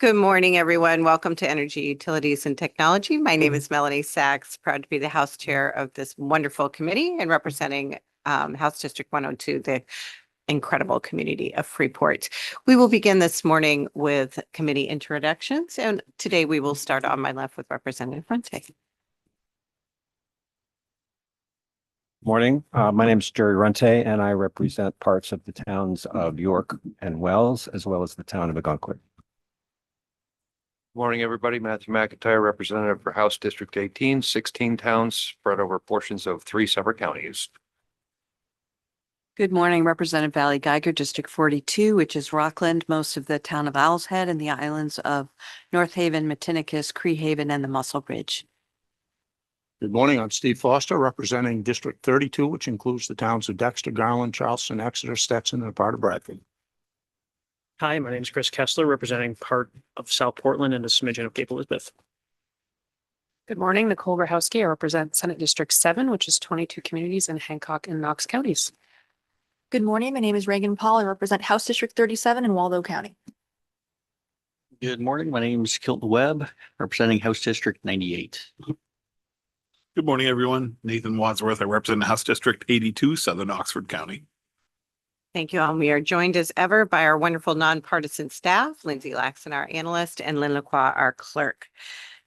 Good morning, everyone. Welcome to Energy Utilities and Technology. My name is Melanie Sachs, proud to be the House Chair of this wonderful committee and representing House District 102, the incredible community of Freeport. We will begin this morning with committee introductions, and today we will start on my left with Representative Runte. Morning. My name is Jerry Runte, and I represent parts of the towns of York and Wells, as well as the town of Algonquin. Morning, everybody. Matthew McIntyre, representative for House District 18, 16 towns spread over portions of 3 separate counties. Good morning, Representative Valley Geiger, District 42, which is Rockland, most of the town of Owl's Head, and the islands of North Haven, Matinicus, Cree Haven, and the Muscle Bridge. Good morning. I'm Steve Foster, representing District 32, which includes the towns of Dexter, Garland, Charleston, Exeter, Stetson, and a part of Bradford. Hi, my name is Chris Kessler, representing part of South Portland and a smidgen of Cape Elizabeth. Good morning, Nicole Grahowski. I represent Senate District 7, which is 22 communities in Hancock and Knox counties. Good morning. My name is Reagan Paul. I represent House District 37 in Waldo County. Good morning. My name is Kilton Webb, representing House District 98. Good morning, everyone. Nathan Wadsworth. I represent House District 82, Southern Oxford County. Thank you all. We are joined as ever by our wonderful nonpartisan staff, Lindsay Laxon, our analyst, and Lynn Lacroix, our clerk.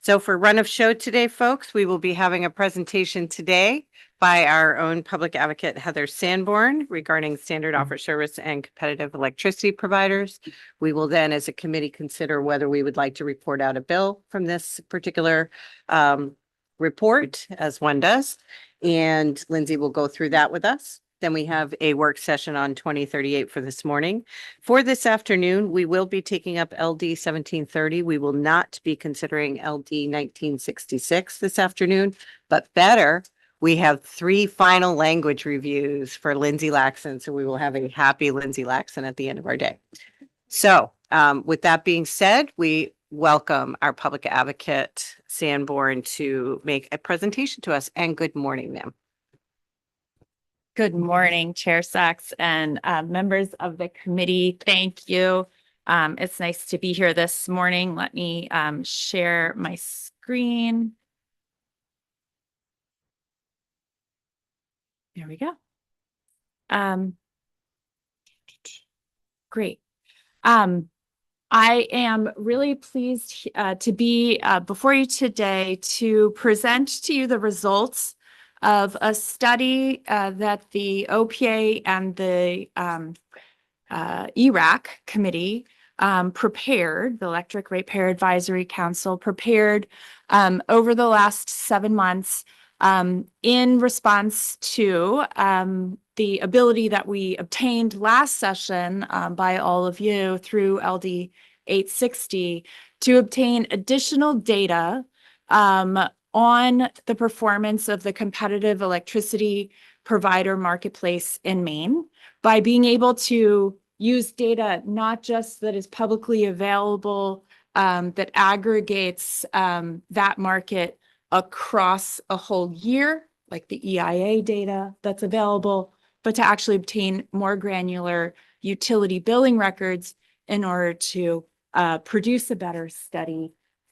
So for run of show today, folks, we will be having a presentation today by our own public advocate, Heather Sanborn, regarding standard offer service and competitive electricity providers. We will then, as a committee, consider whether we would like to report out a bill from this particular report, as one does. And Lindsay will go through that with us. Then we have a work session on 2038 for this morning. For this afternoon, we will be taking up LD 1730. We will not be considering LD 1966 this afternoon, but better, we have 3 final language reviews for Lindsay Laxon. So we will have a happy Lindsay Laxon at the end of our day. So with that being said, we welcome our public advocate Sanborn to make a presentation to us, and good morning, ma'am. Good morning, Chair Sachs and members of the committee. Thank you. It's nice to be here this morning. Let me share my screen. There we go. Great. I am really pleased to be before you today to present to you the results of a study that the OPA and the ERAC committee prepared, the Electric Ratepayer Advisory Council prepared over the last 7 months in response to the ability that we obtained last session by all of you through LD 860 to obtain additional data on the performance of the competitive electricity provider marketplace in Maine by being able to use data not just that is publicly available, that aggregates that market across a whole year, like the EIA data that's available, but to actually obtain more granular utility billing records in order to produce a better study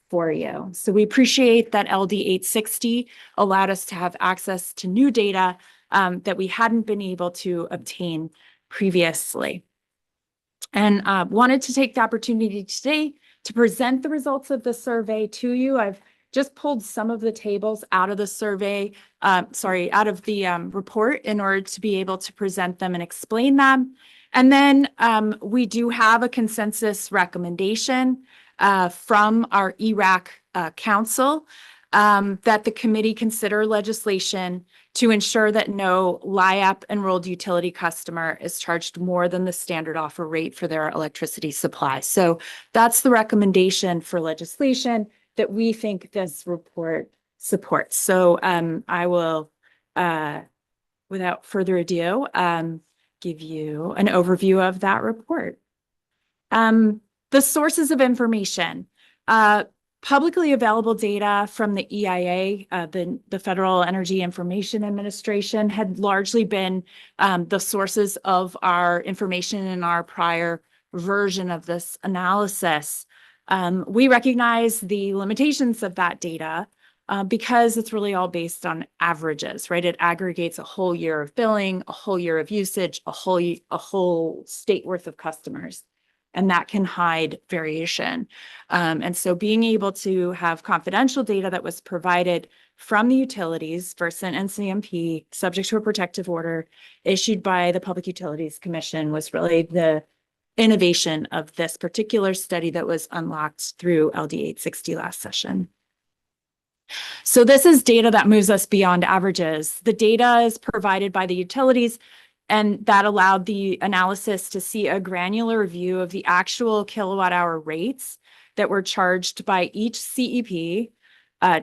for you. So we appreciate that LD 860 allowed us to have access to new data that we hadn't been able to obtain previously. And wanted to take the opportunity today to present the results of the survey to you. I've just pulled some of the tables out of the survey, out of the report in order to be able to present them and explain them. And then we do have a consensus recommendation from our ERAC council that the committee consider legislation to ensure that no LIAP enrolled utility customer is charged more than the standard offer rate for their electricity supply. So that's the recommendation for legislation that we think this report supports. So I will, without further ado, give you an overview of that report. The sources of information, publicly available data from the EIA, the Federal Energy Information Administration, had largely been the sources of our information in our prior version of this analysis. We recognize the limitations of that data because it's really all based on averages, right? It aggregates a whole year of billing, a whole year of usage, a whole state worth of customers, and that can hide variation. And so being able to have confidential data that was provided from the utilities, Versant and CMP, subject to a protective order issued by the Public Utilities Commission, was really the innovation of this particular study that was unlocked through LD 860 last session. So this is data that moves us beyond averages. The data is provided by the utilities, and that allowed the analysis to see a granular view of the actual kilowatt hour rates that were charged by each CEP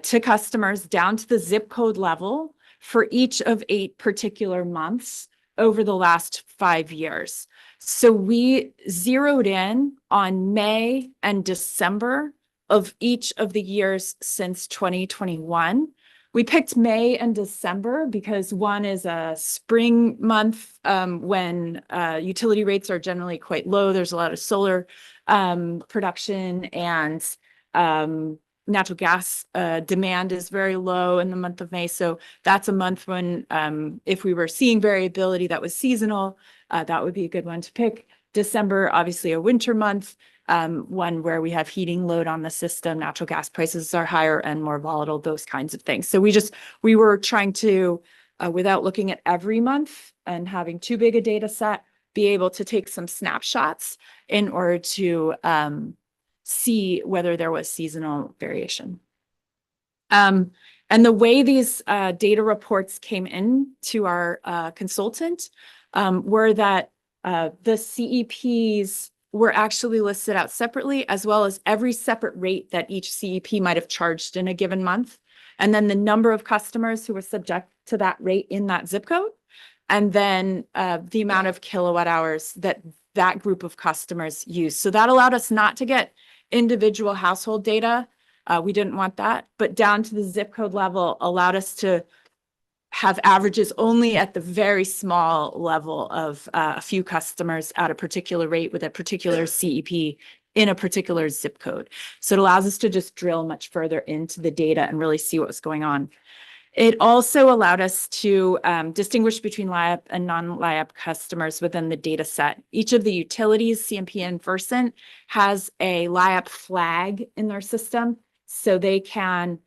to customers down to the zip code level for each of 8 particular months over the last 5 years. So we zeroed in on May and December of each of the years since 2021. We picked May and December because one is a spring month when utility rates are generally quite low. There's a lot of solar production, and natural gas demand is very low in the month of May. So that's a month when if we were seeing variability that was seasonal, that would be a good one to pick. December, obviously a winter month, one where we have heating load on the system, natural gas prices are higher and more volatile, those kinds of things. So we were trying to, without looking at every month and having too big a data set, be able to take some snapshots in order to see whether there was seasonal variation. And the way these data reports came in to our consultant were that the CEPs were actually listed out separately, as well as every separate rate that each CEP might have charged in a given month, and then the number of customers who were subject to that rate in that zip code, and then the amount of kilowatt hours that that group of customers use. So that allowed us not to get individual household data. We didn't want that, but down to the zip code level allowed us to have averages only at the very small level of a few customers at a particular rate with a particular CEP in a particular zip code. So it allows us to just drill much further into the data and really see what was going on. It also allowed us to distinguish between LIAP and non-LIAP customers within the data set. Each of the utilities, CMP and Versant, has a LIAP flag in their system, so they can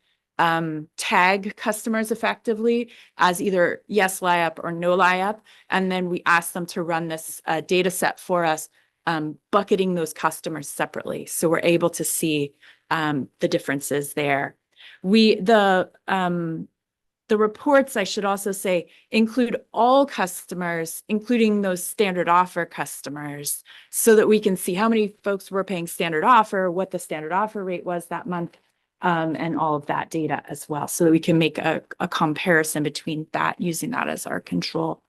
tag customers effectively as either yes LIAP or no LIAP, and then we ask them to run this data set for us, bucketing those customers separately, so we're able to see the differences there. The reports, I should also say, include all customers, including those standard offer customers, so that we can see how many folks were paying standard offer, what the standard offer rate was that month, and all of that data as well, so that we can make a comparison between that, using that as our control.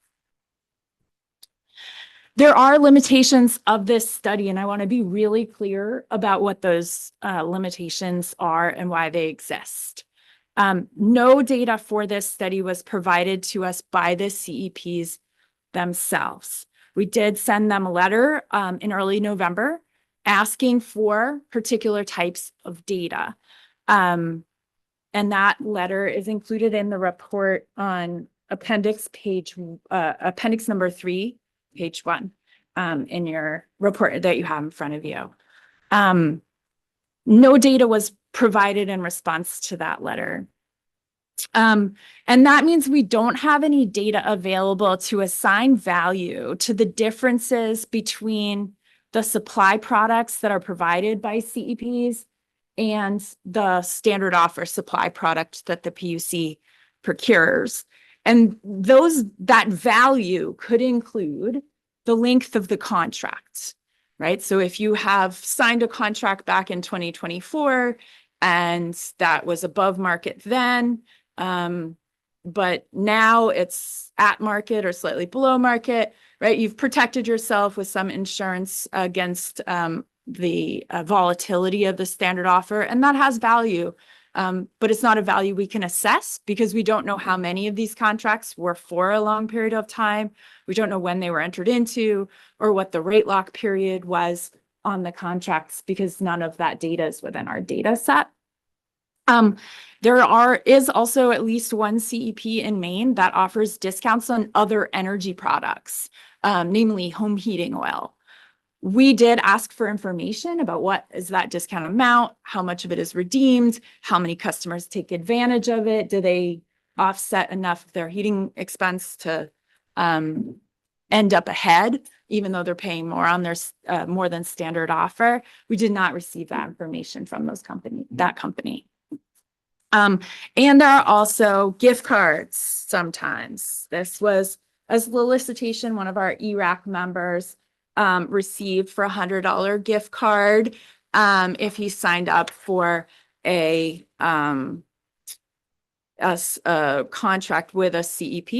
There are limitations of this study, and I want to be really clear about what those limitations are and why they exist. No data for this study was provided to us by the CEPs themselves. We did send them a letter in early November asking for particular types of data. And that letter is included in the report on appendix number 3, page 1, in your report that you have in front of you. No data was provided in response to that letter. And that means we don't have any data available to assign value to the differences between the supply products that are provided by CEPs and the standard offer supply product that the PUC procures. And that value could include the length of the contract, right? So if you have signed a contract back in 2024 and that was above market then, but now it's at market or slightly below market, right? You've protected yourself with some insurance against the volatility of the standard offer, and that has value. But it's not a value we can assess because we don't know how many of these contracts were for a long period of time. We don't know when they were entered into or what the rate lock period was. on the contracts because none of that data is within our data set. Is also at least one CEP in Maine that offers discounts on other energy products, namely home heating oil. We did ask for information about what is that discount amount, how much of it is redeemed, how many customers take advantage of it, do they offset enough of their heating expense to end up ahead, even though they're paying more on their more than standard offer. We did not receive that information from that company. And there are also gift cards sometimes. This was a solicitation one of our ERAC members received for $100 gift card if he signed up for a contract with a CEP.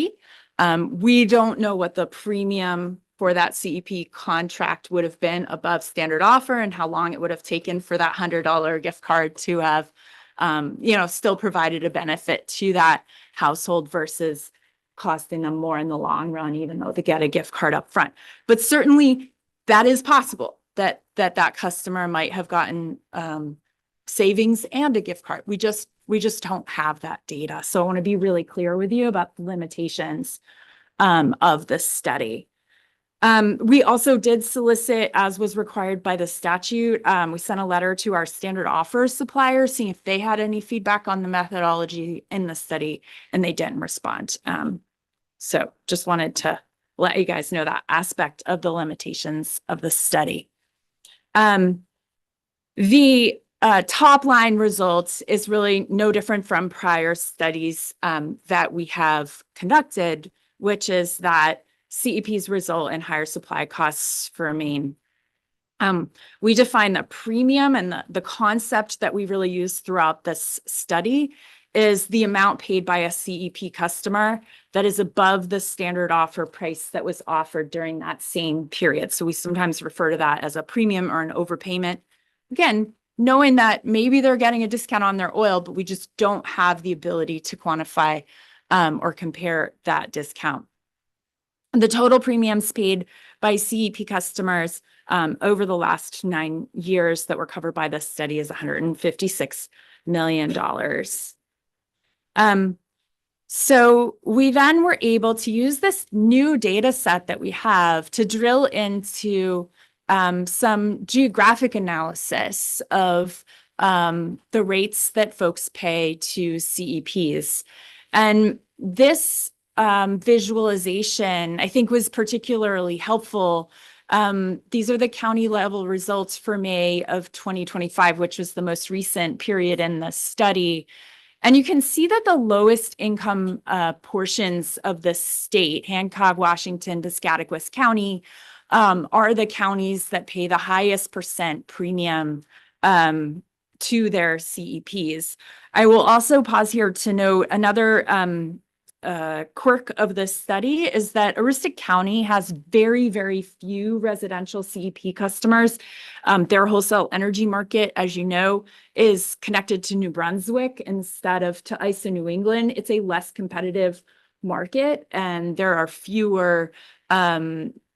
We don't know what the premium for that CEP contract would have been above standard offer and how long it would have taken for that $100 gift card to have still provided a benefit to that household versus costing them more in the long run, even though they get a gift card up front. But certainly that is possible that customer might have gotten savings and a gift card. We just don't have that data. So I want to be really clear with you about the limitations of this study. We also did solicit, as was required by the statute. We sent a letter to our standard offer suppliers, seeing if they had any feedback on the methodology in the study, and they didn't respond. So just wanted to let you guys know that aspect of the limitations of the study. The top line results is really no different from prior studies that we have conducted, which is that CEPs result in higher supply costs for Maine. We define the premium, and the concept that we really use throughout this study is the amount paid by a CEP customer that is above the standard offer price that was offered during that same period. So we sometimes refer to that as a premium or an overpayment. Again, knowing that maybe they're getting a discount on their oil, but we just don't have the ability to quantify or compare that discount. The total premiums paid by CEP customers over the last 9 years that were covered by this study is $156 million. So we then were able to use this new data set that we have to drill into some geographic analysis of the rates that folks pay to CEPs. And this visualization, I think, was particularly helpful. These are the county level results for May of 2025, which was the most recent period in the study. And you can see that the lowest income portions of the state, Hancock, Washington, Piscataquis County, are the counties that pay the highest percent premium to their CEPs. I will also pause here to note another quirk of this study is that Aroostook County has very, very few residential CEP customers. Their wholesale energy market, as you know, is connected to New Brunswick instead of to ISO New England. It's a less competitive market, and there are fewer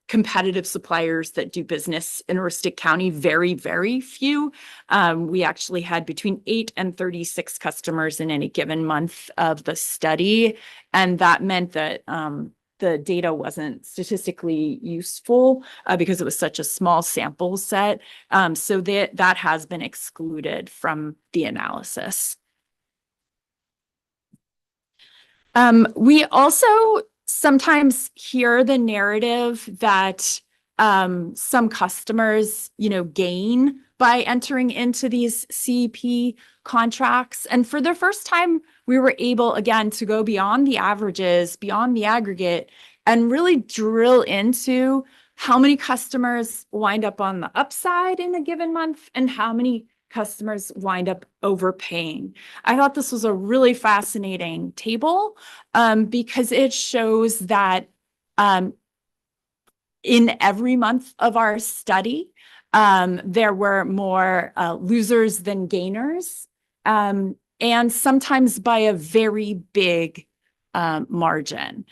competitive suppliers that do business in Aroostook County, very, very few. We actually had between 8 and 36 customers in any given month of the study. And that meant that the data wasn't statistically useful because it was such a small sample set. So that has been excluded from the analysis. We also sometimes hear the narrative that some customers, gain by entering into these CEP contracts. And for the first time, we were able, again, to go beyond the averages, beyond the aggregate, and really drill into how many customers wind up on the upside in a given month and how many customers wind up overpaying. I thought this was a really fascinating table because it shows that in every month of our study, there were more losers than gainers, and sometimes by a very big margin.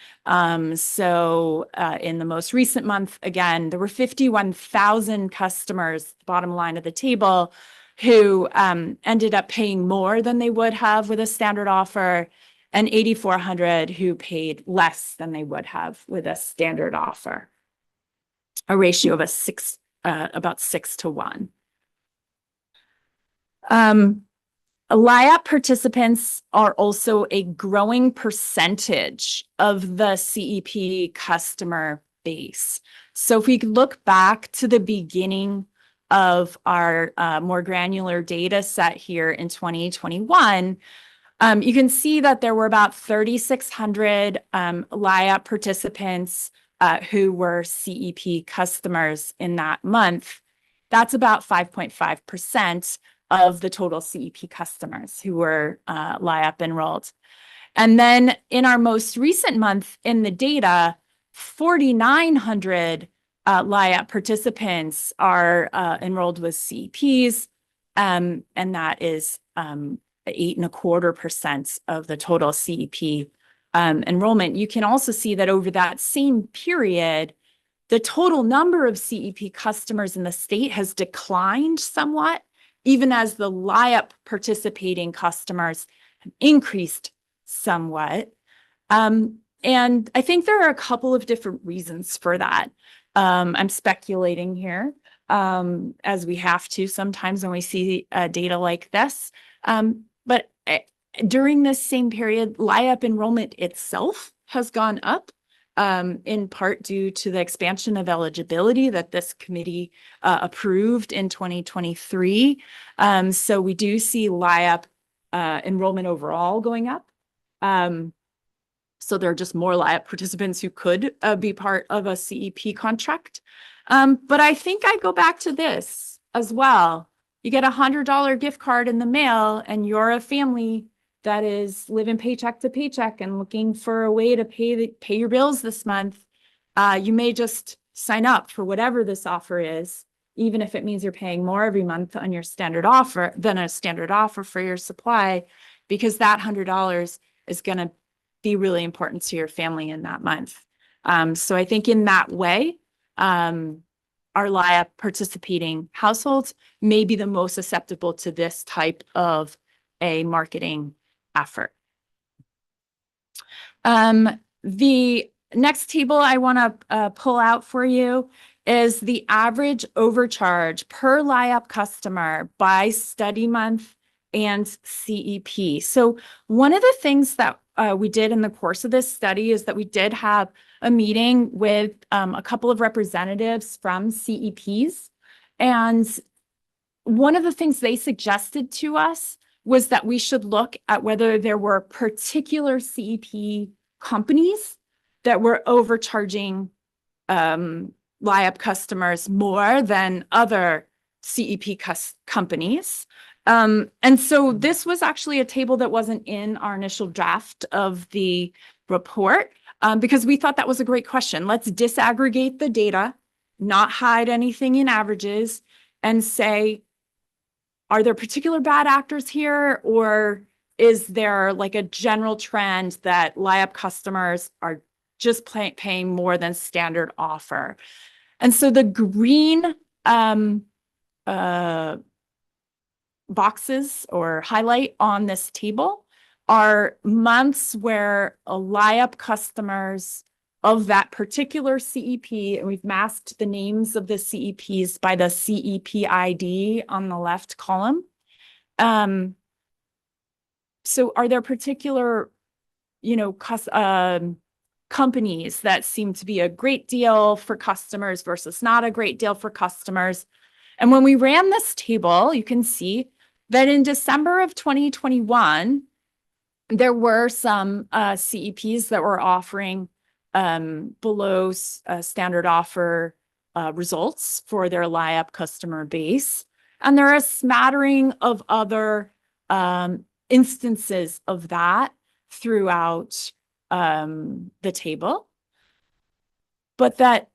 So in the most recent month, again, there were 51,000 customers, bottom line of the table, who ended up paying more than they would have with a standard offer, and 8,400 who paid less than they would have with a standard offer. A ratio of about 6 to 1. LIAP participants are also a growing percentage of the CEP customer base. So if we look back to the beginning of our more granular data set here in 2021, you can see that there were about 3,600 LIAP participants who were CEP customers in that month. That's about 5.5% of the total CEP customers who were LIAP enrolled. And then in our most recent month in the data, 4,900 LIAP participants are enrolled with CEPs, and that is 8.25% of the total CEP enrollment. You can also see that over that same period, the total number of CEP customers in the state has declined somewhat, even as the LIAP participating customers have increased somewhat. And I think there are a couple of different reasons for that. I'm speculating here, as we have to sometimes when we see data like this. But during this same period, LIAP enrollment itself has gone up, in part due to the expansion of eligibility that this committee approved in 2023. So we do see LIAP enrollment overall going up. So there are just more LIAP participants who could be part of a CEP contract. But I think I go back to this as well. You get a $100 gift card in the mail and you're a family that is living paycheck to paycheck and looking for a way to pay your bills this month. You may just sign up for whatever this offer is, even if it means you're paying more every month on your standard offer than a standard offer for your supply, because that $100 is going to be really important to your family in that month. So I think in that way, our LIAP participating households may be the most susceptible to this type of a marketing effort. The next table I want to pull out for you is the average overcharge per LIAP customer by study month and CEP. So one of the things that we did in the course of this study is that we did have a meeting with a couple of representatives from CEPs. And one of the things they suggested to us was that we should look at whether there were particular CEP companies that were overcharging LIAP customers more than other CEP companies. And so this was actually a table that wasn't in our initial draft of the report, because we thought that was a great question. Let's disaggregate the data, not hide anything in averages, and say, are there particular bad actors here, or is there like a general trend that LIAP customers are just paying more than standard offer? And so the green boxes or highlight on this table are months where a LIAP customers of that particular CEP, and we've masked the names of the CEPs by the CEP ID on the left column. So are there particular, companies that seem to be a great deal for customers versus not a great deal for customers? And when we ran this table, you can see that in December of 2021, there were some CEPs that were offering below standard offer results for their LIAP customer base. And there are a smattering of other instances of that throughout the table. But that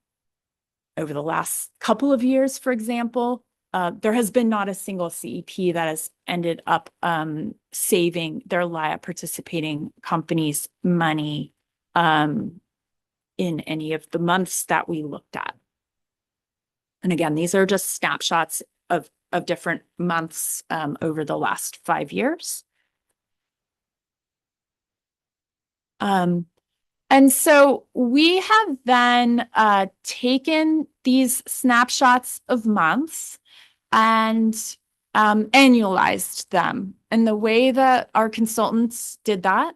over the last couple of years, for example, there has been not a single CEP that has ended up saving their LIAP participating companies money in any of the months that we looked at. And again, these are just snapshots of different months over the last 5 years. And so we have then taken these snapshots of months and annualized them. And the way that our consultants did that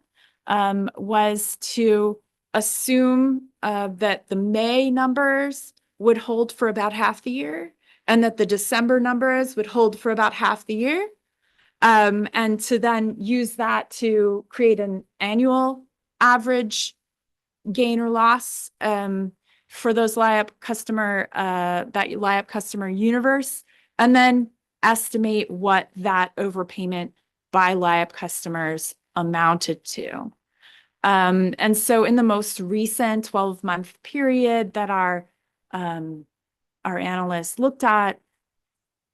was to assume that the May numbers would hold for about half the year and that the December numbers would hold for about half the year. And to then use that to create an annual average gain or loss for those LIAP customer, that LIAP customer universe, and then estimate what that overpayment by LIAP customers amounted to. And so in the most recent 12-month period that our analysts looked at,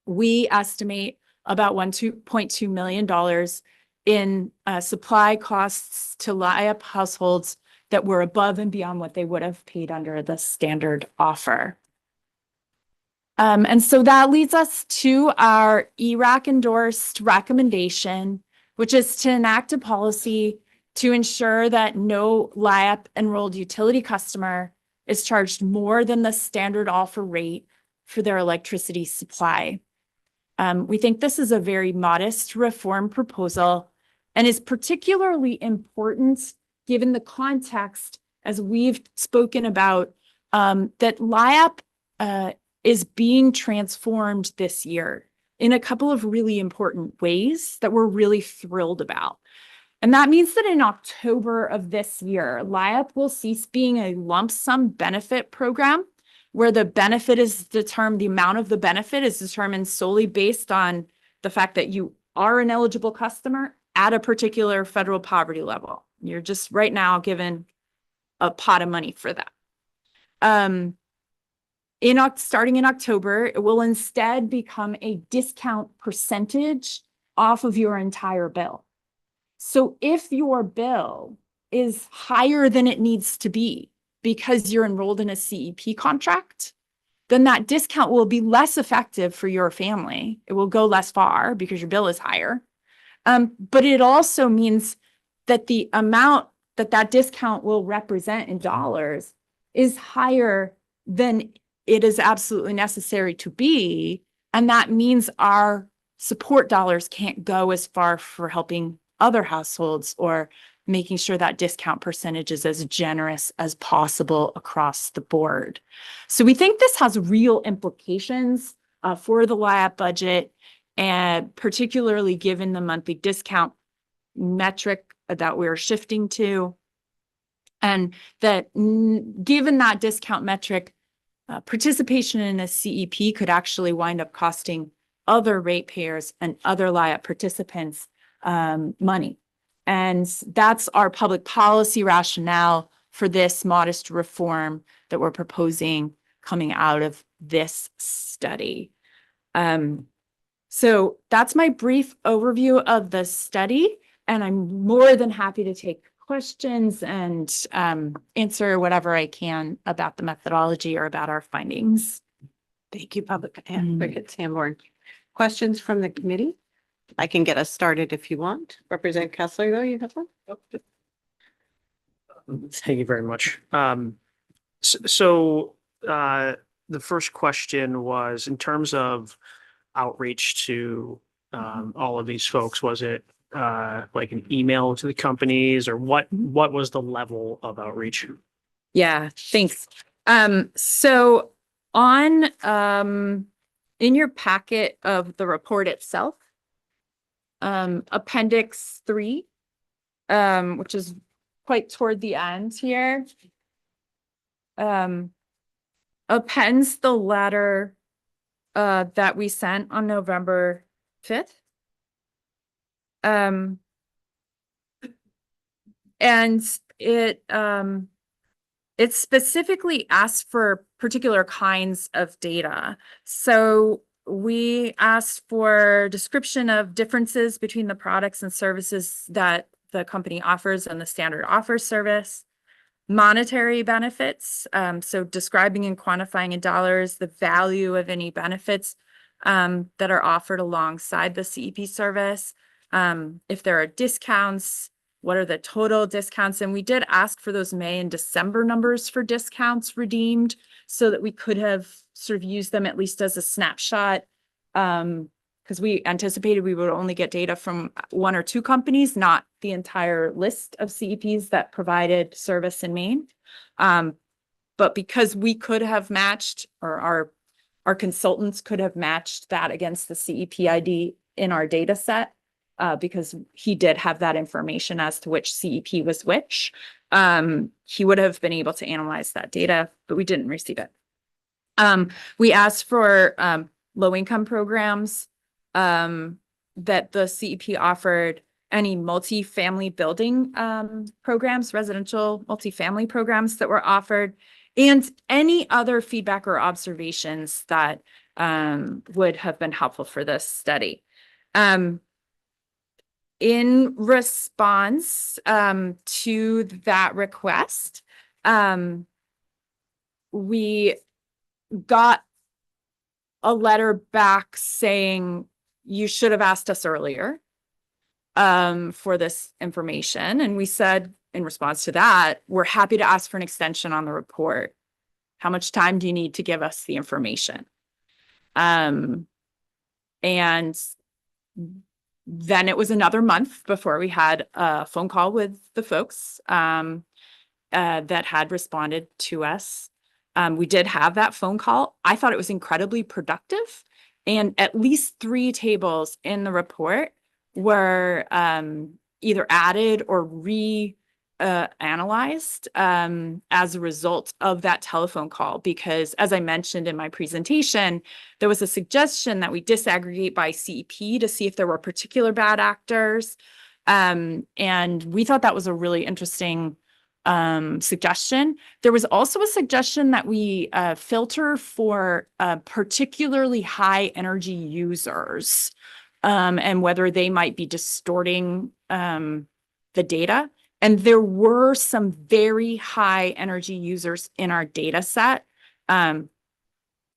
we estimate about $1.2 million in supply costs to LIAP households that were above and beyond what they would have paid under the standard offer. And so that leads us to our ERAC endorsed recommendation, which is to enact a policy to ensure that no LIAP enrolled utility customer is charged more than the standard offer rate for their electricity supply. We think this is a very modest reform proposal and is particularly important given the context, as we've spoken about, that LIAP is being transformed this year in a couple of really important ways that we're really thrilled about. And that means that in October of this year, LIAP will cease being a lump sum benefit program where the benefit is determined, the amount of the benefit is determined solely based on the fact that you are an eligible customer at a particular federal poverty level. You're just right now given a pot of money for that. Starting in October, it will instead become a discount percentage off of your entire bill. So if your bill is higher than it needs to be because you're enrolled in a CEP contract, then that discount will be less effective for your family. It will go less far because your bill is higher. But it also means that the amount that discount will represent in dollars is higher than it is absolutely necessary to be. And that means our support dollars can't go as far for helping other households or making sure that discount percentage is as generous as possible across the board. So we think this has real implications for the LIAP budget, and particularly given the monthly discount metric that we're shifting to. And that given that discount metric, participation in a CEP could actually wind up costing other ratepayers and other LIAP participants money. And that's our public policy rationale for this modest reform that we're proposing coming out of this study. So that's my brief overview of the study, and I'm more than happy to take questions and answer whatever I can about the methodology or about our findings. Thank you, Public Advocate Sanborn. Questions from the committee? I can get us started if you want. Representative Kessler, though, you have one? Thank you very much. So the first question was in terms of outreach to all of these folks, was it like an email to the companies, or what was the level of outreach? Yeah, thanks. So on in your packet of the report itself, Appendix 3, which is quite toward the end here, appends the letter that we sent on November 5th. And it specifically asks for particular kinds of data. So we asked for description of differences between the products and services that the company offers and the standard offer service. Monetary benefits, so describing and quantifying in dollars the value of any benefits that are offered alongside the CEP service. If there are discounts, what are the total discounts? And we did ask for those May and December numbers for discounts redeemed so that we could have sort of used them at least as a snapshot. Because we anticipated we would only get data from one or two companies, not the entire list of CEPs that provided service in Maine. But because we could have matched, or our consultants could have matched that against the CEP ID in our data set, because he did have that information as to which CEP was which, he would have been able to analyze that data, but we didn't receive it. We asked for low-income programs that the CEP offered, any multifamily building programs, residential multifamily programs that were offered, and any other feedback or observations that would have been helpful for this study. In response to that request, we got a letter back saying you should have asked us earlier for this information. And we said in response to that, we're happy to ask for an extension on the report. How much time do you need to give us the information? And then it was another month before we had a phone call with the folks that had responded to us. We did have that phone call. I thought it was incredibly productive. And at least 3 tables in the report were either added or analyzed as a result of that telephone call. Because as I mentioned in my presentation, there was a suggestion that we disaggregate by CEP to see if there were particular bad actors. And we thought that was a really interesting suggestion. There was also a suggestion that we filter for particularly high energy users and whether they might be distorting the data. And there were some very high energy users in our data set. I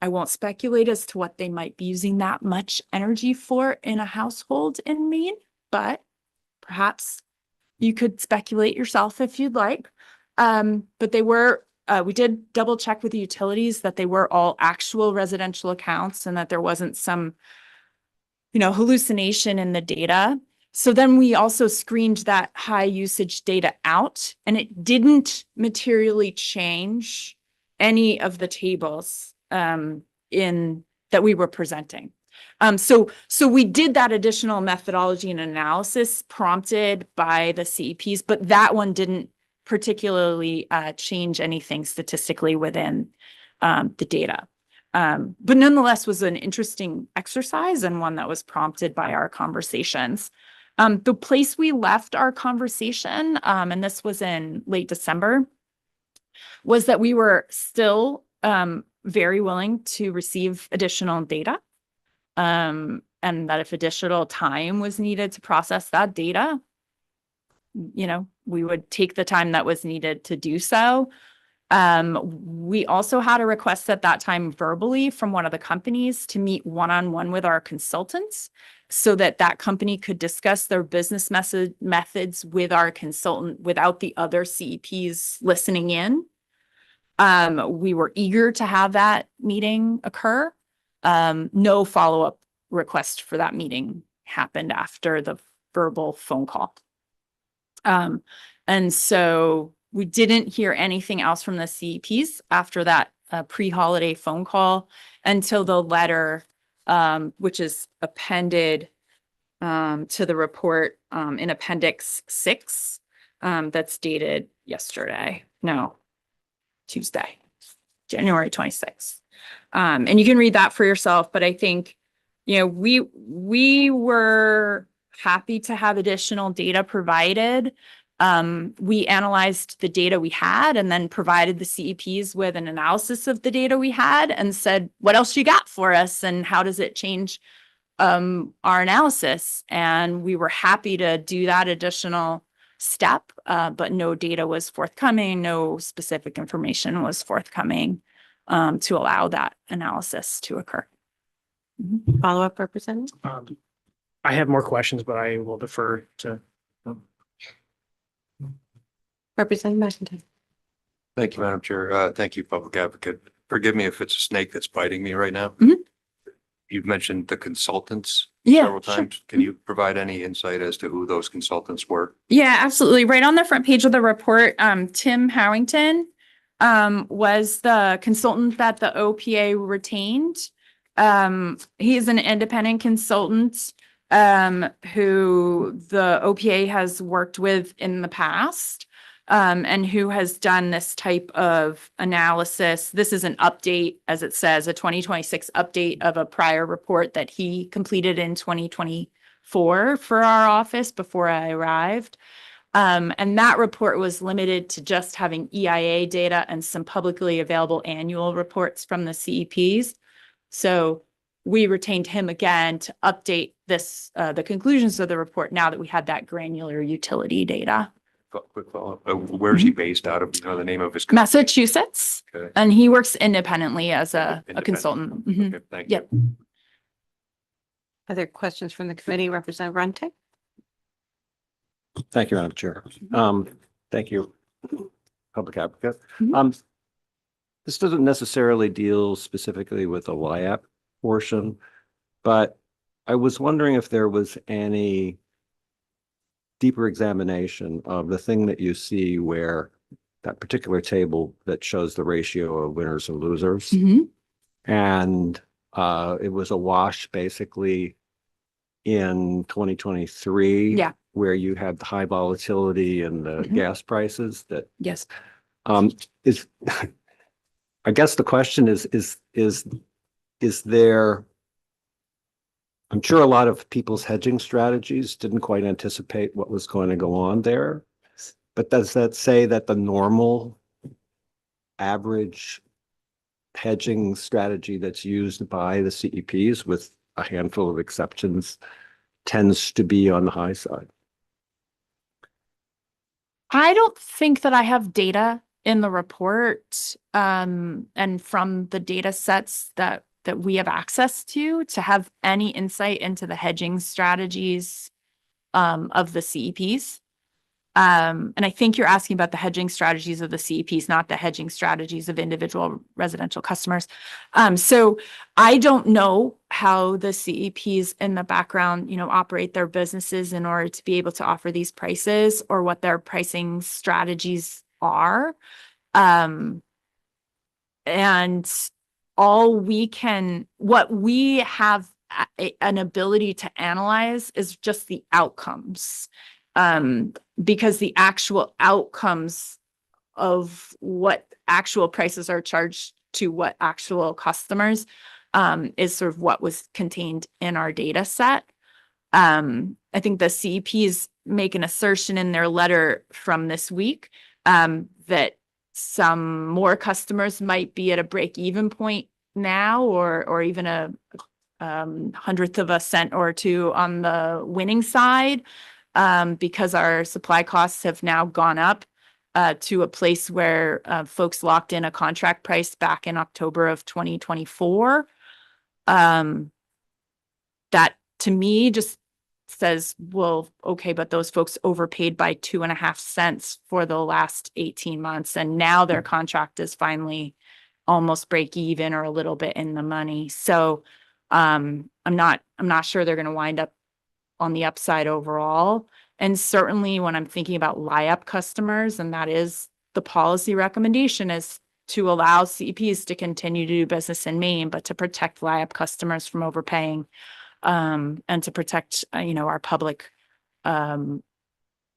won't speculate as to what they might be using that much energy for in a household in Maine, but perhaps you could speculate yourself if you'd like. But they were, we did double check with the utilities that they were all actual residential accounts and that there wasn't some, hallucination in the data. So then we also screened that high usage data out, and it didn't materially change any of the tables that we were presenting. So we did that additional methodology and analysis prompted by the CEPs, but that one didn't particularly change anything statistically within the data. But nonetheless was an interesting exercise and one that was prompted by our conversations. The place we left our conversation, and this was in late December, was that we were still very willing to receive additional data, and that if additional time was needed to process that data, we would take the time that was needed to do so. We also had a request at that time verbally from one of the companies to meet one-on-one with our consultants so that company could discuss their business methods with our consultant without the other CEPs listening in. We were eager to have that meeting occur. No follow-up request for that meeting happened after the verbal phone call. And so we didn't hear anything else from the CEPs after that pre-holiday phone call until the letter, which is appended to the report in Appendix 6, that's dated Tuesday, January 26th. And you can read that for yourself, but I think, we were happy to have additional data provided We analyzed the data we had and then provided the CEPs with an analysis of the data we had and said, what else you got for us and how does it change our analysis? And we were happy to do that additional step, but no data was forthcoming, no specific information was forthcoming to allow that analysis to occur. Follow-up, Representative? I have more questions, but I will defer to. Representative McIntyre. Thank you, Madam Chair. Thank you, Public Advocate. Forgive me if it's a snake that's biting me right now. Mhm. You've mentioned the consultants Yeah, several sure. times. Can you provide any insight as to who those consultants were? Yeah, absolutely. Right on the front page of the report, Tim Harrington was the consultant that the OPA retained. He is an independent consultant who the OPA has worked with in the past and who has done this type of analysis. This is an update, as it says, a 2026 update of a prior report that he completed in 2024 for our office before I arrived. And that report was limited to just having EIA data and some publicly available annual reports from the CEPs. So we retained him again to update this, the conclusions of the report now that we had that granular utility data. Quick follow-up. Where's he based out of? You know, the name of his company? Massachusetts, Okay. and he works independently as a Independent. consultant. Mhm. Okay, thank you. Yep. Other questions from the committee? Representative Runte? Thank you, Madam Chair. Thank you, Public Advocate. Mhm. This doesn't necessarily deal specifically with the LIAP portion, but I was wondering if there was any deeper examination of the thing that you see where that particular table that shows the ratio of winners and losers. Mhm. And it was a wash basically in 2023. Yeah. Where you had the high volatility and the Mhm. gas prices that Yes. is, I guess the question is there, I'm sure a lot of people's hedging strategies didn't quite anticipate what was going to go on there. But does that say that the normal average hedging strategy that's used by the CEPs, with a handful of exceptions, tends to be on the high side? I don't think that I have data in the report, and from the data sets that we have access to have any insight into the hedging strategies of the CEPs. And I think you're asking about the hedging strategies of the CEPs, not the hedging strategies of individual residential customers. So I don't know how the CEPs in the background, operate their businesses in order to be able to offer these prices or what their pricing strategies are. And what we have an ability to analyze is just the outcomes. Because the actual outcomes of what actual prices are charged to what actual customers is sort of what was contained in our data set. I think the CEPs make an assertion in their letter from this week that some more customers might be at a break-even point now, or even a hundredth of a cent or two on the winning side, because our supply costs have now gone up to a place where folks locked in a contract price back in October of 2024. That to me just says, well, okay, but those folks overpaid by 2.5 cents for the last 18 months. And now their contract is finally almost break even or a little bit in the money. So I'm not sure they're going to wind up on the upside overall. And certainly when I'm thinking about LIAP customers, and that is the policy recommendation, is to allow CEPs to continue to do business in Maine, but to protect LIAP customers from overpaying, and to protect, our public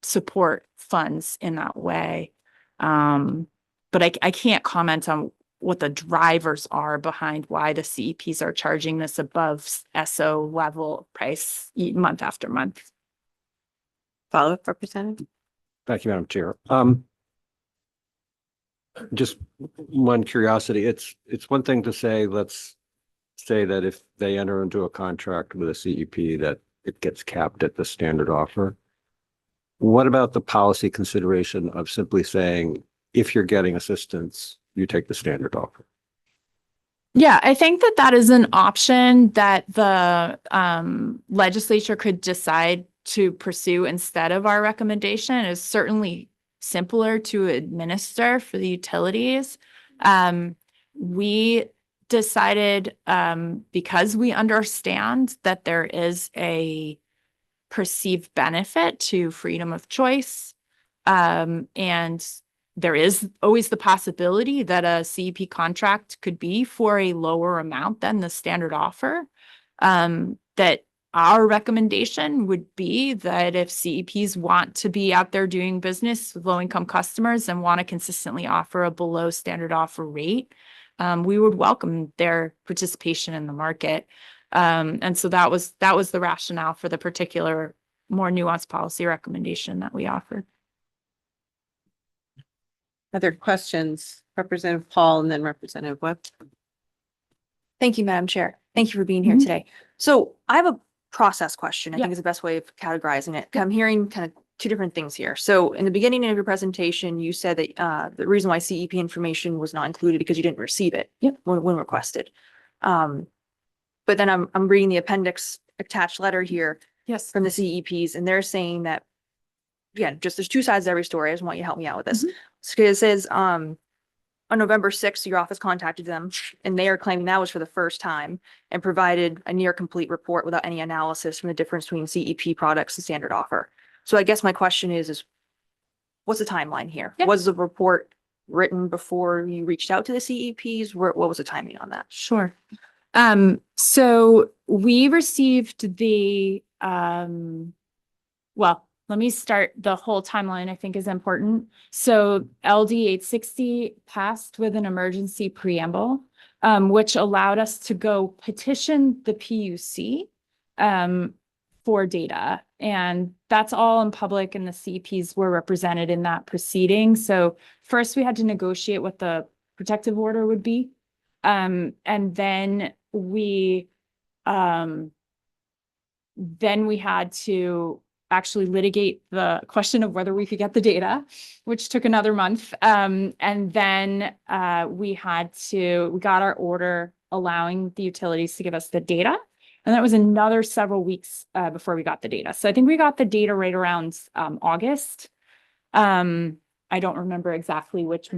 support funds in that way. But I can't comment on what the drivers are behind why the CEPs are charging this above SO level price month after month. Follow-up, Representative? Thank you, Madam Chair. Just one curiosity. It's one thing to say, let's say that if they enter into a contract with a CEP that it gets capped at the standard offer. What about the policy consideration of simply saying, if you're getting assistance, you take the standard offer? Yeah, I think that that is an option that the legislature could decide to pursue instead of our recommendation. Is certainly simpler to administer for the utilities. We decided, because we understand that there is a perceived benefit to freedom of choice, and there is always the possibility that a CEP contract could be for a lower amount than the standard offer. That our recommendation would be that if CEPs want to be out there doing business with low-income customers and want to consistently offer a below standard offer rate, we would welcome their participation in the market. And so that was the rationale for the particular more nuanced policy recommendation that we offered. Other questions? Representative Paul and then Representative Webb. Thank you, Madam Chair. Thank you for being here today. So I have a process question. I think is the best way of categorizing it. I'm hearing kind of two different things here. So in the beginning of your presentation, you said that the reason why CEP information was not included because you didn't receive it when requested. But then I'm reading the appendix attached letter here from the CEPs, and they're saying that, again, just there's two sides to every story. I just want you to help me out with this. So it says on November 6th, your office contacted them, and they are claiming that was for the first time and provided a near complete report without any analysis from the difference between CEP products and standard offer. So I guess my question is what's the timeline here? Was the report written before you reached out to the CEPs? What was the timing on that? Sure. So we received the, well, let me start the whole timeline, I think is important. So LD 860 passed with an emergency preamble, which allowed us to go petition the PUC for data. And that's all in public, and the CEPs were represented in that proceeding. So first we had to negotiate what the protective order would be. And then we had to actually litigate the question of whether we could get the data, which took another month. And then we got our order allowing the utilities to give us the data. And that was another several weeks before we got the data. So I think we got the data right around August. I don't remember exactly which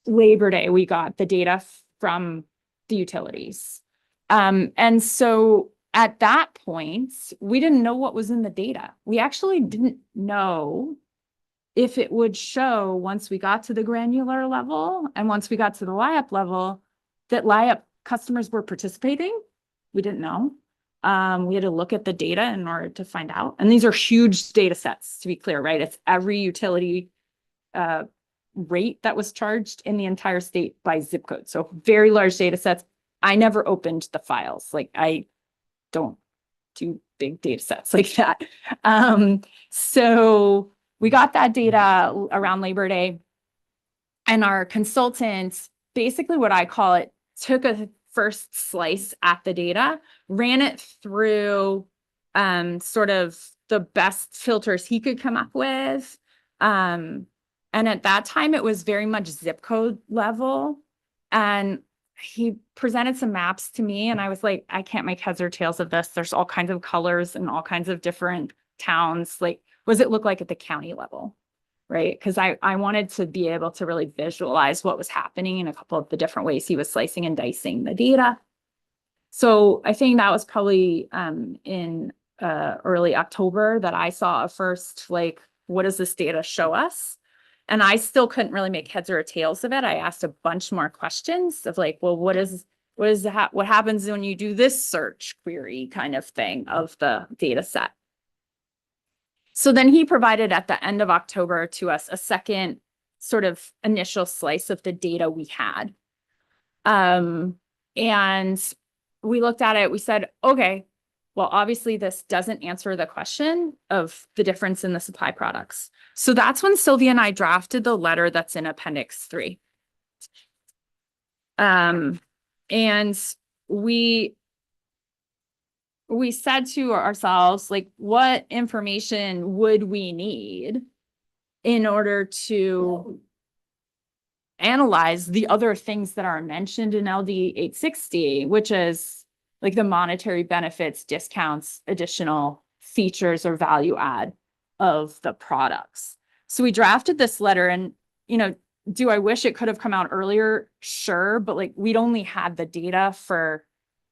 Labor Day we got the data from the utilities. And so at that point, we didn't know what was in the data. We actually didn't know if it would show once we got to the granular level and once we got to the LIAP level that LIAP customers were participating. We didn't know. We had to look at the data in order to find out. And these are huge data sets, to be clear, right? It's every utility rate that was charged in the entire state by zip code. So very large data sets. I never opened the files. Like I don't do big data sets like that. So we got that data around Labor Day, and our consultant, basically what I call it, took a first slice at the data, ran it through sort of the best filters he could come up with. And at that time, it was very much zip code level. And he presented some maps to me, and I was like, I can't make heads or tails of this. There's all kinds of colors and all kinds of different towns. Like, what does it look like at the county level? Right? Because I wanted to be able to really visualize what was happening in a couple of the different ways he was slicing and dicing the data. So I think that was probably in early October that I saw a first, like, what does this data show us? And I still couldn't really make heads or tails of it. I asked a bunch more questions of like, well, what happens when you do this search query kind of thing of the data set? So then he provided at the end of October to us a second sort of initial slice of the data we had. And we looked at it, we said, okay, well, obviously this doesn't answer the question of the difference in the supply products. So that's when Sylvia and I drafted the letter that's in Appendix 3. And we said to ourselves, like, what information would we need in order to analyze the other things that are mentioned in LD 860, which is like the monetary benefits, discounts, additional features or value add of the products. So we drafted this letter, and, you know, do I wish it could have come out earlier? Sure. But like, we'd only had the data for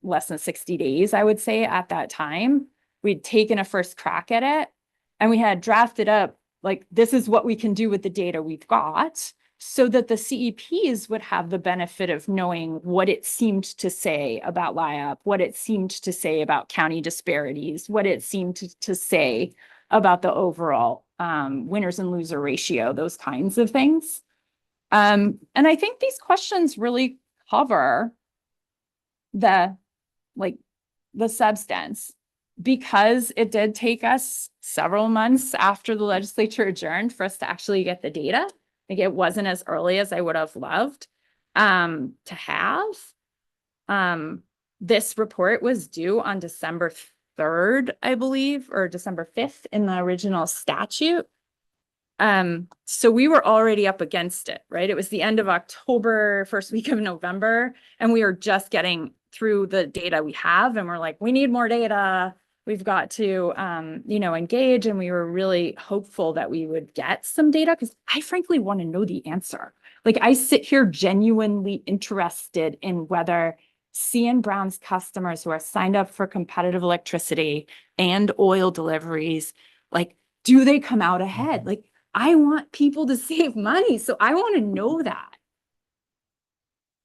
less than 60 days, I would say, at that time. We'd taken a first crack at it, and we had drafted up, like, this is what we can do with the data we've got, so that the CEPs would have the benefit of knowing what it seemed to say about LIAP, what it seemed to say about county disparities, what it seemed to say about the overall winners and loser ratio, those kinds of things. And I think these questions really cover the substance, because it did take us several months after the legislature adjourned for us to actually get the data. Like, it wasn't as early as I would have loved to have. This report was due on December 3rd, I believe, or December 5th in the original statute. So we were already up against it, right? It was the end of October, first week of November, and we were just getting through the data we have, and we're like, we need more data. We've got to, engage. And we were really hopeful that we would get some data, because I frankly want to know the answer. Like, I sit here genuinely interested in whether CN Brown's customers who are signed up for competitive electricity and oil deliveries, like, do they come out ahead? Like, I want people to save money, so I want to know that.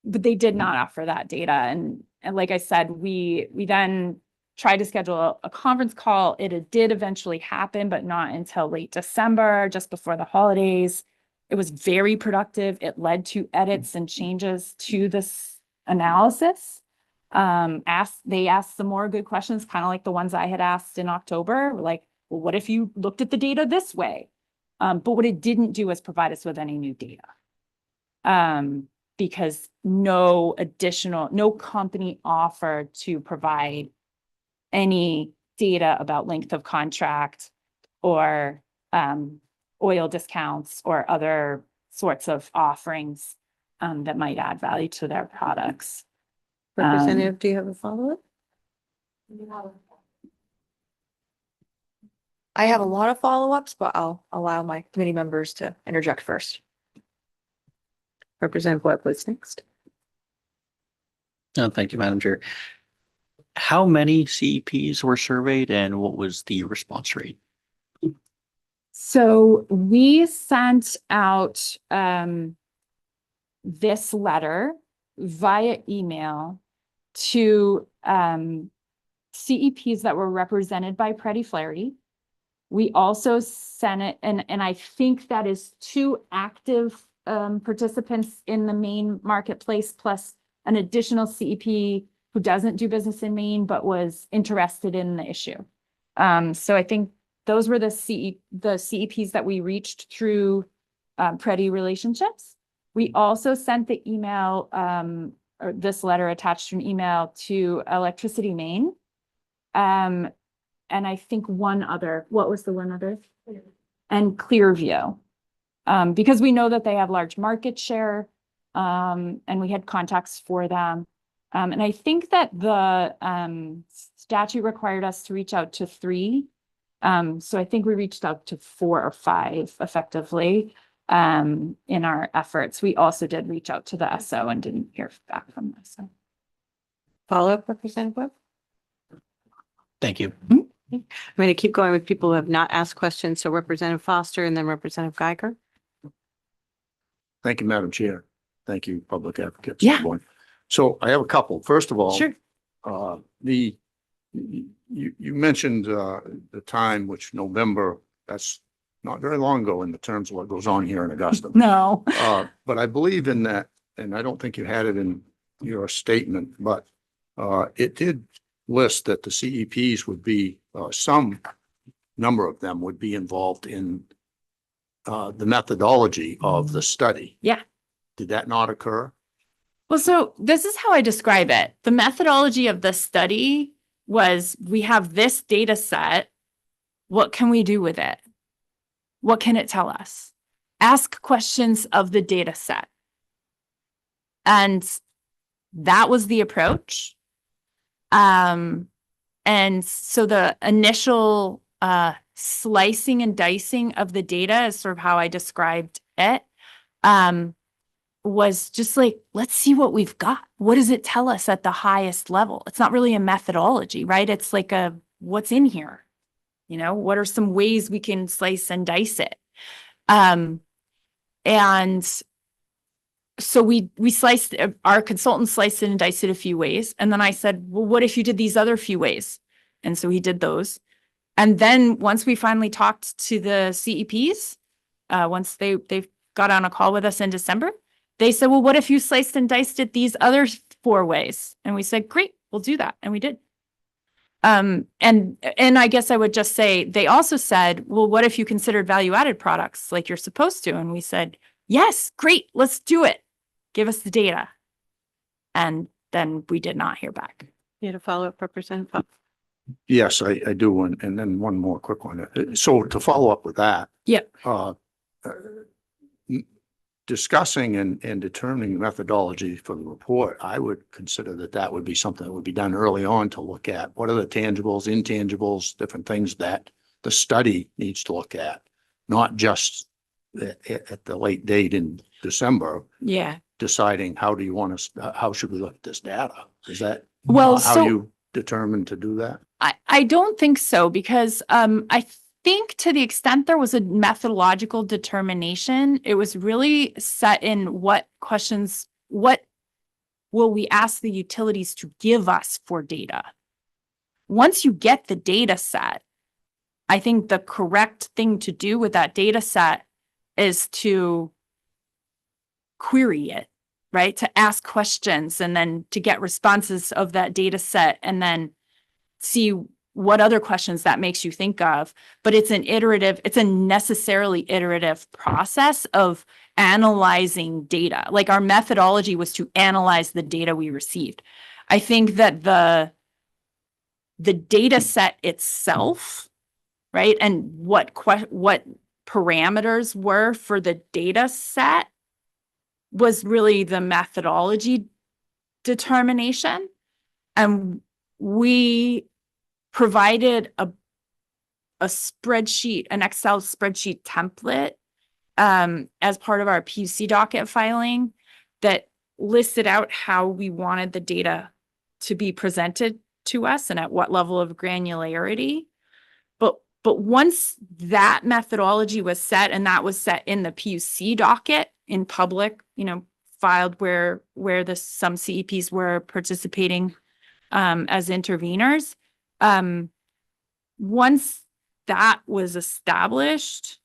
But they did not offer that data. And like I said, we then tried to schedule a conference call. It did eventually happen, but not until late December, just before the holidays. It was very productive. It led to edits and changes to this analysis. They asked some more good questions, kind of like the ones I had asked in October, like, well, what if you looked at the data this way? But what it didn't do was provide us with any new data. Because no company offered to provide any data about length of contract or oil discounts or other sorts of offerings that might add value to their products. Representative, do you have a follow-up? I have a lot of follow-ups, but I'll allow my committee members to interject first. Representative Webb was next. Thank you, Madam Chair. How many CEPs were surveyed, and what was the response rate? So we sent out this letter via email to CEPs that were represented by Freddie Flaherty. We also sent it, and I think that is 2 active participants in the Maine marketplace, plus an additional CEP who doesn't do business in Maine, but was interested in the issue. So I think those were the CEPs that we reached through Predi relationships. We also sent the email, or this letter attached to an email to Electricity Maine. And I think what was the one other? And Clearview. Because we know that they have large market share, and we had contacts for them. And I think that the statute required us to reach out to 3. So I think we reached out to 4 or 5 effectively in our efforts. We also did reach out to the SO and didn't hear back from the SO. Follow-up, Representative Webb? Thank you. I'm going to keep going with people who have not asked questions. So Representative Foster and then Representative Geiger. Thank you, Madam Chair. Thank you, public advocates. Yeah. Everyone. So I have a couple. First of all, Sure. You mentioned the time, which November, that's not very long ago in the terms of what goes on here in Augusta. No. But I believe in that, and I don't think you had it in your statement, but it did list that the CEPs would be, some number of them would be involved in the methodology of the study. Yeah. Did that not occur? Well, so this is how I describe it. The methodology of the study was we have this data set. What can we do with it? What can it tell us? Ask questions of the data set. And that was the approach. And so the initial slicing and dicing of the data is sort of how I described it. Was just like, let's see what we've got. What does it tell us at the highest level? It's not really a methodology, right? It's like what's in here? You know, what are some ways we can slice and dice it? And so we sliced, our consultant sliced it and diced it a few ways. And then I said, well, what if you did these other few ways? And so he did those. And then once we finally talked to the CEPs, once they got on a call with us in December, they said, well, what if you sliced and diced it these other 4 ways? And we said, great, we'll do that. And we did. And I guess I would just say, they also said, well, what if you considered value-added products like you're supposed to? And we said, yes, great, let's do it. Give us the data. And then we did not hear back. You had a follow-up, Representative Pop? Yes, I do. And then one more quick one. So to follow up with that. Yep. Discussing and determining methodology for the report, I would consider that would be something that would be done early on to look at what are the tangibles, intangibles, different things that the study needs to look at, not just at the late date in December, Yeah. deciding how should we look at this data? Is that Well, how so you determined to do that? I don't think so, because I think to the extent there was a methodological determination, it was really set in what questions, what will we ask the utilities to give us for data? Once you get the data set, I think the correct thing to do with that data set is to query it, right? To ask questions and then to get responses of that data set and then see what other questions that makes you think of. But it's a necessarily iterative process of analyzing data. Like our methodology was to analyze the data we received. I think that the data set itself, right, and what parameters were for the data set was really the methodology determination. And we provided a spreadsheet, an Excel spreadsheet template as part of our PUC docket filing that listed out how we wanted the data to be presented to us and at what level of granularity. But once that methodology was set, and that was set in the PUC docket in public, filed where some CEPs were participating as interveners. Once that was established,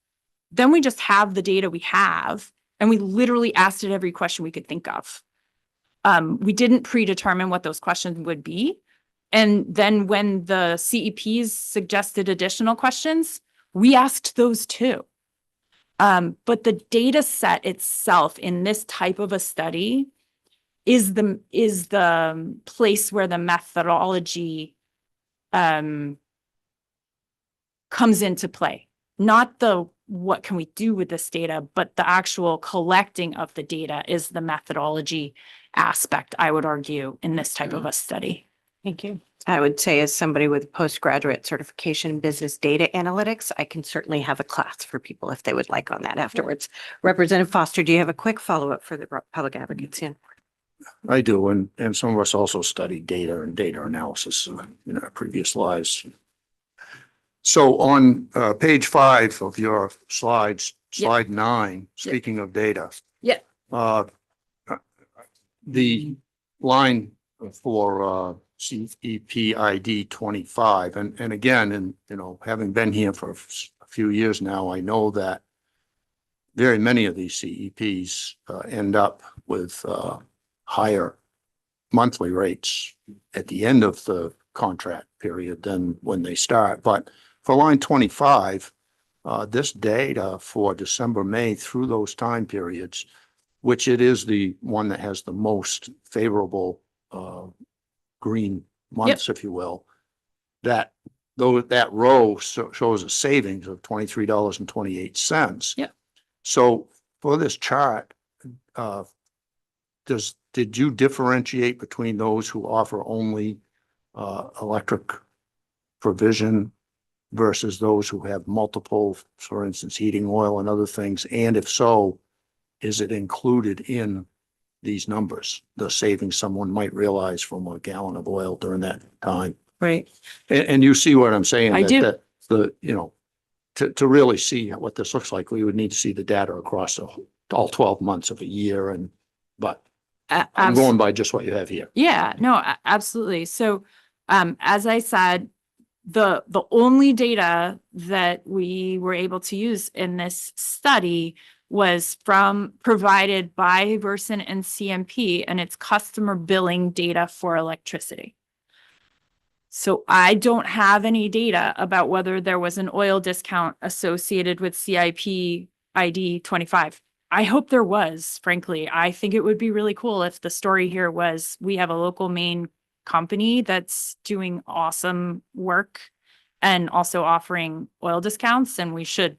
then we just have the data we have, and we literally asked it every question we could think of. We didn't predetermine what those questions would be. And then when the CEPs suggested additional questions, we asked those too. But the data set itself in this type of a study is the place where the methodology comes into play. Not the what can we do with this data, but the actual collecting of the data is the methodology aspect, I would argue, in this type of a study. Thank you. I would say, as somebody with postgraduate certification in business data analytics, I can certainly have a class for people if they would like on that afterwards. Representative Foster, do you have a quick follow-up for the public advocates? I do, and some of us also study data and data analysis in our previous lives. So on page 5 of your slides, slide 9, speaking of data. Yeah. The line for CEP ID 25, and again, and having been here for a few years now, I know that very many of these CEPs end up with higher monthly rates at the end of the contract period than when they start. But for line 25, this data for December, May through those time periods, which it is the one that has the most favorable green months, if you will, that row shows a savings of $23.28. Yep. So for this chart, did you differentiate between those who offer only electric provision versus those who have multiple, for instance, heating oil and other things? And if so, is it included in these numbers, the savings someone might realize from a gallon of oil during that time? Right. And you see what I'm saying? I do. To really see what this looks like, we would need to see the data across all 12 months of a year. But I'm going by just what you have here. Yeah, no, absolutely. So, as I said, the only data that we were able to use in this study was provided by Versant and CMP, and it's customer billing data for electricity. So I don't have any data about whether there was an oil discount associated with CIP ID 25. I hope there was, frankly. I think it would be really cool if the story here was we have a local Maine company that's doing awesome work and also offering oil discounts, and we should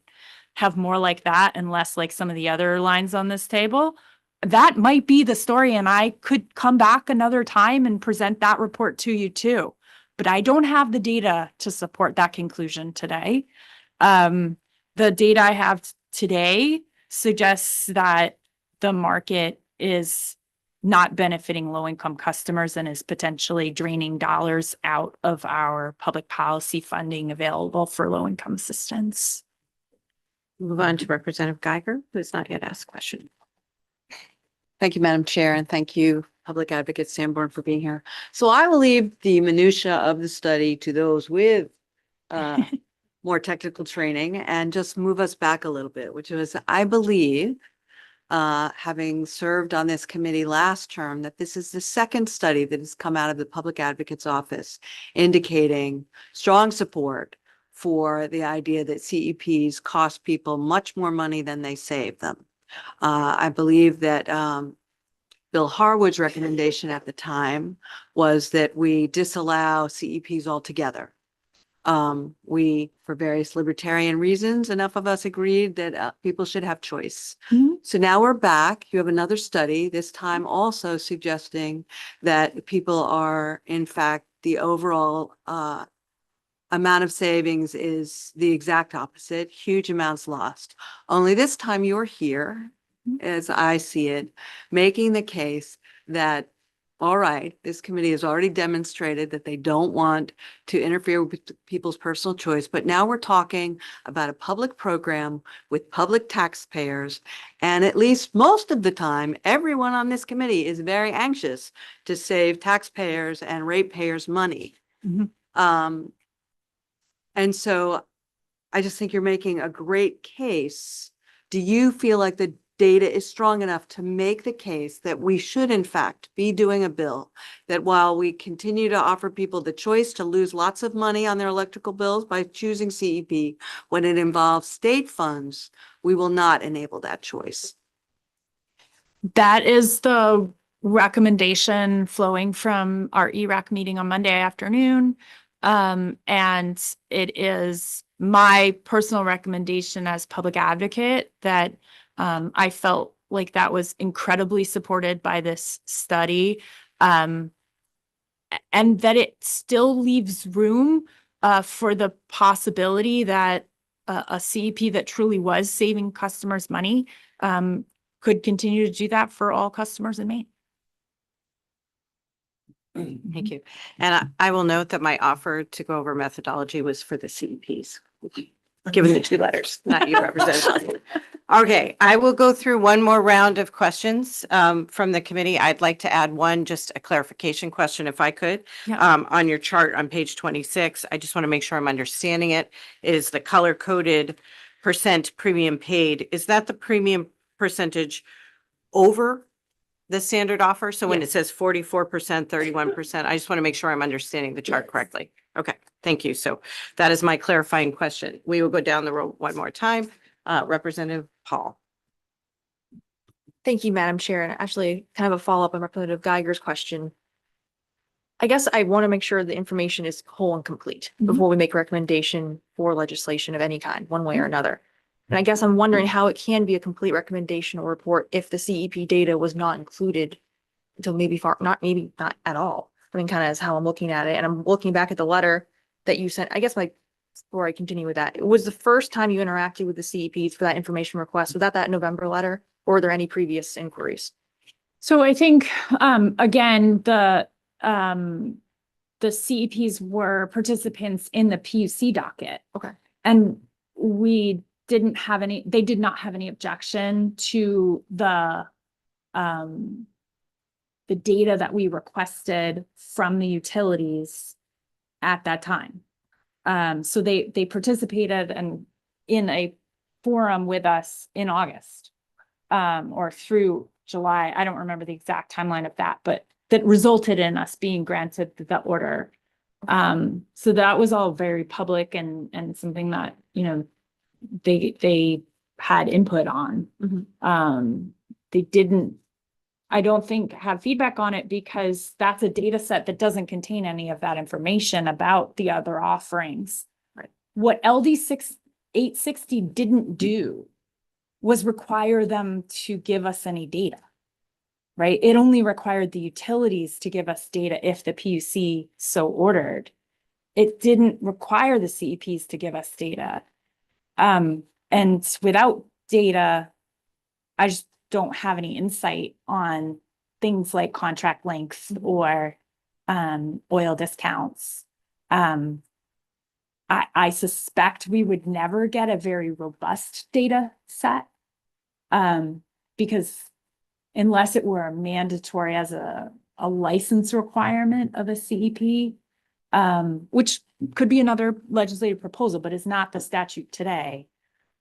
have more like that and less like some of the other lines on this table. That might be the story, and I could come back another time and present that report to you too. But I don't have the data to support that conclusion today. The data I have today suggests that the market is not benefiting low-income customers and is potentially draining dollars out of our public policy funding available for low-income assistance. Move on to Representative Geiger, who has not yet asked a question. Thank you, Madam Chair, and thank you, Public Advocate Sanborn, for being here. So I will leave the minutia of the study to those with more technical training and just move us back a little bit, which was, I believe, having served on this committee last term, that this is the second study that has come out of the Public Advocate's office indicating strong support for the idea that CEPs cost people much more money than they save them. I believe that Bill Harwood's recommendation at the time was that we disallow CEPs altogether. For various libertarian reasons, enough of us agreed that people should have choice. Mhm. So now we're back. You have another study, this time also suggesting that people are, in fact, the overall amount of savings is the exact opposite, huge amounts lost. Only this time you're here, as I see it, making the case that, all right, this committee has already demonstrated that they don't want to interfere with people's personal choice, but now we're talking about a public program with public taxpayers. And at least most of the time, everyone on this committee is very anxious to save taxpayers and ratepayers money. Mhm. And so I just think you're making a great case. Do you feel like the data is strong enough to make the case that we should in fact be doing a bill that, while we continue to offer people the choice to lose lots of money on their electrical bills by choosing CEP, when it involves state funds, we will not enable that choice? That is the recommendation flowing from our ERAC meeting on Monday afternoon. And it is my personal recommendation as public advocate that I felt like that was incredibly supported by this study. And that it still leaves room for the possibility that a CEP that truly was saving customers money could continue to do that for all customers in Maine. Thank you. And I will note that my offer to go over methodology was for the CEPs, given the two letters, not you, Representative. Okay, I will go through one more round of questions from the committee. I'd like to add one, just a clarification question, if I could. Yeah. On your chart on page 26, I just want to make sure I'm understanding it, is the color-coded percent premium paid. Is that the premium percentage over the standard offer? So when it Yes. says 44%, 31%, I just want to make sure I'm understanding the chart Yes. correctly. Okay, thank you. So that is my clarifying question. We will go down the road one more time. Representative Paul. Thank you, Madam Chair. And actually, kind of a follow-up on Representative Geiger's question. I guess I want to make sure the information is whole and complete Mhm. before we make a recommendation for legislation of any kind, one way or another. And I guess I'm wondering how it can be a complete recommendation or report if the CEP data was not included until maybe not at all. I mean, kind of is how I'm looking at it. And I'm looking back at the letter that you sent. I guess before I continue with that, it was the first time you interacted with the CEPs for that information request. Was that November letter, or were there any previous inquiries? So I think, again, the CEPs were participants in the PUC docket. Okay. And they did not have any objection to the data that we requested from the utilities at that time. So they participated in a forum with us in August, or through July. I don't remember the exact timeline of that, but that resulted in us being granted the order. So that was all very public and something that, they had input on. They didn't, I don't think, have feedback on it because that's a data set that doesn't contain any of that information about the other offerings. Right. What LD 860 didn't do was require them to give us any data. Right? It only required the utilities to give us data if the PUC so ordered. It didn't require the CEPs to give us data. And without data, I just don't have any insight on things like contract length or oil discounts. I suspect we would never get a very robust data set because unless it were mandatory as a license requirement of a CEP, which could be another legislative proposal, but is not the statute today.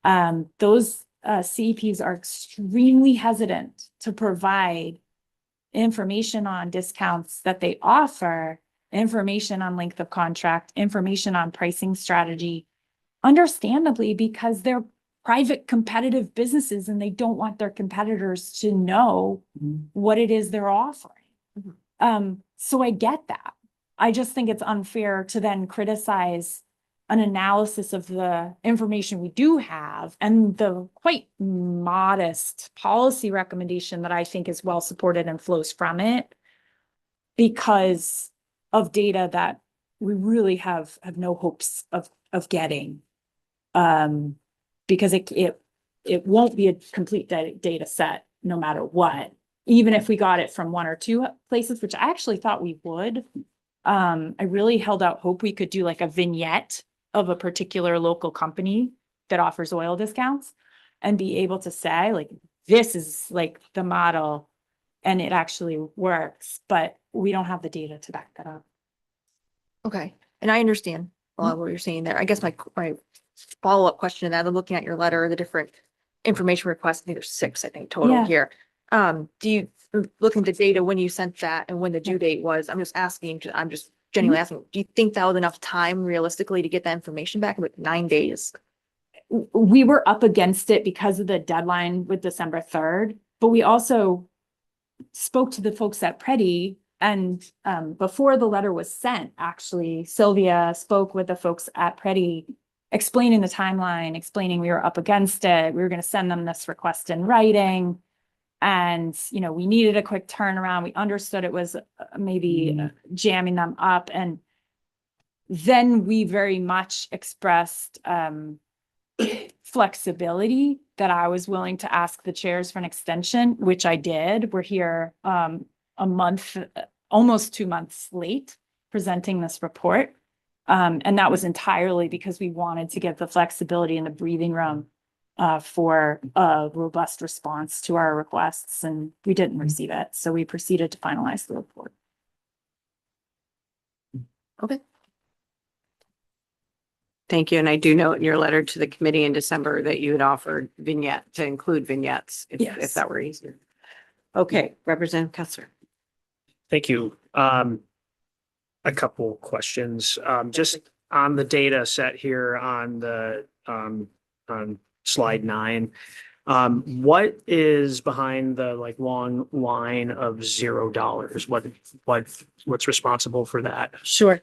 Those CEPs are extremely hesitant to provide information on discounts that they offer, information on length of contract, information on pricing strategy, understandably, because they're private competitive businesses and they don't want their competitors to know what it is they're offering. So I get that. I just think it's unfair to then criticize an analysis of the information we do have and the quite modest policy recommendation that I think is well supported and flows from it because of data that we really have no hopes of getting. Because it won't be a complete data set no matter what, even if we got it from one or two places, which I actually thought we would. I really held out hope we could do like a vignette of a particular local company that offers oil discounts and be able to say like, this is like the model and it actually works, but we don't have the data to back that up. Okay, and I understand a lot of what you're saying there. I guess my follow-up question to that, I'm looking at your letter, the different information requests, I think there's 6, I think, total Yeah. here. Do you, looking at the data, when you sent that and when the due date was, I'm just genuinely asking, do you think that was enough time realistically to get that information back in like 9 days? We were up against it because of the deadline with December 3rd, but we also spoke to the folks at Preddy and before the letter was sent, actually, Sylvia spoke with the folks at Preddy explaining the timeline, explaining we were up against it. We were going to send them this request in writing. And, we needed a quick turnaround. We understood it was maybe jamming them up. And then we very much expressed flexibility that I was willing to ask the chairs for an extension, which I did. We're here a month, almost 2 months late presenting this report. And that was entirely because we wanted to get the flexibility and the breathing room for a robust response to our requests, and we didn't receive it. So we proceeded to finalize the report. Okay. Thank you. And I do note in your letter to the committee in December that you had offered to include vignettes if Yes. that were easier. Okay, Representative Kessler. Thank you. A couple questions, just on the data set here on the, on slide 9. What is behind the like long line of $0? What's responsible for that? Sure.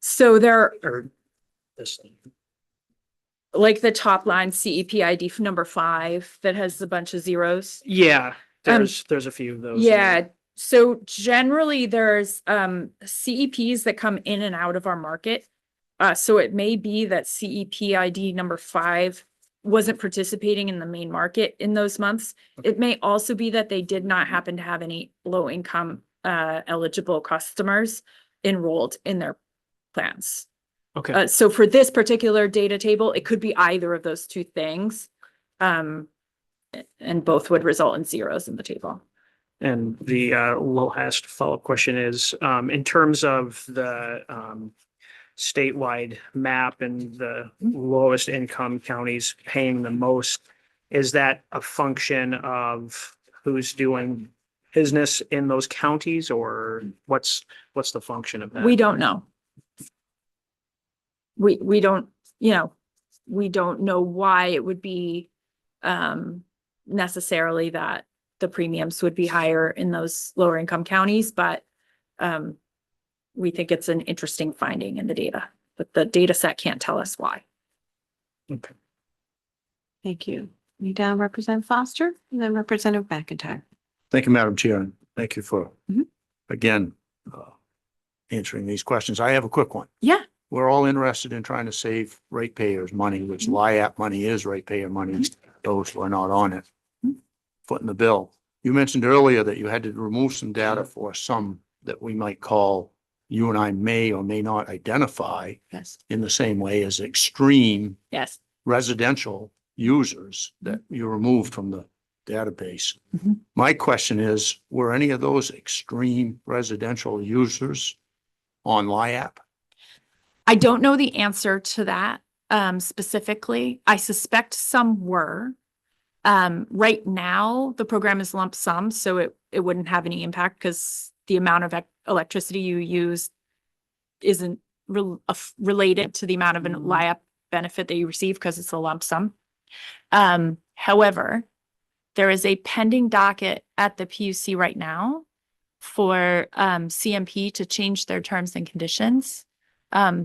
So there, Or this thing? like the top line CEP ID number 5 that has a bunch of zeros. Yeah, there's a few of those. Yeah. So generally there's CEPs that come in and out of our market. So it may be that CEP ID number 5 wasn't participating in the main market in those months. It may also be that they did not happen to have any low income eligible customers enrolled in their plans. Okay, So for this particular data table, it could be either of those two things. And both would result in zeros in the table. and the last follow-up question is, in terms of the statewide map and the lowest income counties paying the most, is that a function of who's doing business in those counties, or what's the function of that? We don't know. We don't, we don't know why it would be necessarily that the premiums would be higher in those lower income counties, but we think it's an interesting finding in the data, but the data set can't tell us why. Okay. Thank you. Need Representative Foster and then Representative McIntyre. Thank you, Madam Chair, and thank you for, Mhm. again, answering these questions. I have a quick one. Yeah. We're all interested in trying to save ratepayers money, which LIAP money is ratepayer money, those who are not on it. Footing the bill. You mentioned earlier that you had to remove some data for some that we might call, you and I may or may not identify Yes. in the same way as extreme Yes. residential users that you removed from the database. Mhm. My question is, were any of those extreme residential users on LIAP? I don't know the answer to that specifically. I suspect some were. Right now, the program is lump sum, so it wouldn't have any impact because the amount of electricity you use isn't related to the amount of an LIAP benefit that you receive because it's a lump sum. However, there is a pending docket at the PUC right now for CMP to change their terms and conditions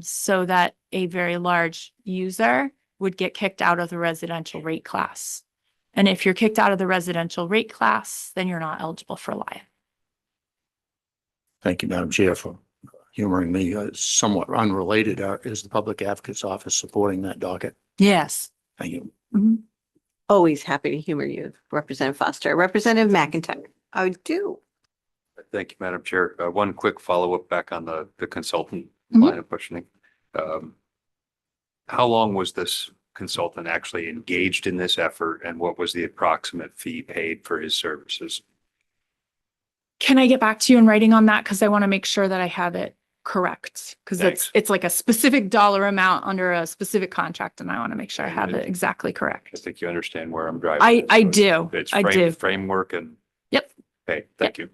so that a very large user would get kicked out of the residential rate class. And if you're kicked out of the residential rate class, then you're not eligible for LIAP. Thank you, Madam Chair, for humoring me. Somewhat unrelated, is the Public Advocate's Office supporting that docket? Yes. Thank you. Always happy to humor you, Representative Foster. Representative McIntyre. I do. Thank you, Madam Chair. One quick follow-up back on the consultant Mhm. line of questioning. How long was this consultant actually engaged in this effort, and what was the approximate fee paid for his services? Can I get back to you in writing on that? Because I want to make sure that I have it correct. Because Thanks. it's like a specific dollar amount under a specific contract, and I want to make sure I have it exactly I correct. think you understand where I'm driving. I at, so do. It's I do. framework and. Yep. Okay, thank you.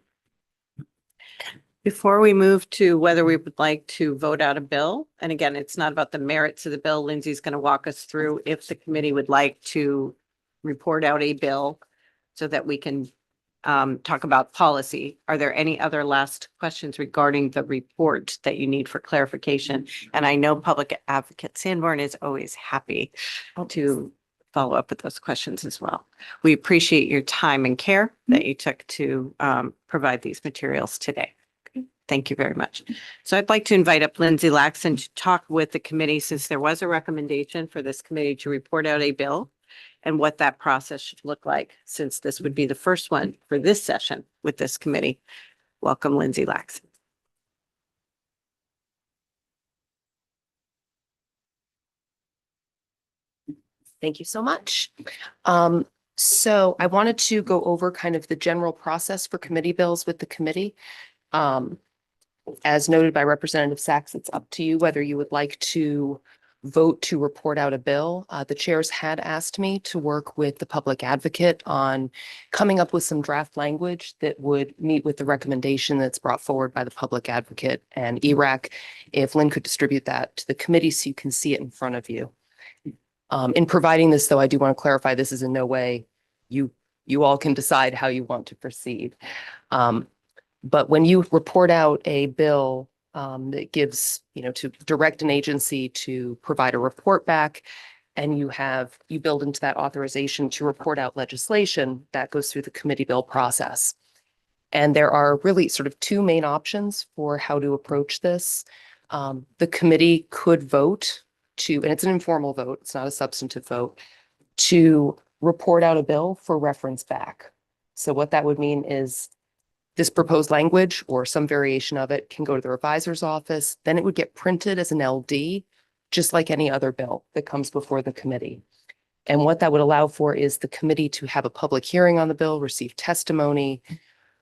Before we move to whether we would like to vote out a bill, and again, it's not about the merits of the bill. Lindsay's going to walk us through if the committee would like to report out a bill so that we can talk about policy. Are there any other last questions regarding the report that you need for clarification? And I know Public Advocate Sanborn is always happy to follow up with those questions as well. We appreciate your time and care that you took to provide these materials today. Thank you very much. So I'd like to invite up Lindsay Laxon to talk with the committee, since there was a recommendation for this committee to report out a bill and what that process should look like, since this would be the first one for this session with this committee. Welcome, Lindsay Laxon. Thank you so much. So I wanted to go over kind of the general process for committee bills with the committee. As noted by Representative Sachs, it's up to you whether you would like to vote to report out a bill, the chairs had asked me to work with the public advocate on coming up with some draft language that would meet with the recommendation that's brought forward by the public advocate and ERAC. If Lynn could distribute that to the committee so you can see it in front of you. In providing this, though, I do want to clarify, this is in no way you all can decide how you want to proceed. But when you report out a bill that gives, to direct an agency to provide a report back, and you build into that authorization to report out legislation, that goes through the committee bill process. And there are really sort of two main options for how to approach this. The committee could vote to, and it's an informal vote, it's not a substantive vote, to report out a bill for reference back. So what that would mean is this proposed language or some variation of it can go to the revisor's office. Then it would get printed as an LD, just like any other bill that comes before the committee. And what that would allow for is the committee to have a public hearing on the bill, receive testimony.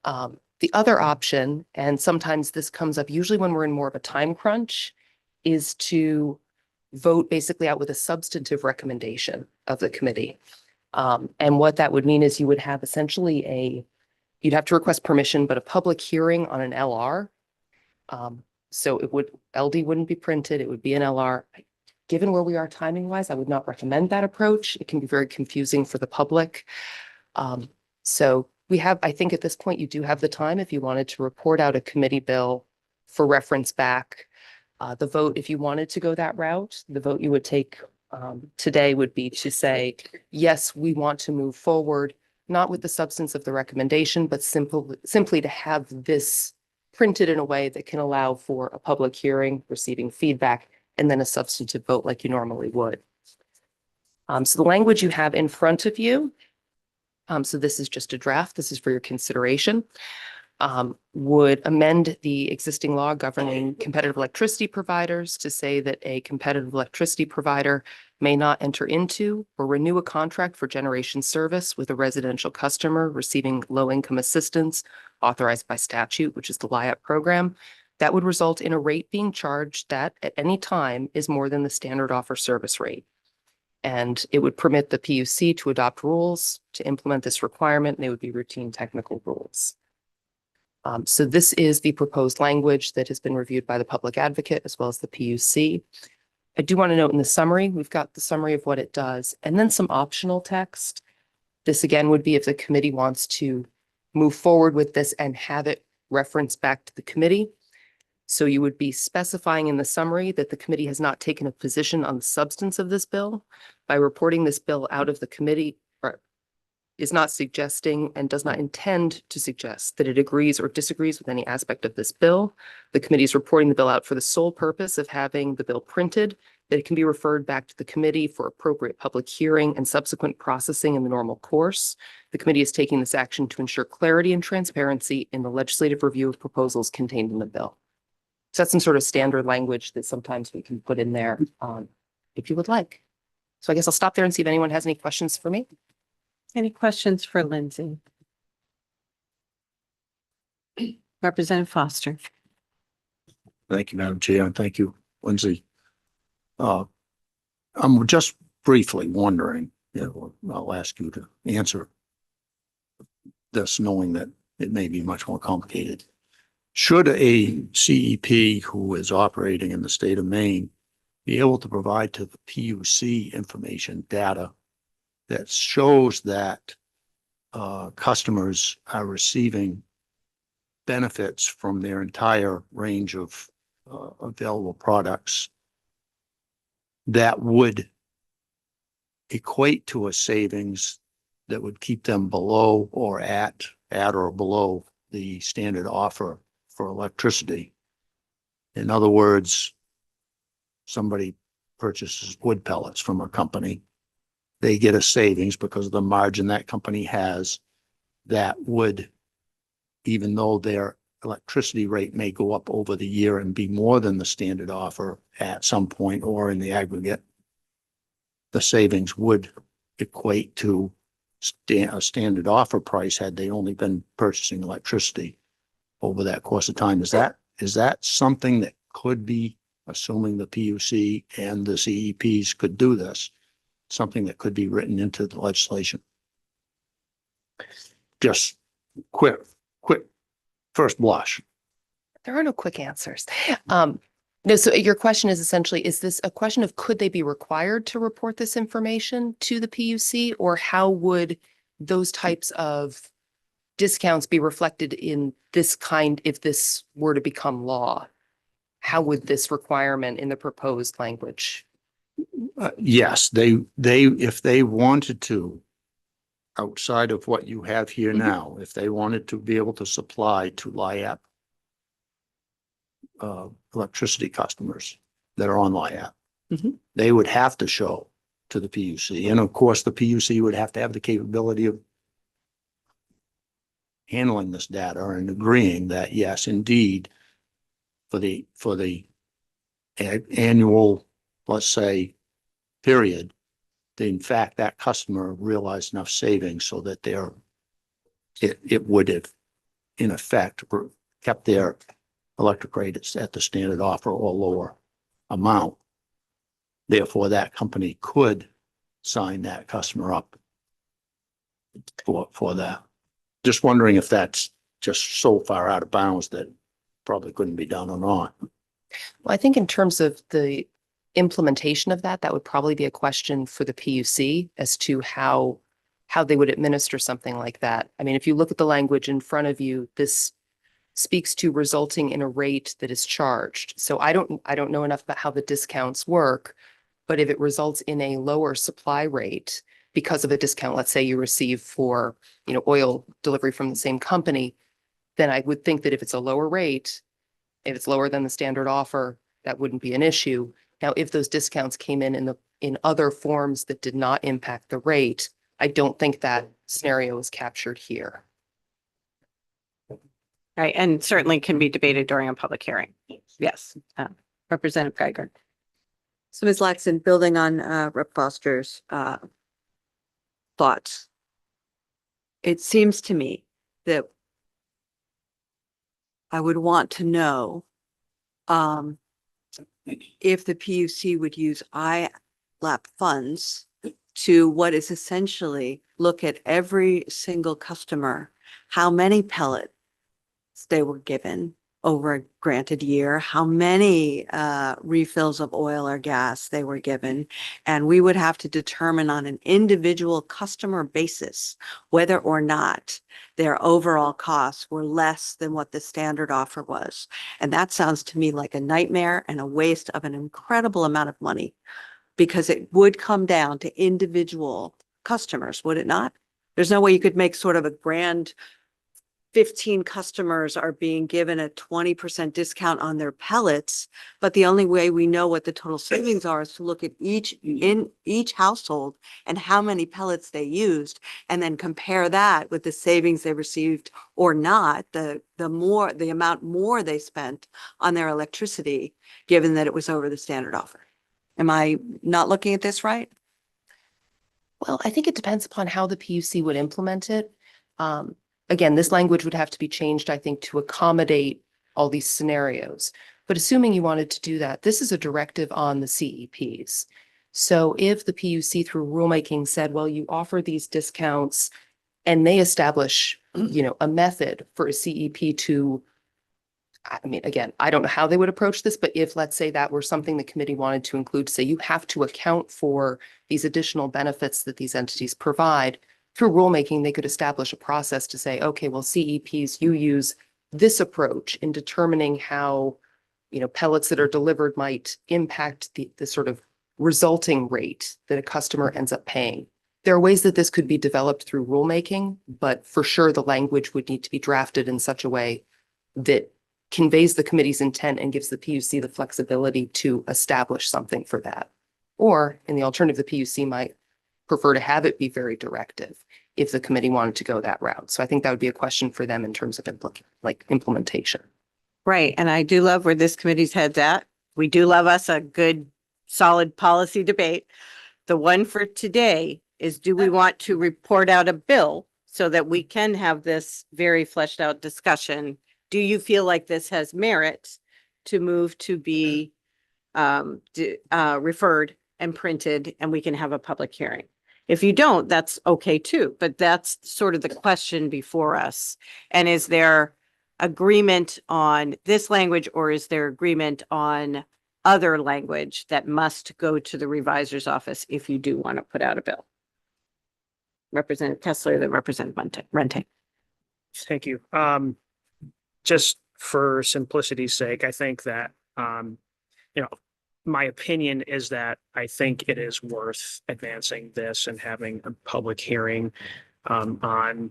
The other option, and sometimes this comes up usually when we're in more of a time crunch, is to vote basically out with a substantive recommendation of the committee. And what that would mean is you would have essentially you'd have to request permission, but a public hearing on an LR. So LD wouldn't be printed, it would be an LR. Given where we are timing wise, I would not recommend that approach. It can be very confusing for the public. So I think at this point, you do have the time if you wanted to report out a committee bill for reference back. The vote, if you wanted to go that route, the vote you would take today would be to say, yes, we want to move forward, not with the substance of the recommendation, but simply to have this printed in a way that can allow for a public hearing, receiving feedback, and then a substantive vote like you normally would. So the language you have in front of you, so this is just a draft, this is for your consideration, would amend the existing law governing competitive electricity providers to say that a competitive electricity provider may not enter into or renew a contract for generation service with a residential customer receiving low-income assistance authorized by statute, which is the LIAP program. That would result in a rate being charged that at any time is more than the standard offer service rate. And it would permit the PUC to adopt rules to implement this requirement, and they would be routine technical rules. So this is the proposed language that has been reviewed by the public advocate as well as the PUC. I do want to note in the summary, we've got the summary of what it does and then some optional text. This again would be if the committee wants to move forward with this and have it referenced back to the committee. So you would be specifying in the summary that the committee has not taken a position on the substance of this bill by reporting this bill out of the committee, or is not suggesting and does not intend to suggest that it agrees or disagrees with any aspect of this bill. The committee is reporting the bill out for the sole purpose of having the bill printed, that it can be referred back to the committee for appropriate public hearing and subsequent processing in the normal course. The committee is taking this action to ensure clarity and transparency in the legislative review of proposals contained in the bill. So that's some sort of standard language that sometimes we can put in there if you would like. So I guess I'll stop there and see if anyone has any questions for me. Any questions for Lindsay? Representative Foster. Thank you, Madam Chair, and thank you, Lindsay. I'm just briefly wondering, I'll ask you to answer this, knowing that it may be much more complicated. Should a CEP who is operating in the state of Maine be able to provide to the PUC information data that shows that customers are receiving benefits from their entire range of available products that would equate to a savings that would keep them below or at or below the standard offer for electricity? In other words, somebody purchases wood pellets from a company, they get a savings because of the margin that company has that would, even though their electricity rate may go up over the year and be more than the standard offer at some point or in the aggregate, the savings would equate to a standard offer price had they only been purchasing electricity over that course of time. Is that something that could be assuming the PUC and the CEPs could do this, something that could be written into the legislation. Just quick, first blush. There are no quick answers. No, so your question is essentially, is this a question of could they be required to report this information to the PUC, or how would those types of discounts be reflected in this kind, if this were to become law? How would this requirement in the proposed language? Yes, if they wanted to, outside of what you have here now, if they wanted to be able to supply to LIAP electricity customers that are on LIAP, they would have to show to the PUC. And of course, the PUC would have to have the capability of handling this data and agreeing that, yes, indeed, for the annual, let's say, period, that in fact, that customer realized enough savings so that it would have, in effect, kept their electric rate at the standard offer or lower amount. Therefore, that company could sign that customer up for that. Just wondering if that's just so far out of bounds that probably couldn't be done or not. Well, I think in terms of the implementation of that, that would probably be a question for the PUC as to how they would administer something like that. I mean, if you look at the language in front of you, this speaks to resulting in a rate that is charged. So I don't know enough about how the discounts work, but if it results in a lower supply rate because of a discount, let's say you receive for, oil delivery from the same company, then I would think that if it's a lower rate, if it's lower than the standard offer, that wouldn't be an issue. Now, if those discounts came in other forms that did not impact the rate, I don't think that scenario is captured here. Right, and certainly can be debated during a public hearing. Yes, Representative Geiger. So Ms. Laxton, building on Rep. Foster's thoughts, it seems to me that I would want to know if the PUC would use ILAP funds to what is essentially look at every single customer, how many pellets they were given over a granted year, how many refills of oil or gas they were given. And we would have to determine on an individual customer basis whether or not their overall costs were less than what the standard offer was. And that sounds to me like a nightmare and a waste of an incredible amount of money, because it would come down to individual customers, would it not? There's no way you could make sort of a grand 15 customers are being given a 20% discount on their pellets, but the only way we know what the total savings are is to look at each household and how many pellets they used, and then compare that with the savings they received or not, the amount more they spent on their electricity, given that it was over the standard offer. Am I not looking at this right? Well, I think it depends upon how the PUC would implement it. Again, this language would have to be changed, I think, to accommodate all these scenarios. But assuming you wanted to do that, this is a directive on the CEPs. So if the PUC through rulemaking said, well, you offer these discounts and they establish, a method for a CEP to, I mean, again, I don't know how they would approach this, but if, let's say, that were something the committee wanted to include, say you have to account for these additional benefits that these entities provide, through rulemaking, they could establish a process to say, okay, well, CEPs, you use this approach in determining how, pellets that are delivered might impact the sort of resulting rate that a customer ends up paying. There are ways that this could be developed through rulemaking, but for sure the language would need to be drafted in such a way that conveys the committee's intent and gives the PUC the flexibility to establish something for that. Or in the alternative, the PUC might prefer to have it be very directive if the committee wanted to go that route. So I think that would be a question for them in terms of implementation. Right, and I do love where this committee's head's at. We do love us a good, solid policy debate. The one for today is, do we want to report out a bill so that we can have this very fleshed out discussion? Do you feel like this has merit to move to be referred and printed, and we can have a public hearing. If you don't, that's okay too, but that's sort of the question before us. And is there agreement on this language, or is there agreement on other language that must go to the revisor's office if you do want to put out a bill? Representative Kessler, then Representative Rente. Thank you. Just for simplicity's sake, I think that, my opinion is that I think it is worth advancing this and having a public hearing on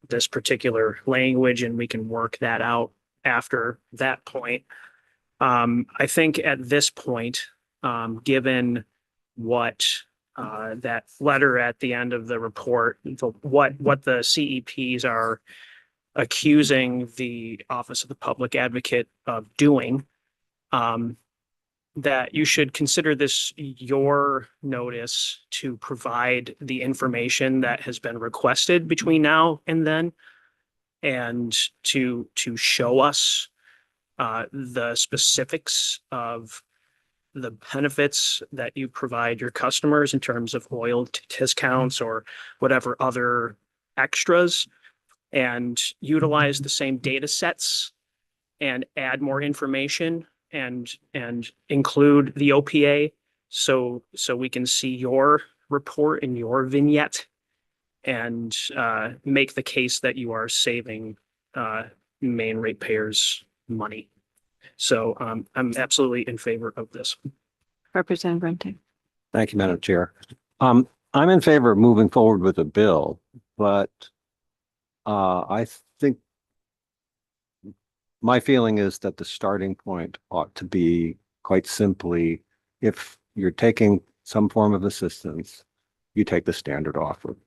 this particular language, and we can work that out after that point. I think at this point, given what that letter at the end of the report, what the CEPs are accusing the Office of the Public Advocate of doing, that you should consider this your notice to provide the information that has been requested between now and then, and to show us the specifics of the benefits that you provide your customers in terms of oil discounts or whatever other extras, and utilize the same data sets and add more information and include the OPA so we can see your report and your vignette and make the case that you are saving Maine ratepayers money. So I'm absolutely in favor of this. Representative Rente. Thank you, Madam Chair. I'm in favor of moving forward with a bill, but I think my feeling is that the starting point ought to be quite simply, if you're taking some form of assistance, you take the standard offer.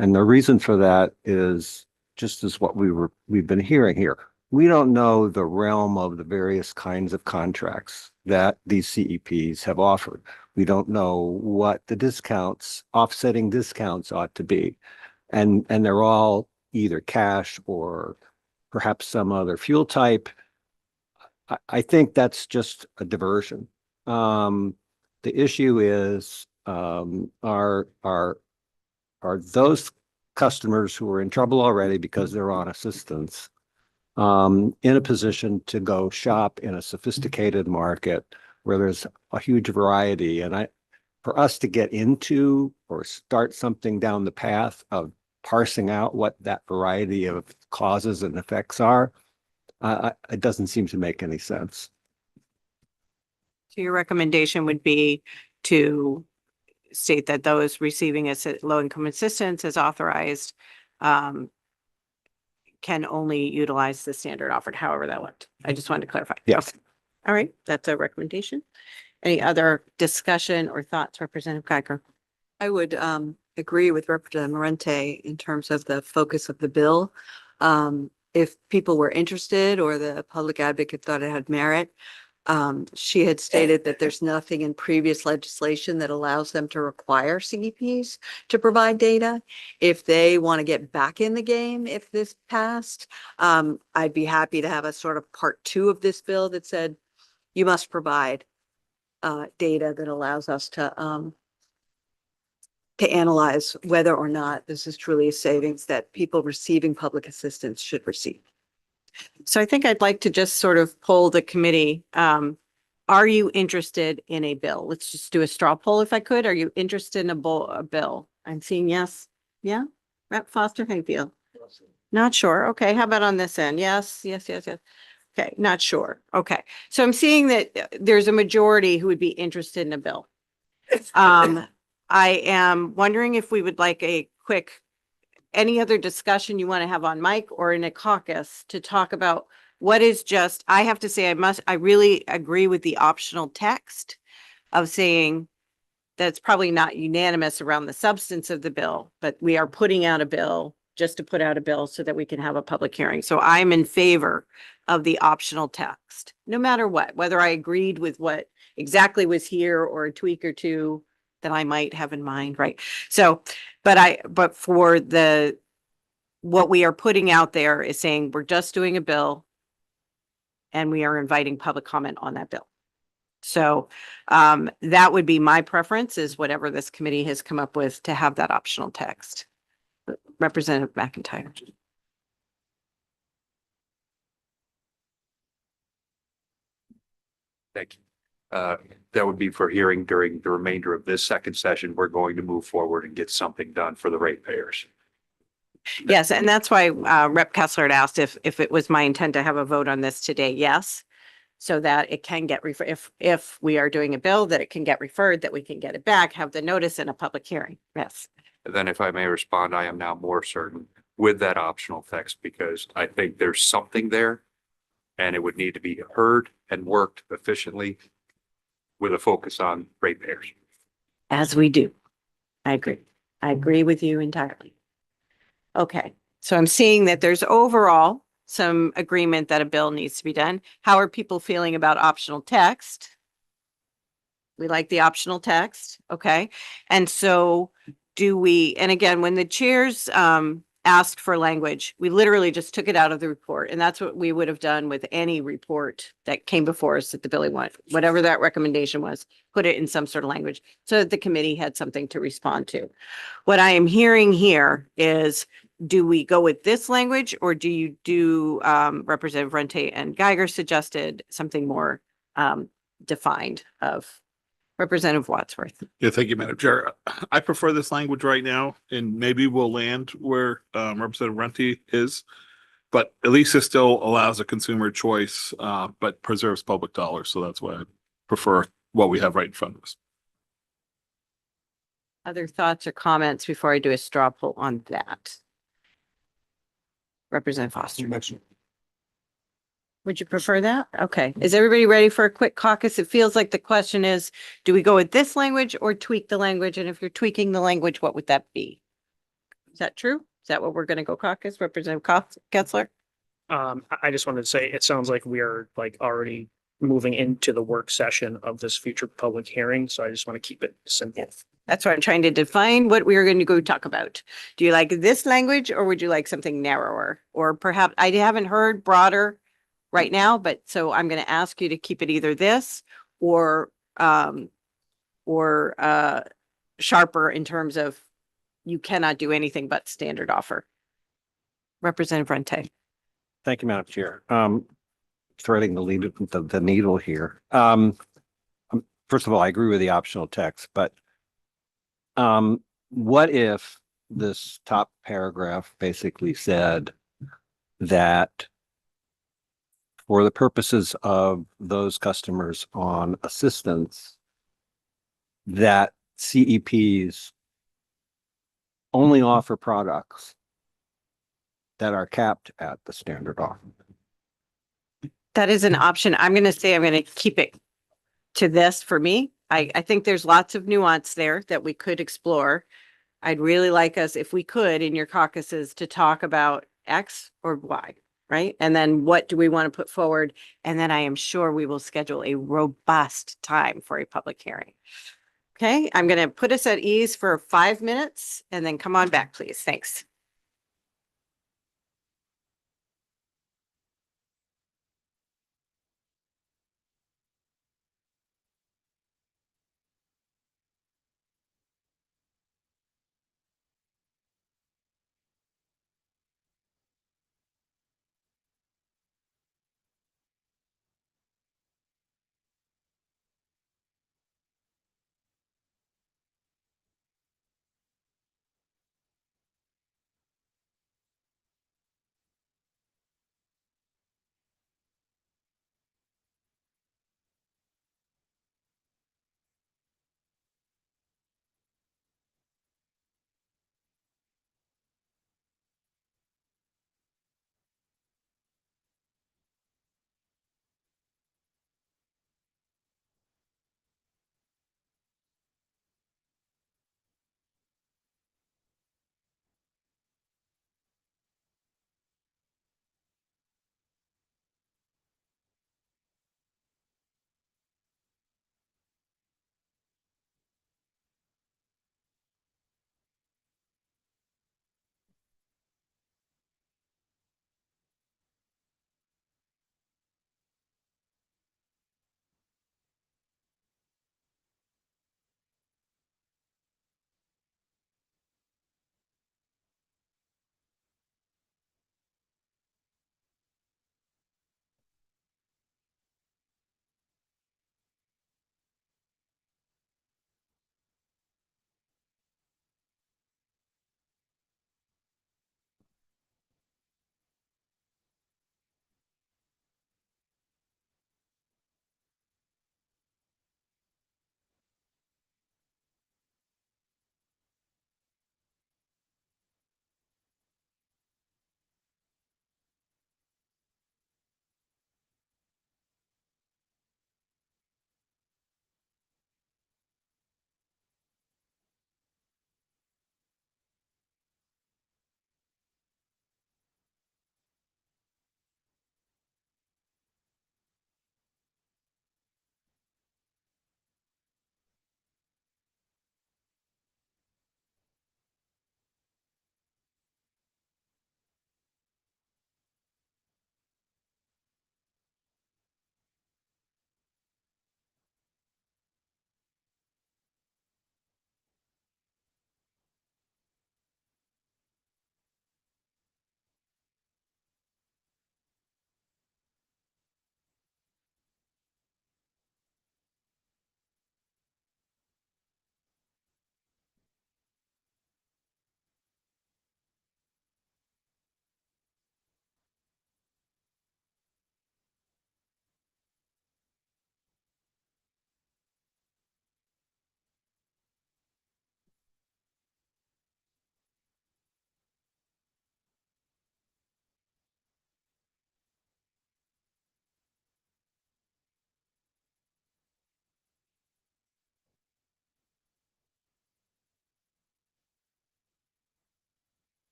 And the reason for that is just as what we've been hearing here. We don't know the realm of the various kinds of contracts that these CEPs have offered. We don't know what the discounts, offsetting discounts ought to be. And they're all either cash or perhaps some other fuel type. I think that's just a diversion. The issue is, are those customers who are in trouble already because they're on assistance in a position to go shop in a sophisticated market where there's a huge variety? And for us to get into or start something down the path of parsing out what that variety of causes and effects are, it doesn't seem to make any sense. So your recommendation would be to state that those receiving low-income assistance as authorized can only utilize the standard offered, however that looked. I just wanted to clarify. Yes. Okay. All right, that's a recommendation. Any other discussion or thoughts, Representative Geiger? I would agree with Representative Morente in terms of the focus of the bill. If people were interested or the public advocate thought it had merit, she had stated that there's nothing in previous legislation that allows them to require CEPs to provide data. If they want to get back in the game, if this passed, I'd be happy to have a sort of part 2 of this bill that said you must provide data that allows us to analyze whether or not this is truly a savings that people receiving public assistance should receive. So I think I'd like to just sort of poll the committee. Are you interested in a bill? Let's just do a straw poll if I could. Are you interested in a bill? I'm seeing yes. Yeah. Rep Foster, how do you feel? Not sure. Okay. How about on this end? Yes, yes, yes, yes. Okay. Not sure. Okay. So I'm seeing that there's a majority who would be interested in a bill. I am wondering if we would like a quick, any other discussion you want to have on mic or in a caucus to talk about what is just, I have to say, I really agree with the optional text of saying that's probably not unanimous around the substance of the bill, but we are putting out a bill just to put out a bill so that we can have a public hearing. So I'm in favor of the optional text, no matter what, whether I agreed with what exactly was here or a tweak or two that I might have in mind, right? So, but for what we are putting out there is saying we're just doing a bill and we are inviting public comment on that bill. So that would be my preference, is whatever this committee has come up with, to have that optional text. Representative McIntyre. Thank you. That would be for hearing during the remainder of this second session. We're going to move forward and get something done for the ratepayers. Yes, and that's why Rep. Kessler had asked if it was my intent to have a vote on this today. Yes. So that it can get referred, if we are doing a bill, that it can get referred, that we can get it back, have the notice and a public hearing. Yes. Then if I may respond, I am now more certain with that optional text because I think there's something there and it would need to be heard and worked efficiently with a focus on ratepayers. As we do. I agree. I agree with you entirely. Okay, so I'm seeing that there's overall some agreement that a bill needs to be done. How are people feeling about optional text? We like the optional text, okay? And so do we, and again, when the chairs asked for language, we literally just took it out of the report. And that's what we would have done with any report that came before us that the Billy wanted, whatever that recommendation was, put it in some sort of language so that the committee had something to respond to. What I am hearing here is, do we go with this language, or do you do Representative Rente and Geiger suggested something more defined of Representative Wadsworth? Yeah, thank you, Madam Chair. I prefer this language right now, and maybe we'll land where Representative Runty is. But at least it still allows a consumer choice, but preserves public dollars. So that's why I prefer what we have right in front of us. Other thoughts or comments before I do a straw poll on that? Representative Foster. Would you prefer that? Okay. Is everybody ready for a quick caucus? It feels like the question is, do we go with this language or tweak the language? And if you're tweaking the language, what would that be? Is that true? Is that what we're going to go caucus? Representative Kessler? I just wanted to say, it sounds like we are like already moving into the work session of this future public hearing. So I just want to keep it simple. Yes. That's why I'm trying to define what we are going to go talk about. Do you like this language, or would you like something narrower? Or perhaps, I haven't heard broader right now, but so I'm going to ask you to keep it either this or sharper in terms of you cannot do anything but standard offer. Representative Rente. Thank you, Madam Chair. Threading the needle here. First of all, I agree with the optional text, but what if this top paragraph basically said that for the purposes of those customers on assistance, that CEPs only offer products that are capped at the standard offer? That is an option. I'm going to say I'm going to keep it to this for me. I think there's lots of nuance there that we could explore. I'd really like us, if we could, in your caucuses, to talk about X or Y, right? And then what do we want to put forward? And then I am sure we will schedule a robust time for a public hearing. Okay, I'm going to put us at ease for 5 minutes and then come on back, please. Thanks.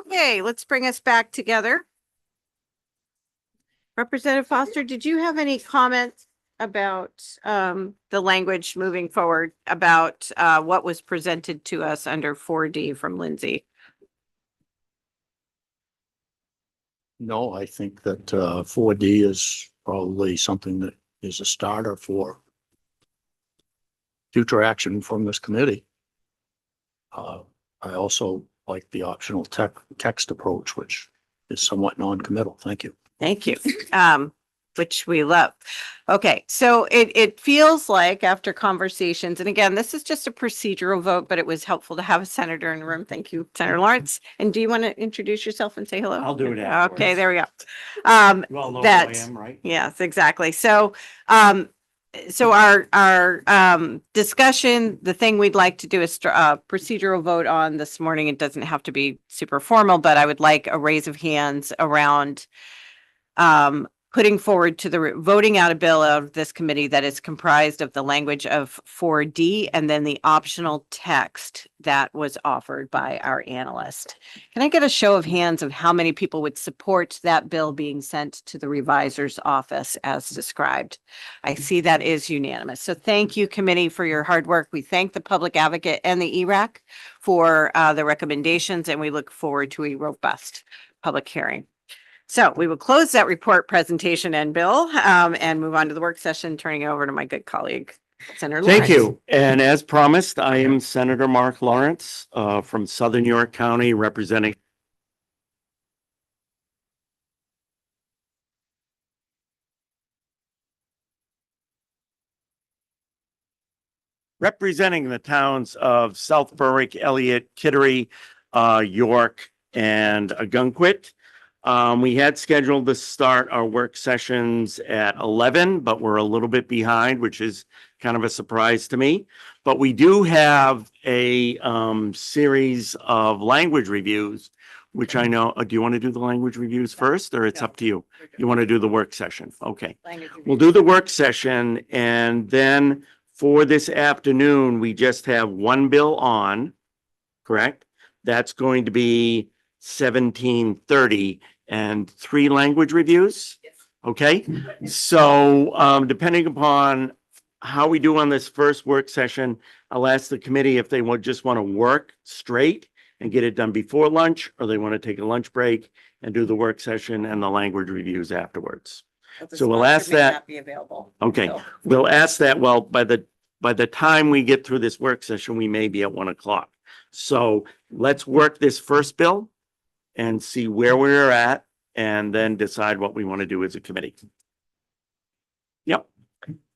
Okay, let's bring us back together. Representative Foster, did you have any comments about the language moving forward about what was presented to us under 4D from Lindsay? No, I think that 4D is probably something that is a starter for future action from this committee. I also like the optional text approach, which is somewhat non-committal. Thank you. Thank you. Which we love. Okay, so it feels like after conversations, and again, this is just a procedural vote, but it was helpful to have a senator in the room. Thank you, Senator Lawrence. And do you want to introduce yourself and say hello? I'll do it Okay, afterwards. there we go. You all know who I That, am, right? yes, exactly. So, so our discussion, the thing we'd like to do is procedural vote on this morning. It doesn't have to be super formal, but I would like a raise of hands around putting forward to the voting out a bill of this committee that is comprised of the language of 4D and then the optional text that was offered by our analyst. Can I get a show of hands of how many people would support that bill being sent to the revisor's office as described? I see that is unanimous. So thank you, committee, for your hard work. We thank the public advocate and the ERAC for the recommendations, and we look forward to a robust public hearing. So we will close that report presentation and bill and move on to the work session, turning it over to my good colleague, Senator Lawrence. Thank you. And as promised, I am Senator Mark Lawrence from Southern York County, representing the towns of South Berwick, Elliott, Kittery, York, and Agunquit. We had scheduled to start our work sessions at 11, but we're a little bit behind, which is kind of a surprise to me. But we do have a series of language reviews, which I know, do you want to do the language reviews first, or it's up to you? You want to do the work session? Okay. We'll do the work session, and then for this afternoon, we just have one bill on, correct? That's going to be 1730 and 3 language reviews. Okay, so depending upon how we do on this first work session, I'll ask the committee if they would just want to work straight and get it done before lunch, or they want to take a lunch break and do the work session and the language reviews afterwards. So we'll ask that. Be available. Okay, we'll ask that. Well, by the time we get through this work session, we may be at 1 o'clock. So let's work this first bill and see where we're at, and then decide what we want to do as a committee. Yep.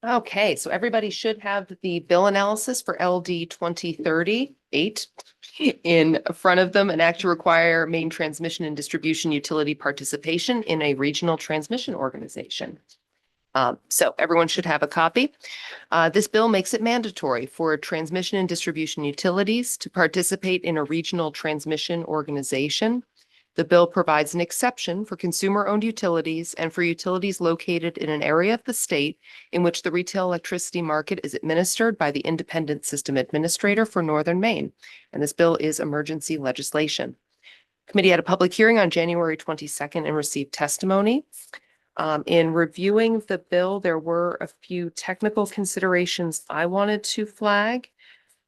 Okay, so everybody should have the bill analysis for LD 2038 in front of them, an act to require main transmission and distribution utility participation in a regional transmission organization. So everyone should have a copy. This bill makes it mandatory for transmission and distribution utilities to participate in a regional transmission organization. The bill provides an exception for consumer-owned utilities and for utilities located in an area of the state in which the retail electricity market is administered by the Independent System Administrator for Northern Maine. And this bill is emergency legislation. Committee had a public hearing on January 22nd and received testimony. In reviewing the bill, there were a few technical considerations I wanted to flag.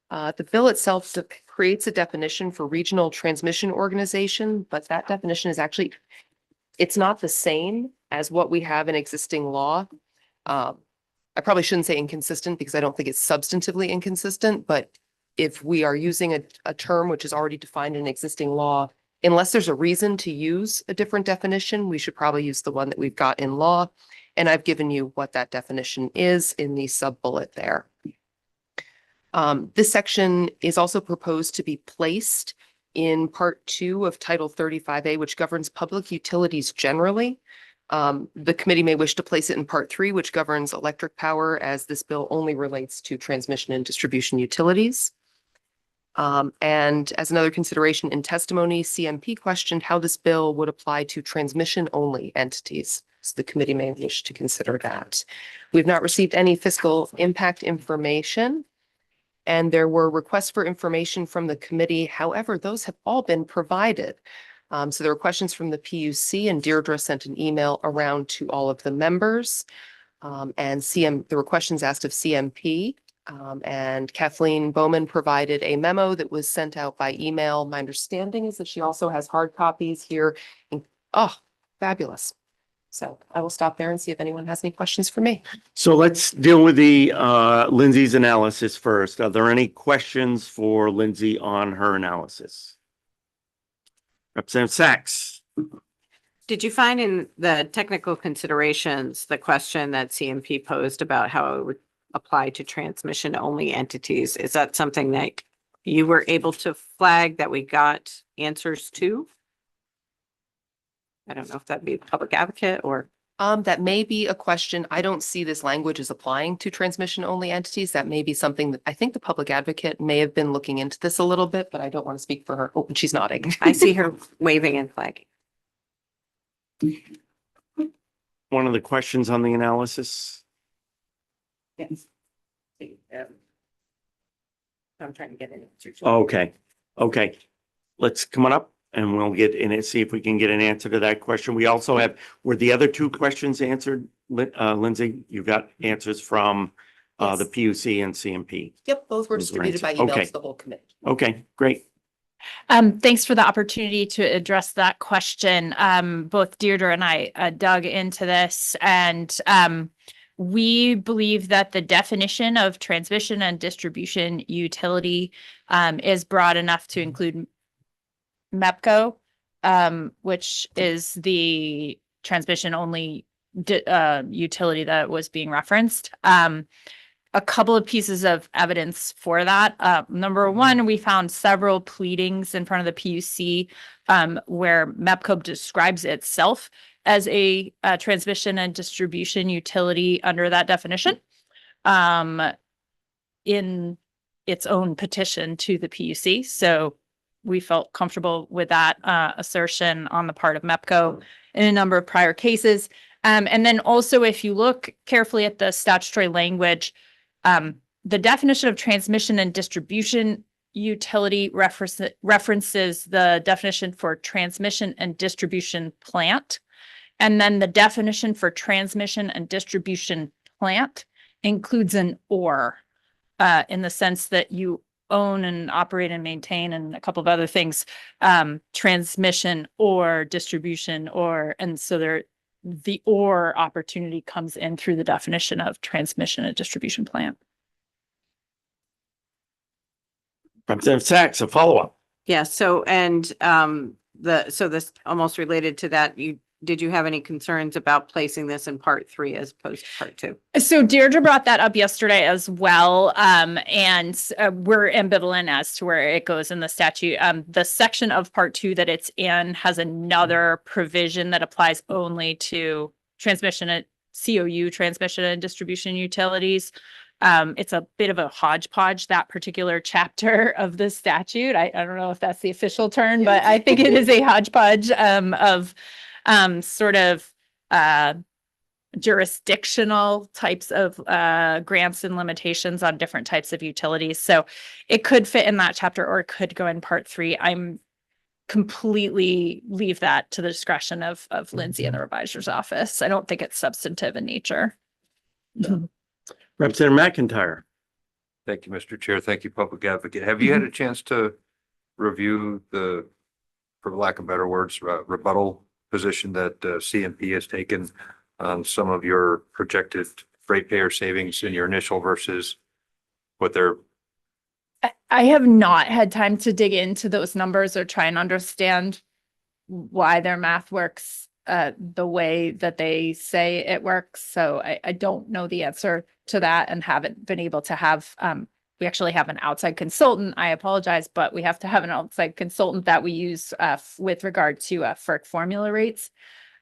The bill itself creates a definition for regional transmission organization, but that definition is actually, it's not the same as what we have in existing law. I probably shouldn't say inconsistent because I don't think it's substantively inconsistent, but if we are using a term which is already defined in existing law, unless there's a reason to use a different definition, we should probably use the one that we've got in law. And I've given you what that definition is in the sub-bullet there. This section is also proposed to be placed in Part 2 of Title 35A, which governs public utilities generally. The committee may wish to place it in Part 3, which governs electric power, as this bill only relates to transmission and distribution utilities. And as another consideration in testimony, CMP questioned how this bill would apply to transmission-only entities. So the committee may wish to consider that. We've not received any fiscal impact information, and there were requests for information from the committee. However, those have all been provided. So there were questions from the PUC, and Deirdre sent an email around to all of the members. There were questions asked of CMP. And Kathleen Bowman provided a memo that was sent out by email. My understanding is that she also has hard copies here. Oh, fabulous. So I will stop there and see if anyone has any questions for me. So let's deal with the Lindsay's analysis first. Are there any questions for Lindsay on her analysis? Representative Sachs. Did you find in the technical considerations, the question that CMP posed about how it would apply to transmission only entities? Is that something that you were able to flag that we got answers to? I don't know if that'd be public advocate or. That may be a question. I don't see this language as applying to transmission only entities. That may be something that I think the public advocate may have been looking into this a little bit, but I don't want to speak for her. Oh, and she's nodding. I see her waving and flagging. One of the questions on the analysis. Yes. I'm trying to get an answer. Okay. Let's come on up and we'll get in it, see if we can get an answer to that question. We also have, were the other two questions answered, Lindsay? You got answers from the PUC and CMP. Yep, both were Those were distributed by answered. email Okay. to the whole committee. Okay, great. Thanks for the opportunity to address that question. Both Deirdre and I dug into this, and we believe that the definition of transmission and distribution utility is broad enough to include MEPCO, which is the transmission only utility that was being referenced. A couple of pieces of evidence for that. Number one, we found several pleadings in front of the PUC where MEPCO describes itself as a transmission and distribution utility under that definition in its own petition to the PUC. So we felt comfortable with that assertion on the part of MEPCO in a number of prior cases. And then also, if you look carefully at the statutory language, the definition of transmission and distribution utility references the definition for transmission and distribution plant. And then the definition for transmission and distribution plant includes an or in the sense that you own and operate and maintain and a couple of other things, transmission or distribution and so the or opportunity comes in through the definition of transmission and distribution plant. Representative Sachs, a follow-up. Yeah, so this almost related to that, did you have any concerns about placing this in part 3 as opposed to part 2? So Deirdre brought that up yesterday as well. And we're ambivalent as to where it goes in the statute. The section of part 2 that it's in has another provision that applies only to transmission and COU transmission and distribution utilities. It's a bit of a hodgepodge, that particular chapter of the statute. I don't know if that's the official term, but I think it is a hodgepodge of sort of jurisdictional types of grants and limitations on different types of utilities. So it could fit in that chapter or it could go in part 3. I'm completely leave that to the discretion of Lindsay and the revisor's office. I don't think it's substantive in nature. Representative McIntyre. Thank you, Mr. Chair. Thank you, Public Advocate. Have you had a chance to review the, for lack of better words, rebuttal position that CMP has taken on some of your projected ratepayer savings in your initial versus what they're. I have not had time to dig into those numbers or try and understand why their math works the way that they say it works. So I don't know the answer to that and haven't been able to have, we actually have an outside consultant. I apologize, but we have to have an outside consultant that we use with regard to FERC formula rates.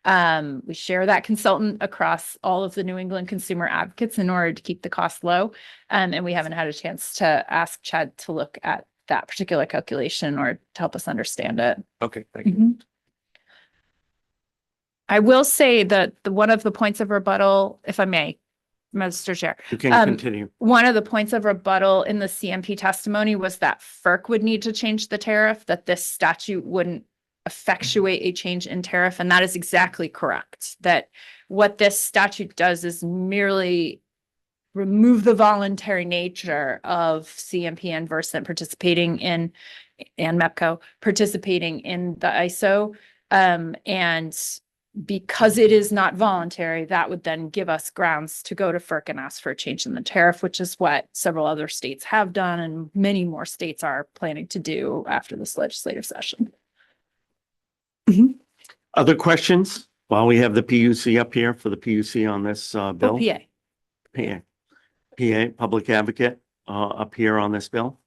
We share that consultant across all of the New England consumer advocates in order to keep the cost low. And we haven't had a chance to ask Chad to look at that particular calculation or to help us understand it. Okay, thank you. I will say that one of the points of rebuttal, if I may, Mr. Chair. You can continue. One of the points of rebuttal in the CMP testimony was that FERC would need to change the tariff, that this statute wouldn't effectuate a change in tariff, and that is exactly correct. That what this statute does is merely remove the voluntary nature of CMP and Versant participating in, and MEPCO participating in the ISO. And because it is not voluntary, that would then give us grounds to go to FERC and ask for a change in the tariff, which is what several other states have done, and many more states are planning to do after this legislative session. Other questions while we have the PUC up here for the PUC on this bill? PA. PA, Public Advocate, up here on this bill.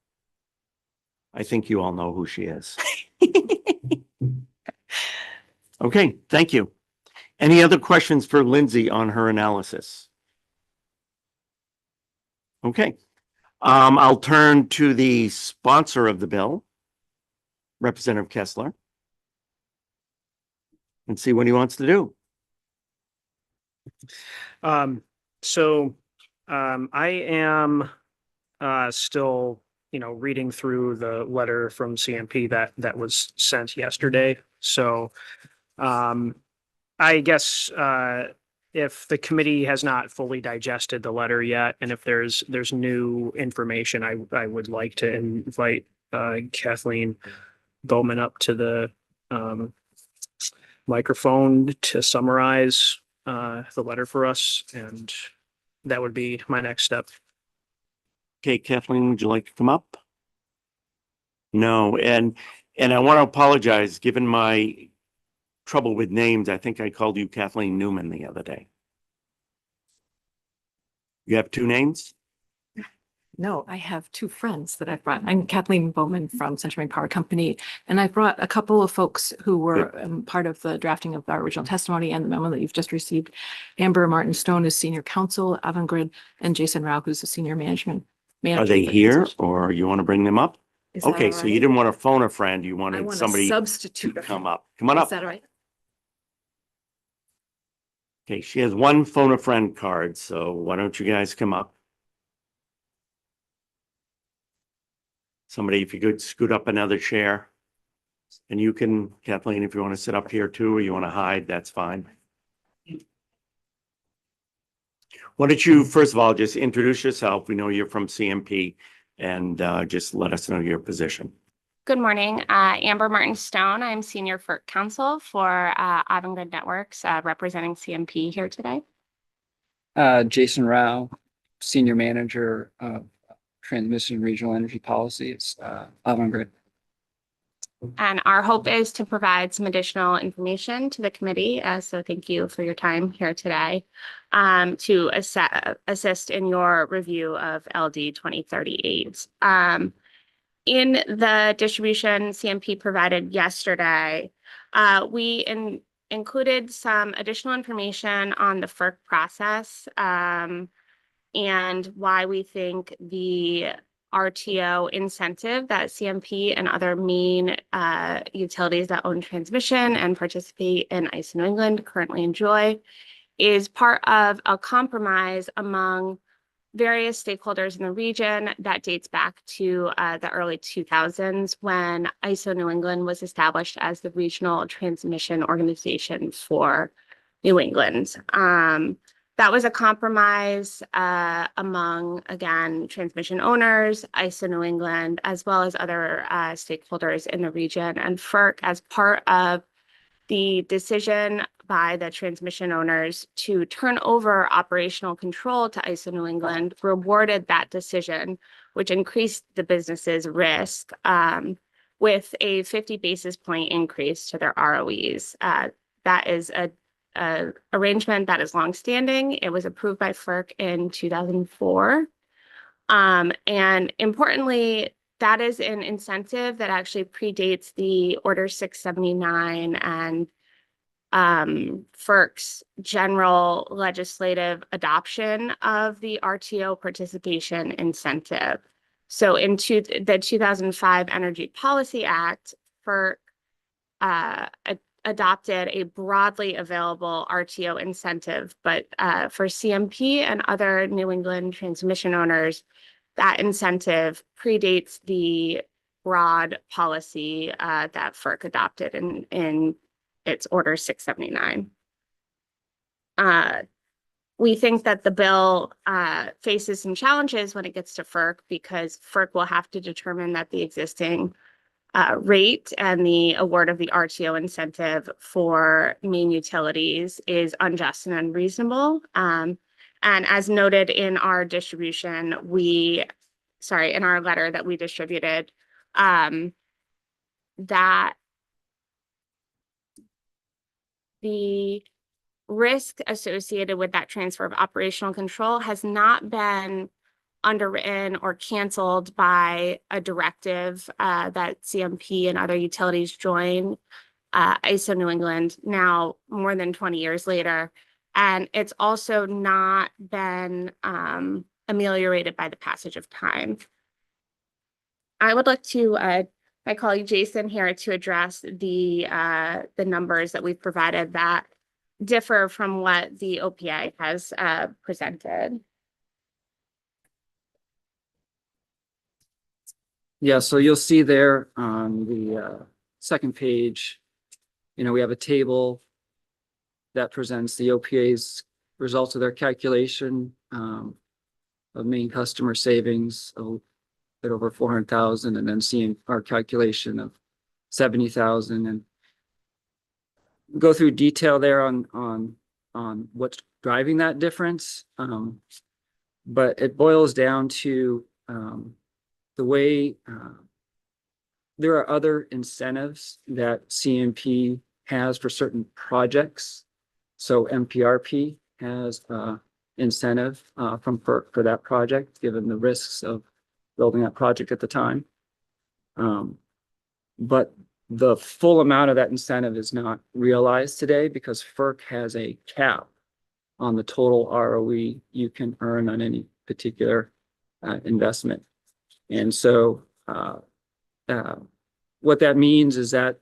I think you all know who she is. Okay, thank you. Any other questions for Lindsay on her analysis? Okay, I'll turn to the sponsor of the bill, Representative Kessler, and see what he wants to do. I am still, reading through the letter from CMP that was sent yesterday. So I guess if the committee has not fully digested the letter yet, and if there's new information, I would like to invite Kathleen Bowman up to the microphone to summarize the letter for us, and that would be my next step. Okay, Kathleen, would you like to come up? No, and I want to apologize, given my trouble with names. I think I called you Kathleen Newman the other day. You have two names? No, I have two friends that I've brought. I'm Kathleen Bowman from Central Maine Power Company, and I brought a couple of folks who were part of the drafting of our original testimony and the memo that you've just received. Amber Martin Stone is senior counsel, Avangrid, and Jason Rao, who's a senior management manager. Are they for here, Business. or you want to bring them up? Is that Okay, all so you right? didn't want to phone a friend, you I wanted want somebody to to substitute. come up. Come on Is up. that all right? Okay, she has one phone a friend card, so why don't you guys come up? Somebody, if you could scoot up another chair. And you can, Kathleen, if you want to sit up here too, or you want to hide, that's fine. Why don't you, first of all, just introduce yourself. We know you're from CMP, and just let us know your position. Good morning, Amber Martin Stone. I'm Senior FERC Counsel for Avangrid Networks, representing CMP here today. Jason Rao, Senior Manager of Transmission and Regional Energy Policy. It's Avangrid. And our hope is to provide some additional information to the committee. So thank you for your time here today to assist in your review of LD 2038. In the distribution CMP provided yesterday, we included some additional information on the FERC process and why we think the RTO incentive that CMP and other main utilities that own transmission and participate in ISO New England currently enjoy is part of a compromise among various stakeholders in the region that dates back to the early 2000s when ISO New England was established as the regional transmission organization for New England. That was a compromise among, again, transmission owners, ISO New England, as well as other stakeholders in the region. And FERC, as part of the decision by the transmission owners to turn over operational control to ISO New England, rewarded that decision, which increased the business's risk with a 50 basis point increase to their ROEs. That is a arrangement that is longstanding. It was approved by FERC in 2004. And importantly, that is an incentive that actually predates the Order 679 and FERC's general legislative adoption of the RTO participation incentive. So in the 2005 Energy Policy Act, FERC adopted a broadly available RTO incentive, but for CMP and other New England transmission owners, that incentive predates the broad policy that FERC adopted in its Order 679. We think that the bill faces some challenges when it gets to FERC because FERC will have to determine that the existing rate and the award of the RTO incentive for main utilities is unjust and unreasonable. And as noted in our distribution, in our letter that we distributed, that the risk associated with that transfer of operational control has not been underwritten or canceled by a directive that CMP and other utilities join ISO New England now more than 20 years later. And it's also not been ameliorated by the passage of time. I would like to my colleague Jason here to address the numbers that we've provided that differ from what the OPA has presented. Yeah, so you'll see there on the second page, we have a table that presents the OPA's results of their calculation of main customer savings of a bit over 400,000, and then seeing our calculation of 70,000, and go through detail there on what's driving that difference. But it boils down to the way there are other incentives that CMP has for certain projects. So MPRP has incentive from FERC for that project, given the risks of building that project at the time. But the full amount of that incentive is not realized today because FERC has a cap on the total ROE you can earn on any particular investment. And so what that means is that,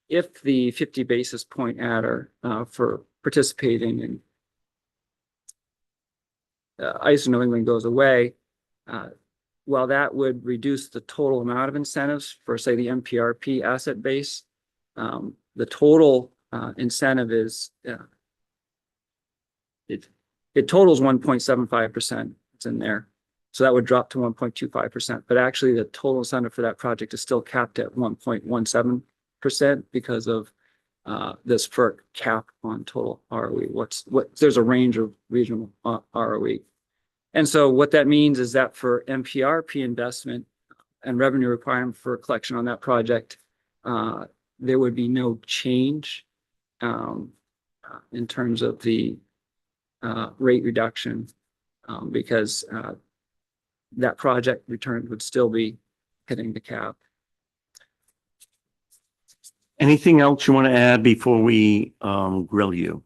if the 50 basis point adder for participating in ISO New England goes away, while that would reduce the total amount of incentives for, say, the MPRP asset base, the total incentive is, it totals 1.75%. It's in there. So that would drop to 1.25%. But actually, the total incentive for that project is still capped at 1.17% because of this FERC cap on total ROE. There's a range of regional ROE. And so what that means is that for MPRP investment and revenue requirement for collection on that project, there would be no change in terms of the rate reduction because that project return would still be hitting the cap. Anything else you want to add before we grill you?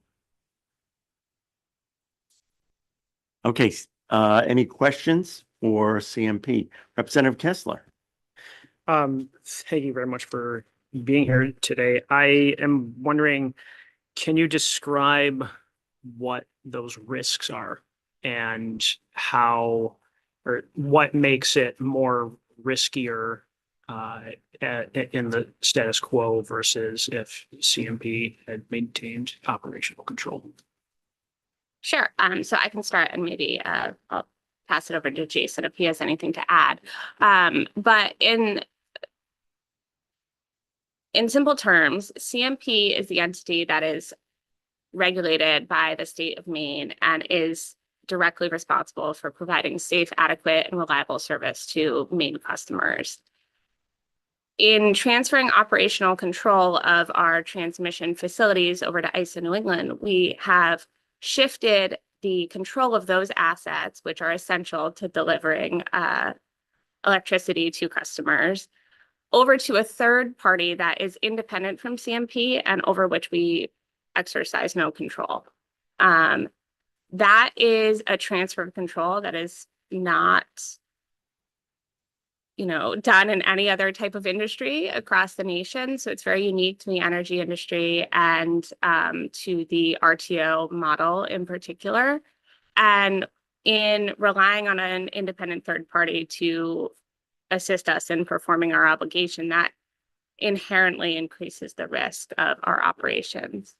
Okay, any questions for CMP? Representative Kessler. Thank you very much for being here today. I am wondering, can you describe what those risks are and how, or what makes it more riskier in the status quo versus if CMP had maintained operational control? Sure. So I can start and maybe I'll pass it over to Jason if he has anything to add. But in simple terms, CMP is the entity that is regulated by the state of Maine and is directly responsible for providing safe, adequate, and reliable service to Maine customers. In transferring operational control of our transmission facilities over to ISO New England, we have shifted the control of those assets, which are essential to delivering electricity to customers, over to a third party that is independent from CMP and over which we exercise no control. That is a transfer of control that is not, done in any other type of industry across the nation. So it's very unique to the energy industry and to the RTO model in particular. And in relying on an independent third party to assist us in performing our obligation, that inherently increases the risk of our operations.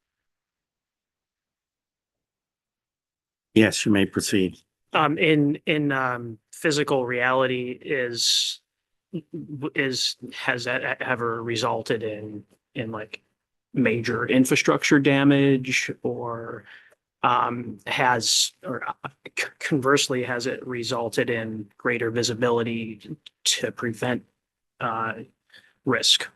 Yes, you may proceed. In physical reality has that ever resulted in like major infrastructure damage, or conversely, has it resulted in greater visibility to prevent risk?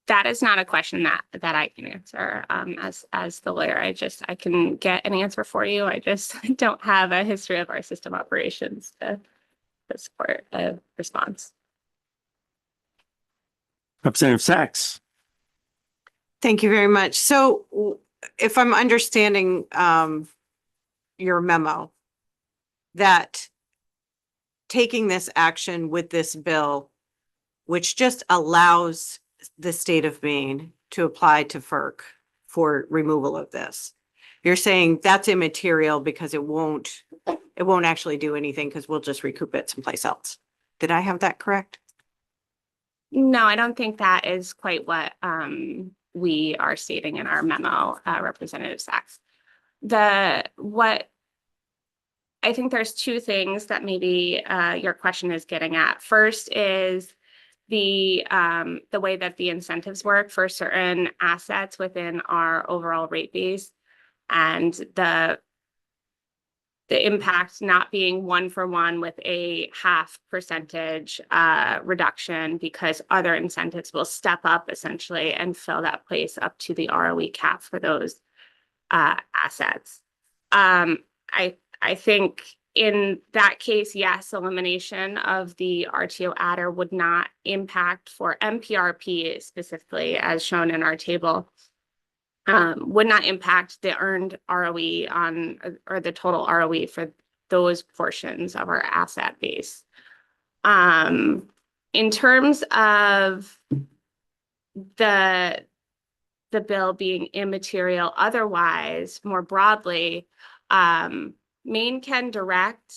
That is not a question that I can answer as the lawyer. I can get an answer for you. I just don't have a history of our system operations to support a response. Representative Sachs. Thank you very much. So if I'm understanding your memo, that taking this action with this bill, which just allows the state of Maine to apply to FERC for removal of this, you're saying that's immaterial because it won't actually do anything because we'll just recoup it someplace else. Did I have that correct? No, I don't think that is quite what we are stating in our memo, Representative Sachs. I think there's two things that maybe your question is getting at. First is the way that the incentives work for certain assets within our overall rate base, and the impact not being 1-for-1 with a 0.5% reduction, because other incentives will step up essentially and fill that place up to the ROE cap for those assets. I think in that case, yes, elimination of the RTO adder would not impact for MPRP specifically, as shown in our table, would not impact the earned ROE or the total ROE for those portions of our asset base. In terms of the bill being immaterial otherwise, more broadly, Maine can direct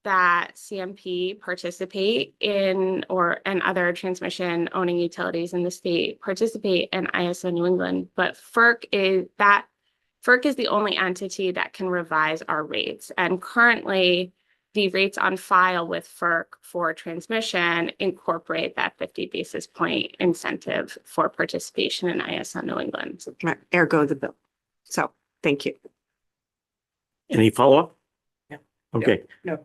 that CMP participate in, and other transmission owning utilities in the state participate in ISO New England, but FERC is the only entity that can revise our rates. And currently, the rates on file with FERC for transmission incorporate that 50 basis point incentive for participation in ISO New England. Ergo the bill. So thank you. Any follow-up? No. Okay. No.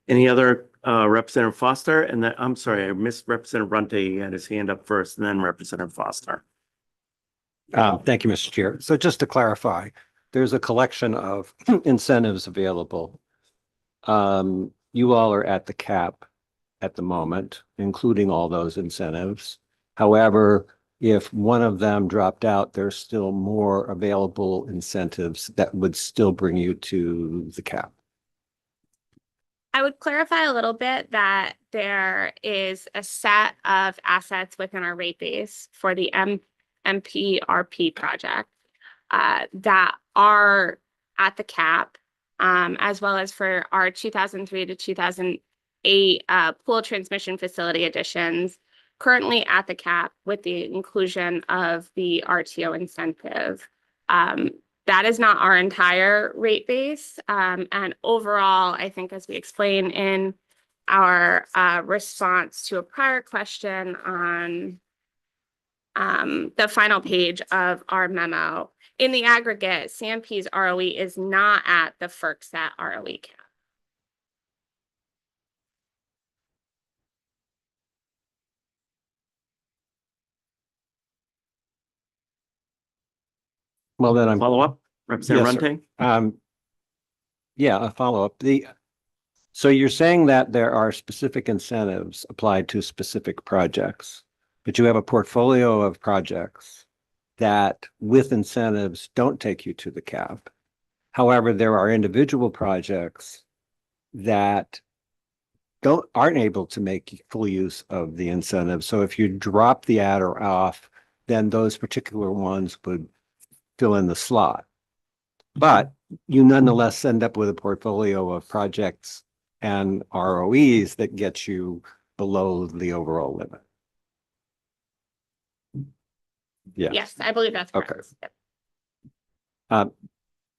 Any other, Representative Foster? And then, I'm sorry, I missed Representative Runte. He had his hand up first, and then Representative Foster. Thank you, Mr. Chair. So just to clarify, there's a collection of incentives available. You all are at the cap at the moment, including all those incentives. However, if one of them dropped out, there's still more available incentives that would still bring you to the cap. I would clarify a little bit that there is a set of assets within our rate base for the MPRP project that are at the cap, as well as for our 2003 to 2008 pool transmission facility additions, currently at the cap with the inclusion of the RTO incentive. That is not our entire rate base. And overall, I think as we explain in our response to a prior question on the final page of our memo, in the aggregate, CMP's ROE is not at the FERC set ROE cap. Well, then I'm Follow-up, Representative Yes, sir. Runte? Yeah, a follow-up. So you're saying that there are specific incentives applied to specific projects, but you have a portfolio of projects that with incentives don't take you to the cap. However, there are individual projects that aren't able to make full use of the incentive. So if you drop the adder off, then those particular ones would fill in the slot. But you nonetheless end up with a portfolio of projects and ROEs that get you below the overall limit. Yeah. Yes, I believe that's Okay. correct. Yep.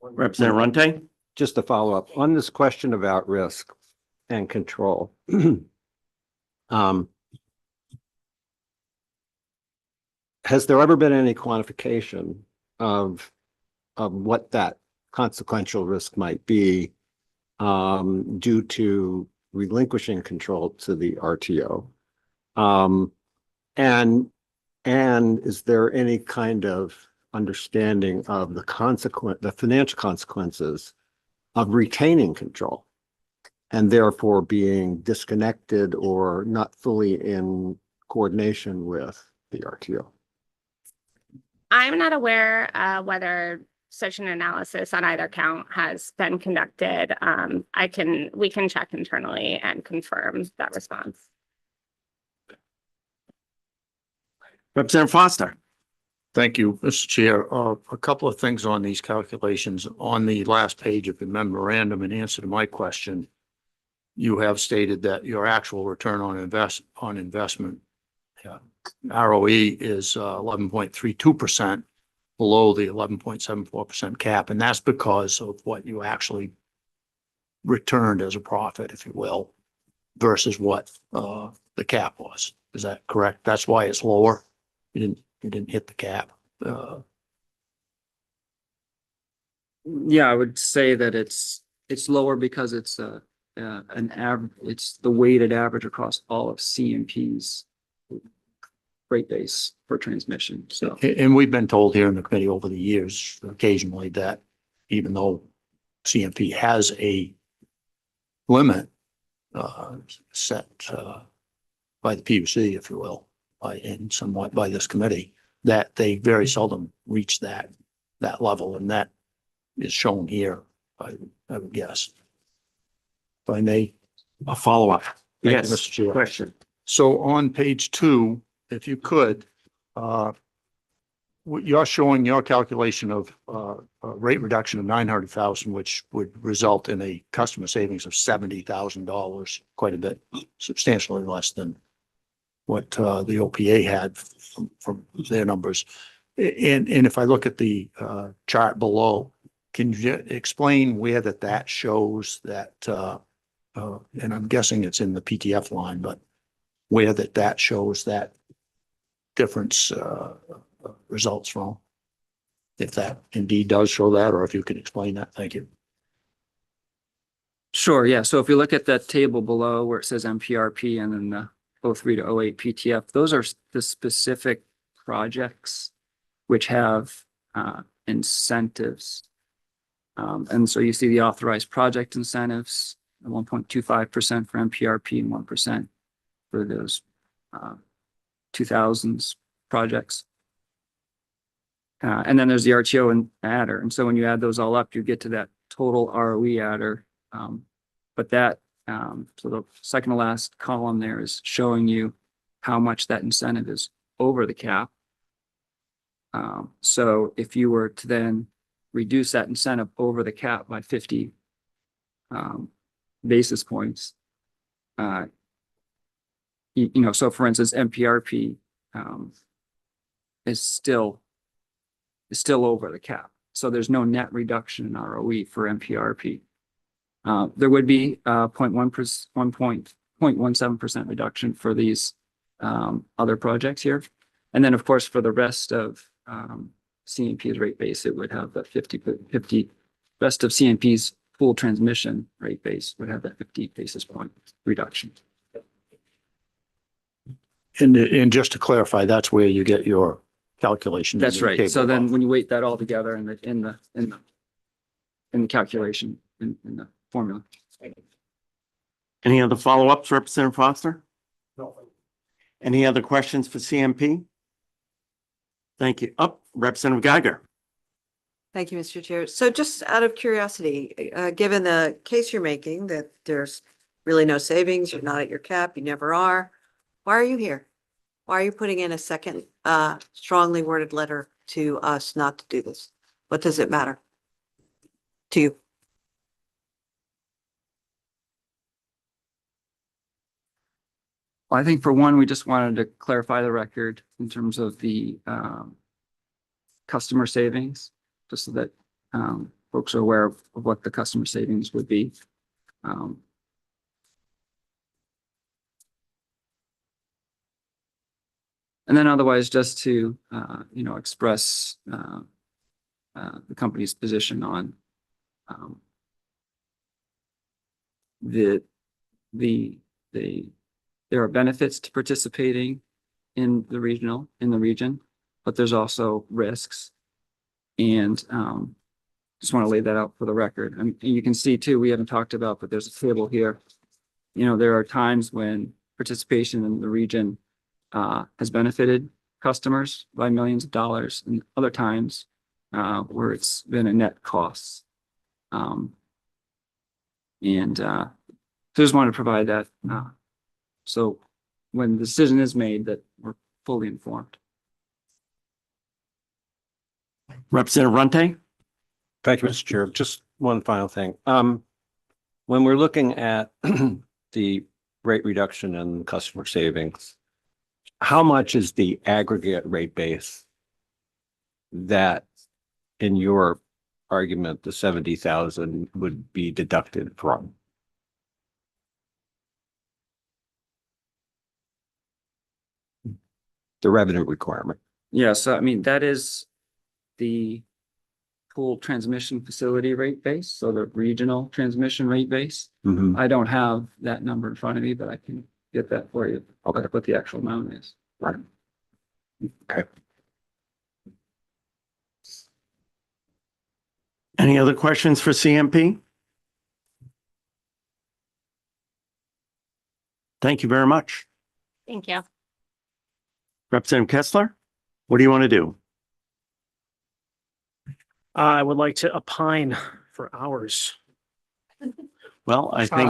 Representative Runte? Just to follow up on this question about risk and control. Has there ever been any quantification of what that consequential risk might be due to relinquishing control to the RTO? And is there any kind of understanding of the financial consequences of retaining control and therefore being disconnected or not fully in coordination with the RTO? I'm not aware whether such an analysis on either count has been conducted. We can check internally and confirm that response. Representative Foster? Thank you, Mr. Chair. A couple of things on these calculations. On the last page of the memorandum, in answer to my question, you have stated that your actual return on investment, ROE, is 11.32% below the 11.74% cap. And that's because of what you actually returned as a profit, if you will, versus what the cap was. Is that correct? That's why it's lower. You didn't hit the cap. Yeah, I would say that it's lower because it's it's the weighted average across all of CMP's rate base for transmission. So, And we've been told here in the committee over the years, occasionally, that even though CMP has a limit set by the PUC, if you will, and somewhat by this committee, that they very seldom reach that level, and that is shown here, I would guess. If I may. A follow-up. Thank you, Yes, Mr. Chair. question. So on page 2, if you could, you're showing your calculation of a rate reduction of 900,000, which would result in a customer savings of $70,000, quite a bit, substantially less than what the OPA had from their numbers. And if I look at the chart below, can you explain where that shows that, and I'm guessing it's in the PTF line, but where that shows that difference results from? If that indeed does show that, or if you can explain that. Thank you. sure, yeah. So if you look at that table below where it says MPRP and then the 03 to 08 PTF, those are the specific projects which have incentives. And so you see the authorized project incentives, 1.25% for MPRP and 1% for those 2000s projects. And then there's the RTO and adder. And so when you add those all up, you get to that total ROE adder. But that, so the second to last column there is showing you how much that incentive is over the cap. So if you were to then reduce that incentive over the cap by 50 basis points, so for instance, MPRP is still over the cap. So there's no net reduction in ROE for MPRP. There would be 0.17% reduction for these other projects here. And then, of course, for the rest of CMP's rate base, it would have that 50 rest of CMP's full transmission rate base would have that 50 basis point reduction. And just to clarify, that's where you get your calculation. in That's the right. table So then above. when you weight that all together in the calculation, in the formula. Any other follow-ups, Representative Foster? No. Any other questions for CMP? Thank you. Up, Representative Geiger. Thank you, Mr. Chair. So just out of curiosity, given the case you're making that there's really no savings, you're not at your cap, you never are, why are you here? Why are you putting in a second strongly worded letter to us not to do this? What does it matter to you? I think for one, we just wanted to clarify the record in terms of the customer savings, just so that folks are aware of what the customer savings would be. And then otherwise, just to express the company's position on there are benefits to participating in the region, but there's also risks. And just want to lay that out for the record. And you can see too, we haven't talked about, but there's a table here. There are times when participation in the region has benefited customers by millions of dollars, and other times where it's been a net cost. So just wanted to provide that. So when the decision is made, that we're fully informed. Representative Runte? Thank you, Mr. Chair. Just one final thing. When we're looking at the rate reduction and customer savings, how much is the aggregate rate base that, in your argument, the 70,000 would be deducted from? The revenue requirement. Yeah, so I mean, that is the full transmission facility rate base, so the regional transmission rate base. Mhm. I don't have that number in front of me, but I can get that for you. Okay, what the actual amount is. Right. Okay. Any other questions for CMP? Thank you very much. Thank you. Representative Kessler, what do you want to do? I would like to opine for hours. Well, I so- think,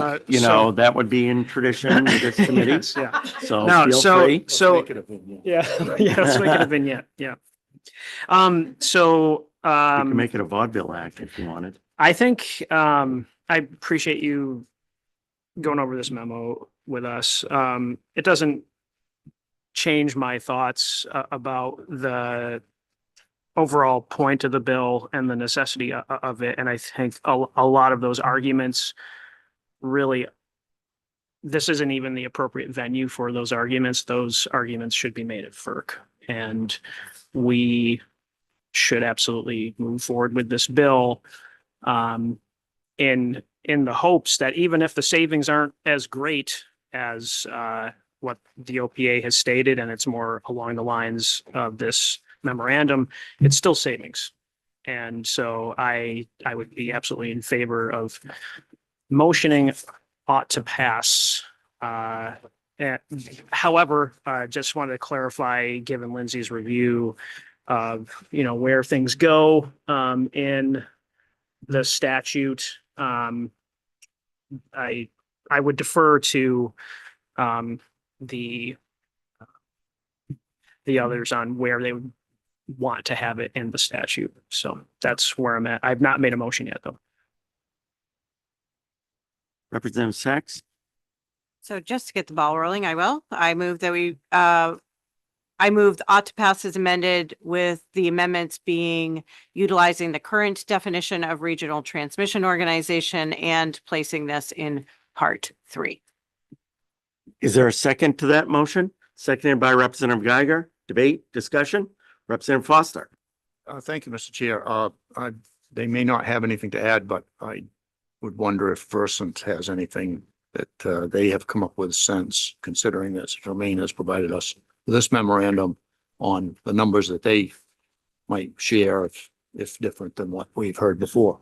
that would be in tradition with this committee. Yes, yeah. So No, feel so- free. so- Make it a vignette. Yeah, yeah, let's make it a vignette, yeah. You can make it a vaudeville act if you wanted. I think, I appreciate you going over this memo with us. It doesn't change my thoughts about the overall point of the bill and the necessity of it. And I think a lot of those arguments really, this isn't even the appropriate venue for those arguments. Those arguments should be made at FERC. And we should absolutely move forward with this bill in the hopes that even if the savings aren't as great as what the OPA has stated, and it's more along the lines of this memorandum, it's still savings. And so I would be absolutely in favor of motioning ought to pass. However, just wanted to clarify, given Lindsay's review of, where things go in the statute, I would defer to the others on where they would want to have it in the statute. So that's where I'm at. I've not made a motion yet, though. Representative Sachs? So just to get the ball rolling, I will. I move that I moved ought to pass as amended, with the amendments being utilizing the current definition of regional transmission organization and placing this in part 3. Is there a second to that motion? Seconded by Representative Geiger. Debate, discussion? Representative Foster? Thank you, Mr. Chair. They may not have anything to add, but I would wonder if Versant has anything that they have come up with since, considering that Jermaine has provided us with this memorandum on the numbers that they might share if different than what we've heard before.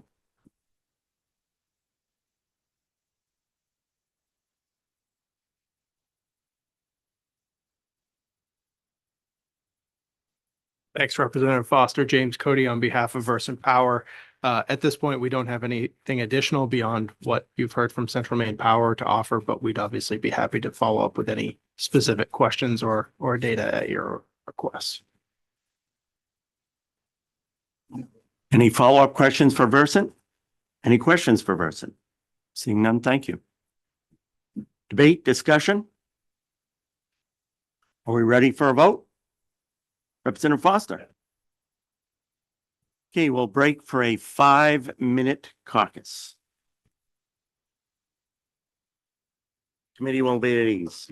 Thanks, Representative Foster. James Cody on behalf of Versant Power. At this point, we don't have anything additional beyond what you've heard from Central Maine Power to offer, but we'd obviously be happy to follow up with any specific questions or data at your request. Any follow-up questions for Versant? Any questions for Versant? Seeing none, thank you. Debate, discussion? Are we ready for a vote? Representative Foster? Okay, we'll break for a 5-minute caucus. Committee will be at ease.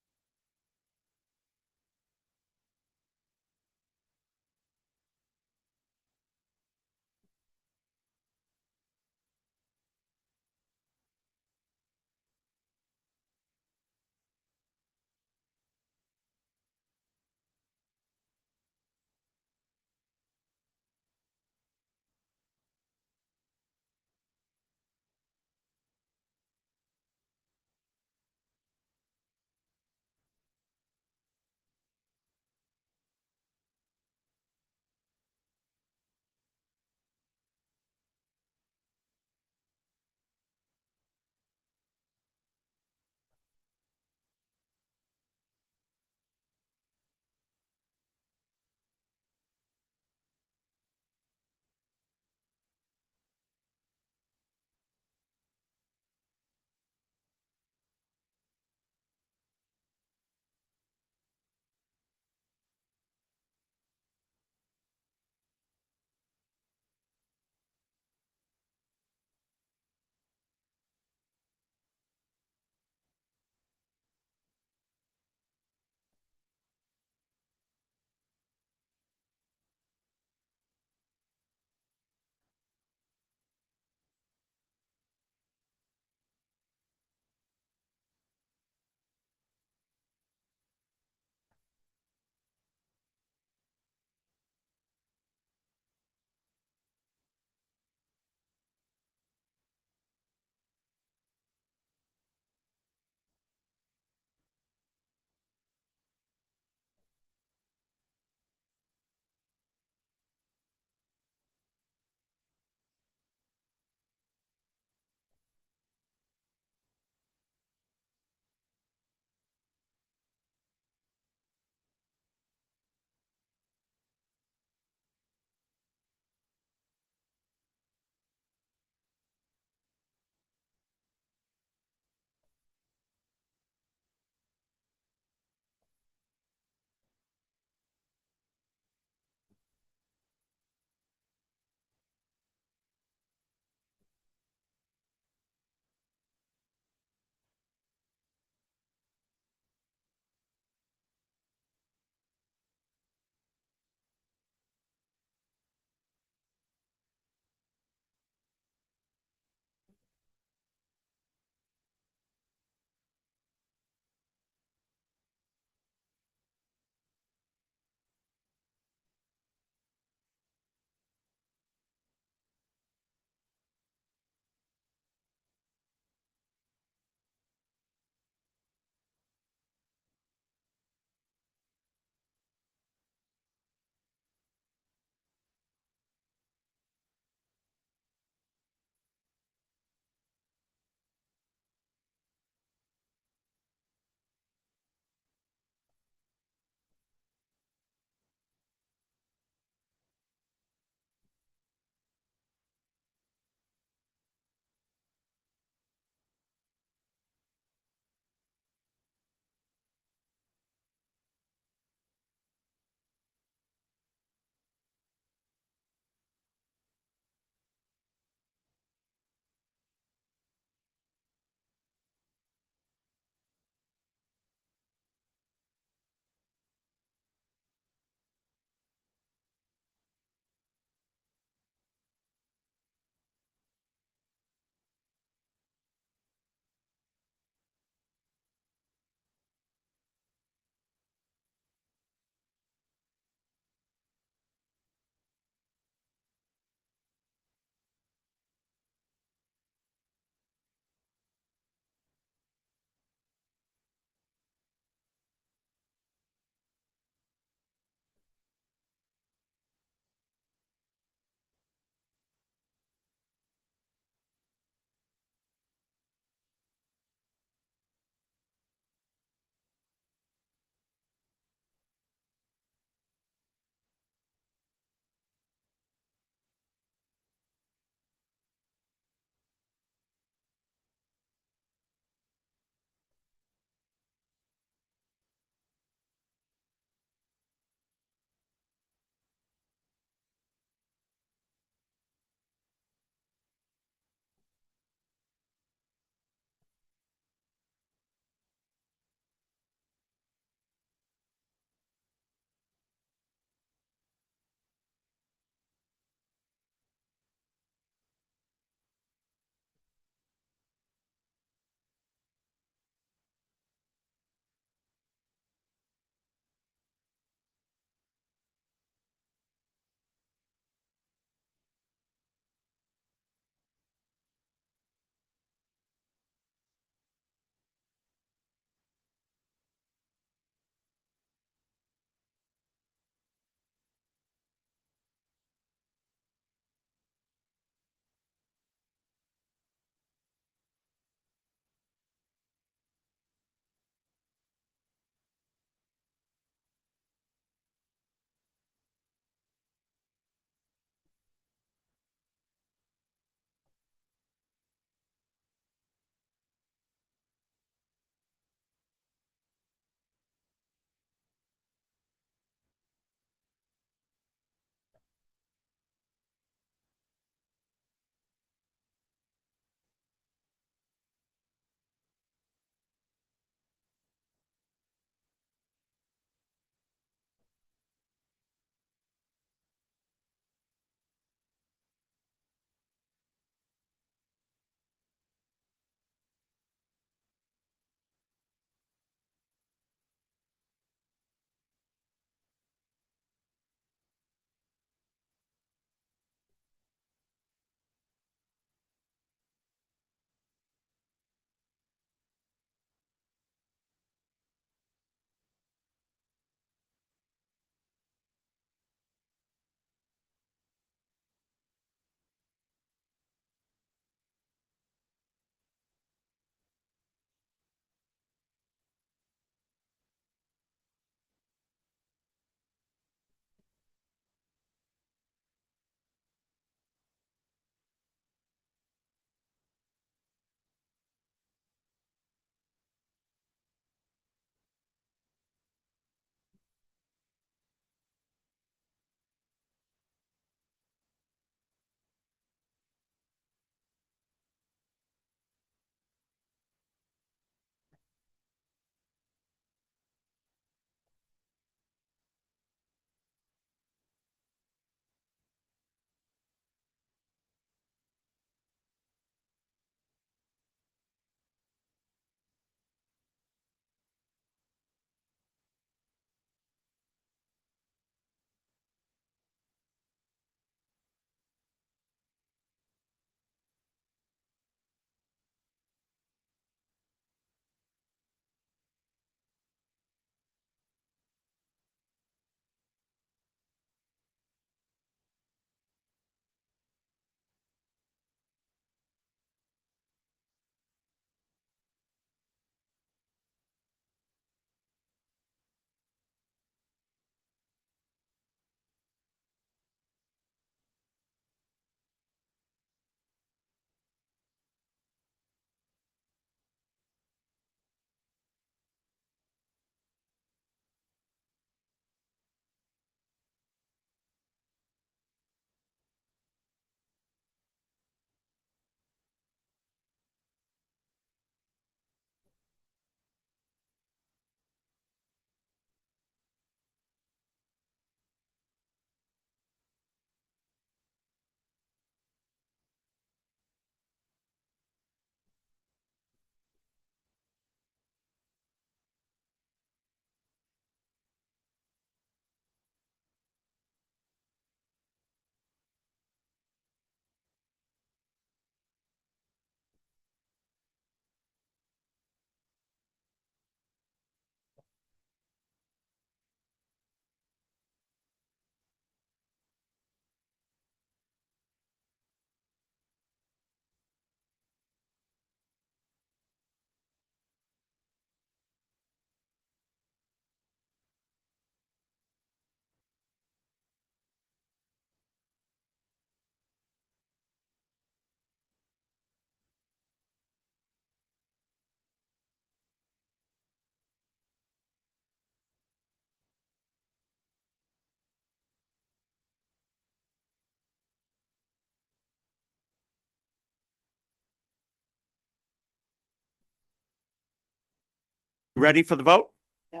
Ready for the vote? Yeah.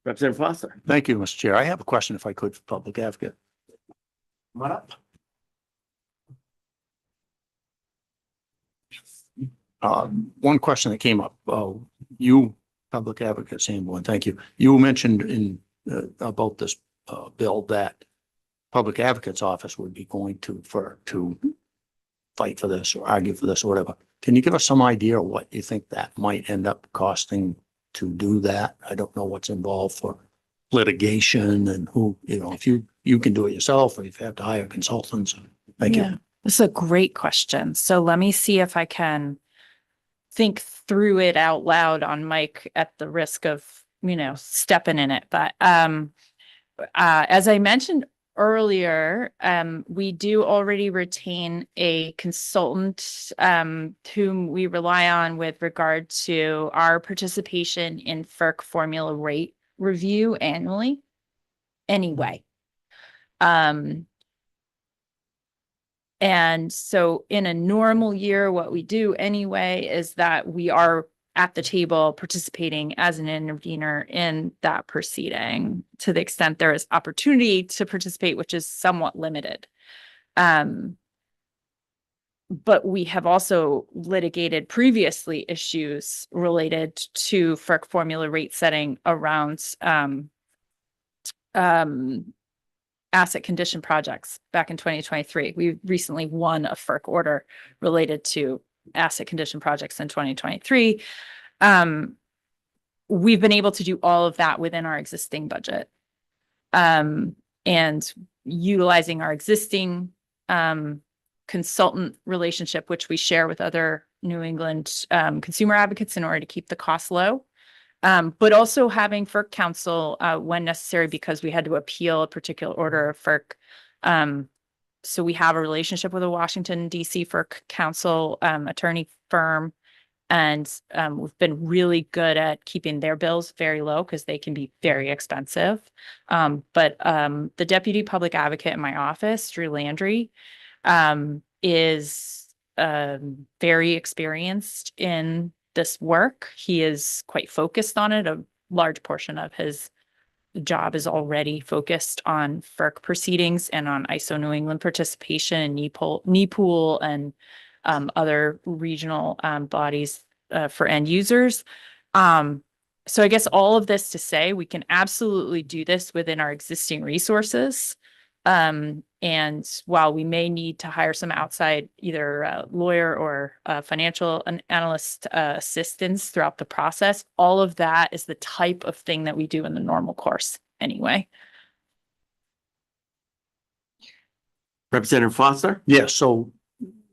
Representative Foster. Thank you, Mr. Chair. I have a question if I could for public advocate. Come on up. One question that came up, you, public advocate Sanborn, thank you. You mentioned about this, bill that public advocate's office would be going to fight for this or argue for this or whatever. Can you give us some idea of what you think that might end up costing to do that? I don't know what's involved for litigation and who, if you can do it yourself or if you have to hire consultants. Thank you. This is a great question. So let me see if I can think through it out loud on mic at the risk of, stepping in it. But as I mentioned earlier, we do already retain a consultant whom we rely on with regard to our participation in FERC formula rate review annually anyway. And so in a normal year, what we do anyway is that we are at the table participating as an intervener in that proceeding to the extent there is opportunity to participate, which is somewhat limited. But we have also litigated previously issues related to FERC formula rate setting around asset condition projects back in 2023. We recently won a FERC order related to asset condition projects in 2023. We've been able to do all of that within our existing budget. And utilizing our existing consultant relationship, which we share with other New England consumer advocates in order to keep the costs low. But also having FERC counsel when necessary because we had to appeal a particular order of FERC. So we have a relationship with a Washington, D.C. FERC counsel attorney firm. And we've been really good at keeping their bills very low because they can be very expensive. But the deputy public advocate in my office, Drew Landry, is very experienced in this work. He is quite focused on it. A large portion of his job is already focused on FERC proceedings and on ISO New England participation and NEPOOL and other regional bodies for end users. So I guess all of this to say, we can absolutely do this within our existing resources. And while we may need to hire some outside either a lawyer or financial analyst assistance throughout the process, all of that is the type of thing that we do in the normal course anyway. Representative Foster? Yes, so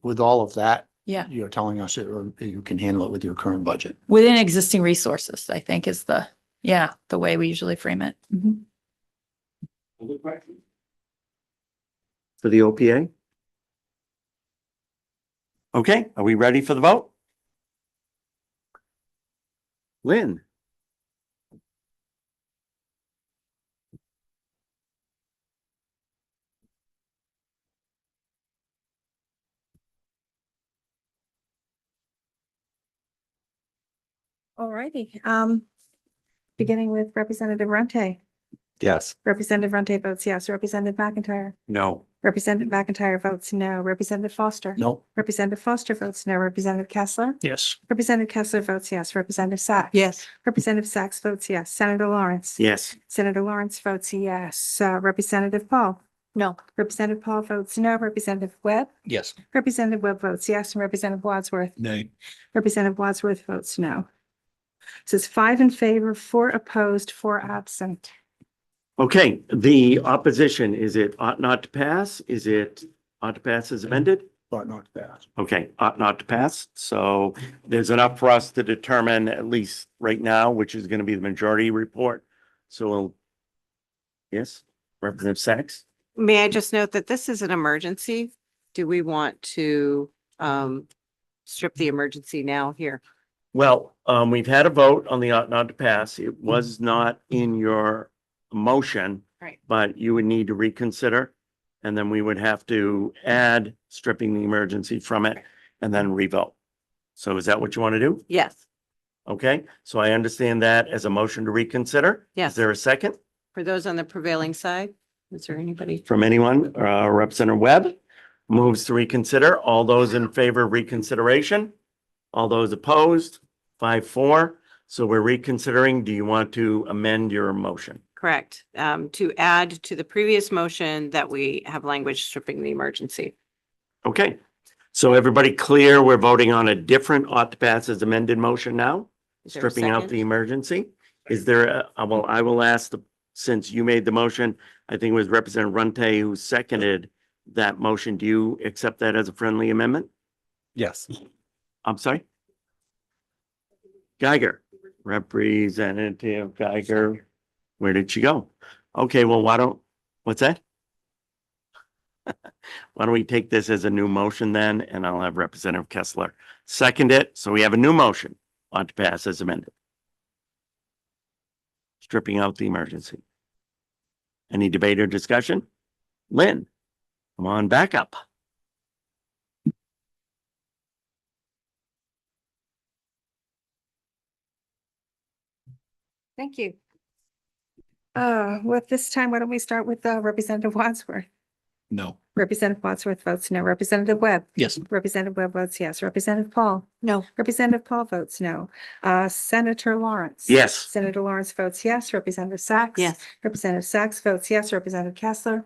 with all of that, Yeah. you're telling us you can handle it with your current budget. Within existing resources, I think is the way we usually frame it. Mhm. For the OPA? Okay, are we ready for the vote? Lynn? All righty. Beginning with Representative Rente. Yes. Representative Rente votes yes. Representative McIntyre. No. Representative McIntyre votes no. Representative Foster. No. Representative Foster votes no. Representative Kessler. Yes. Representative Kessler votes yes. Representative Sacks. Yes. Representative Sacks votes yes. Senator Lawrence. Yes. Senator Lawrence votes yes. Representative Paul. No. Representative Paul votes no. Representative Webb. Yes. Representative Webb votes yes. And Representative Wadsworth. Nay. Representative Wadsworth votes no. So it's 5 in favor, 4 opposed, 4 absent. Okay, the opposition, is it ought not to pass? Is it ought to pass as amended? Ought not to pass. Okay, ought not to pass. So there's enough for us to determine, at least right now, which is going to be the majority report. So we'll, yes, Representative Sacks? May I just note that this is an emergency? Do we want to strip the emergency now here? Well, we've had a vote on the ought not to pass. It was not in your motion. Right. But you would need to reconsider. And then we would have to add stripping the emergency from it and then revote. So is that what you want to do? Yes. Okay, so I understand that as a motion to reconsider. Yes. Is there a second For those on the prevailing side, is there anybody? from anyone? Representative Webb moves to reconsider. All those in favor of reconsideration? All those opposed? 5-4. So we're reconsidering. Do you want to amend your motion? Correct. To add to the previous motion that we have language stripping the emergency. Okay, so everybody clear, we're voting on a different ought to pass as amended motion now? Is there a Stripping out second? the emergency? Is there, I will ask since you made the motion, I think it was Representative Runte who seconded that motion. Do you accept that as a friendly amendment? Yes. I'm sorry? Geiger, Representative Geiger, where did she go? Okay, well, what's that? Why don't we take this as a new motion then, and I'll have Representative Kessler second it. So we have a new motion on to pass as amended. Stripping out the emergency. Any debate or discussion? Lynn, come on back up. Thank you. With this time, why don't we start with Representative Wadsworth? No. Representative Wadsworth votes no. Representative Webb? Yes. Representative Webb votes yes. Representative Paul? No. Representative Paul votes no. Senator Lawrence? Yes. Senator Lawrence votes yes. Representative Sachs? Yes. Representative Sachs votes yes. Representative Kessler?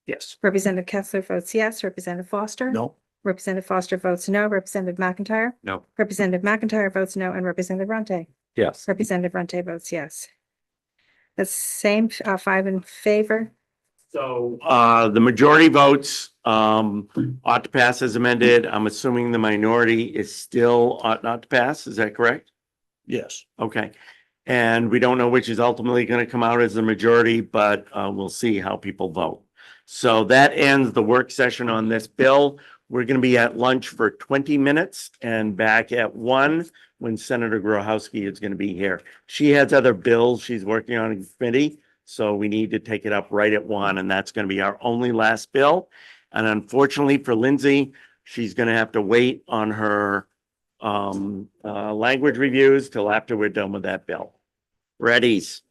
Yes. Representative Kessler votes yes. Representative Foster? No. Representative Foster votes no. Representative McIntyre? No. Representative McIntyre votes no, and Representative Runte? Yes. Representative Runte votes yes. The same, 5 in favor. So, the majority votes, ought to pass as amended. I'm assuming the minority is still ought not to pass. Is that correct? Yes. Okay. And we don't know which is ultimately going to come out as the majority, but, we'll see how people vote. So that ends the work session on this bill. We're going to be at lunch for 20 minutes and back at 1 when Senator Grohowski is going to be here. She has other bills she's working on in committee, so we need to take it up right at 1, and that's going to be our only last bill. And unfortunately for Lindsay, she's going to have to wait on her language reviews till after we're done with that bill. Readies.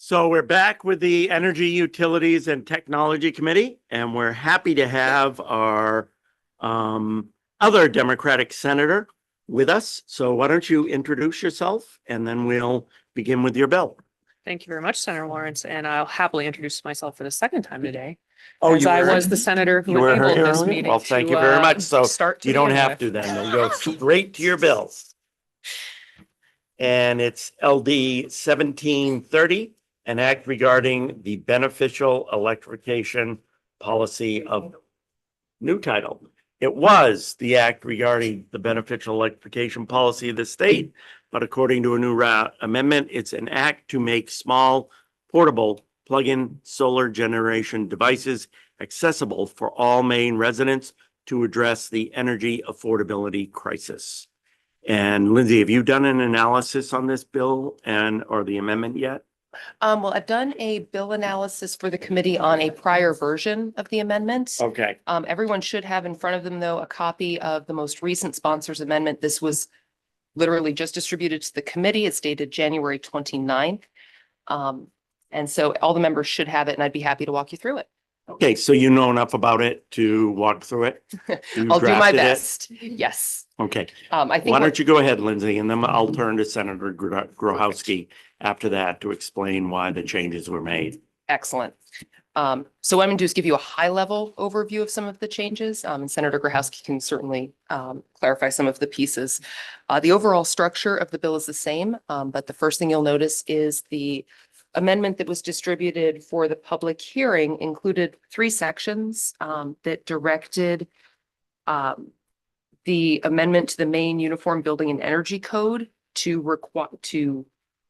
So we're back with the Energy Utilities and Technology Committee, and we're happy to have our other Democratic senator with us. So why don't you introduce yourself and then we'll begin with your bill. Thank you very much, Senator Lawrence, and I'll happily introduce myself for the second time today. Oh, As you I were- was the senator You who were enabled here this earlier? meeting. Well, thank to, you very much. So start to you don't begin have with. to then. We'll go straight to your bills. And it's LD 1730, an act regarding the beneficial electrification policy of new title. It was the act regarding the beneficial electrification policy of the state, but according to a new amendment, it's an act to make small, portable, plug-in solar generation devices accessible for all Maine residents to address the energy affordability crisis. And Lindsay, have you done an analysis on this bill or the amendment yet? Well, I've done a bill analysis for the committee on a prior version of the amendment. Okay. Everyone should have in front of them, though, a copy of the most recent sponsors amendment. This was literally just distributed to the committee. It's dated January 29th. And so all the members should have it, and I'd be happy to walk you through it. Okay, so you know enough about it to walk through it? You I'll do my drafted it? best. Yes. Okay. I think Why what- don't you go ahead, Lindsay, and then I'll turn to Senator Grohowski after that to explain why the changes were made. Excellent. So what I'm going to do is give you a high-level overview of some of the changes, and Senator Grohowski can certainly clarify some of the pieces. The overall structure of the bill is the same, but the first thing you'll notice is the amendment that was distributed for the public hearing included 3 sections that directed the amendment to the Maine Uniform Building and Energy Code to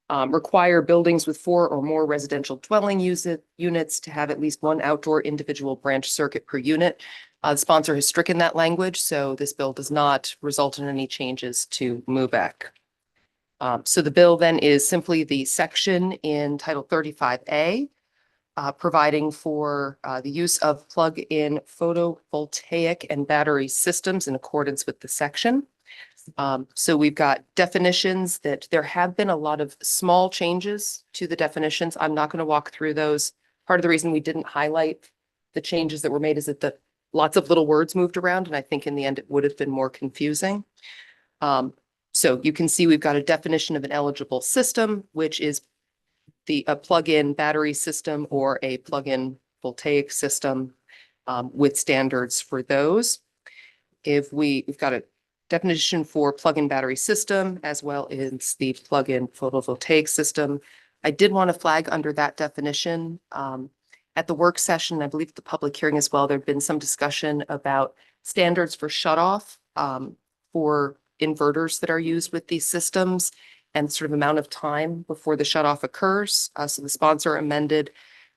require buildings with 4 or more residential dwelling units to have at least 1 outdoor individual branch circuit per unit. The sponsor has stricken that language, so this bill does not result in any changes to MUBEC. So the bill then is simply the section in Title 35A, providing for the use of plug-in photovoltaic and battery systems in accordance with the section. So we've got definitions that there have been a lot of small changes to the definitions. I'm not going to walk through those. Part of the reason we didn't highlight the changes that were made is that lots of little words moved around, and I think in the end it would have been more confusing. So you can see we've got a definition of an eligible system, which is a plug-in battery system or a plug-in voltaic system with standards for those. We've got a definition for plug-in battery system as well as the plug-in photovoltaic system. I did want to flag under that definition at the work session, I believe at the public hearing as well, there'd been some discussion about standards for shutoff for inverters that are used with these systems and sort of amount of time before the shutoff occurs. So the sponsor amended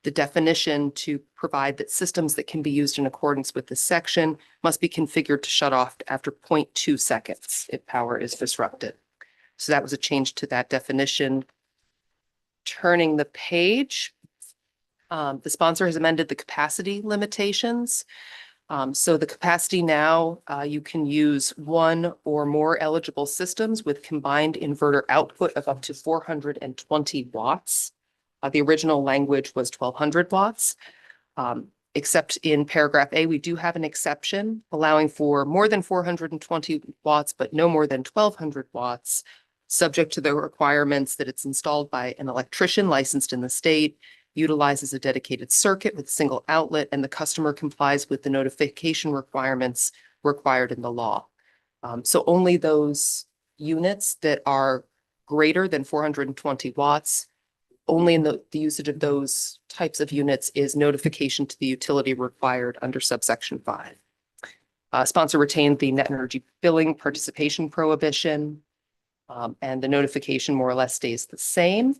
the definition to provide that systems that can be used in accordance with this section must be configured to shut off after 0.2 seconds if power is disrupted. So that was a change to that definition. Turning the page, the sponsor has amended the capacity limitations. So the capacity now, you can use 1 or more eligible systems with combined inverter output of up to 420 watts. The original language was 1200 watts. Except in paragraph A, we do have an exception allowing for more than 420 watts, but no more than 1200 watts, subject to the requirements that it's installed by an electrician licensed in the state, utilizes a dedicated circuit with a single outlet, and the customer complies with the notification requirements required in the law. So only those units that are greater than 420 watts, only in the usage of those types of units is notification to the utility required under subsection 5. Sponsor retained the net energy billing participation prohibition, and the notification more or less stays the same.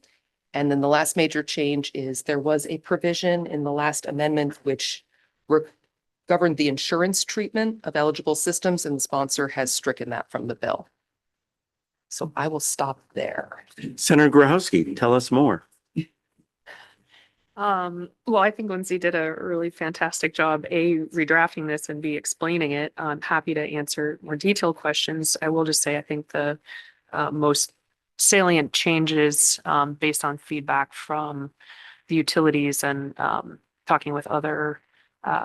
And then the last major change is there was a provision in the last amendment which governed the insurance treatment of eligible systems, and the sponsor has stricken that from the bill. So I will stop there. Senator Grohowski, tell us more. Well, I think Lindsay did a really fantastic job, A, redrafting this and B, explaining it. I'm happy to answer more detailed questions. I will just say, I think the most salient changes based on feedback from the utilities and talking with other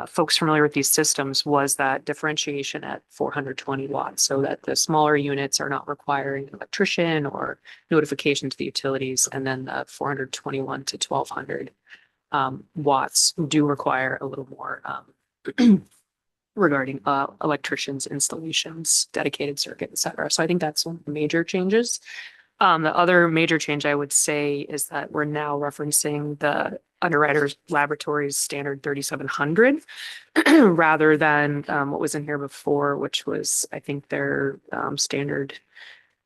folks familiar with these systems was that differentiation at 420 watts, so that the smaller units are not requiring an electrician or notification to the utilities, and then the 421 to 1200 watts do require a little more regarding electricians, installations, dedicated circuit, et cetera. So I think that's one of the major changes. The other major change I would say is that we're now referencing the Underwriters Laboratories Standard 3700 rather than what was in here before, which was, I think, their standard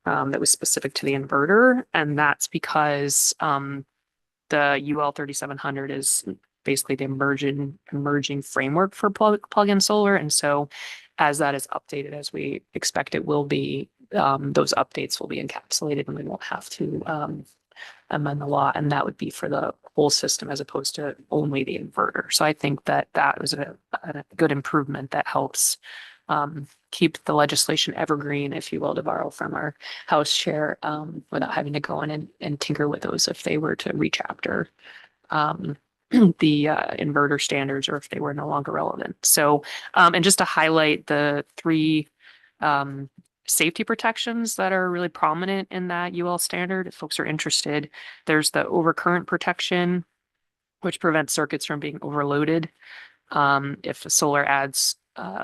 that was specific to the inverter. And that's because the UL 3700 is basically the emerging framework for plug-in solar. And so as that is updated, as we expect it will be, those updates will be encapsulated and we won't have to amend the law. And that would be for the whole system as opposed to only the inverter. So I think that that was a good improvement that helps keep the legislation evergreen, if you will, to borrow from our House chair, without having to go in and tinker with those if they were to rechapter the inverter standards or if they were no longer relevant. So, and just to highlight the three safety protections that are really prominent in that UL standard, if folks are interested, there's the overcurrent protection, which prevents circuits from being overloaded. If a solar adds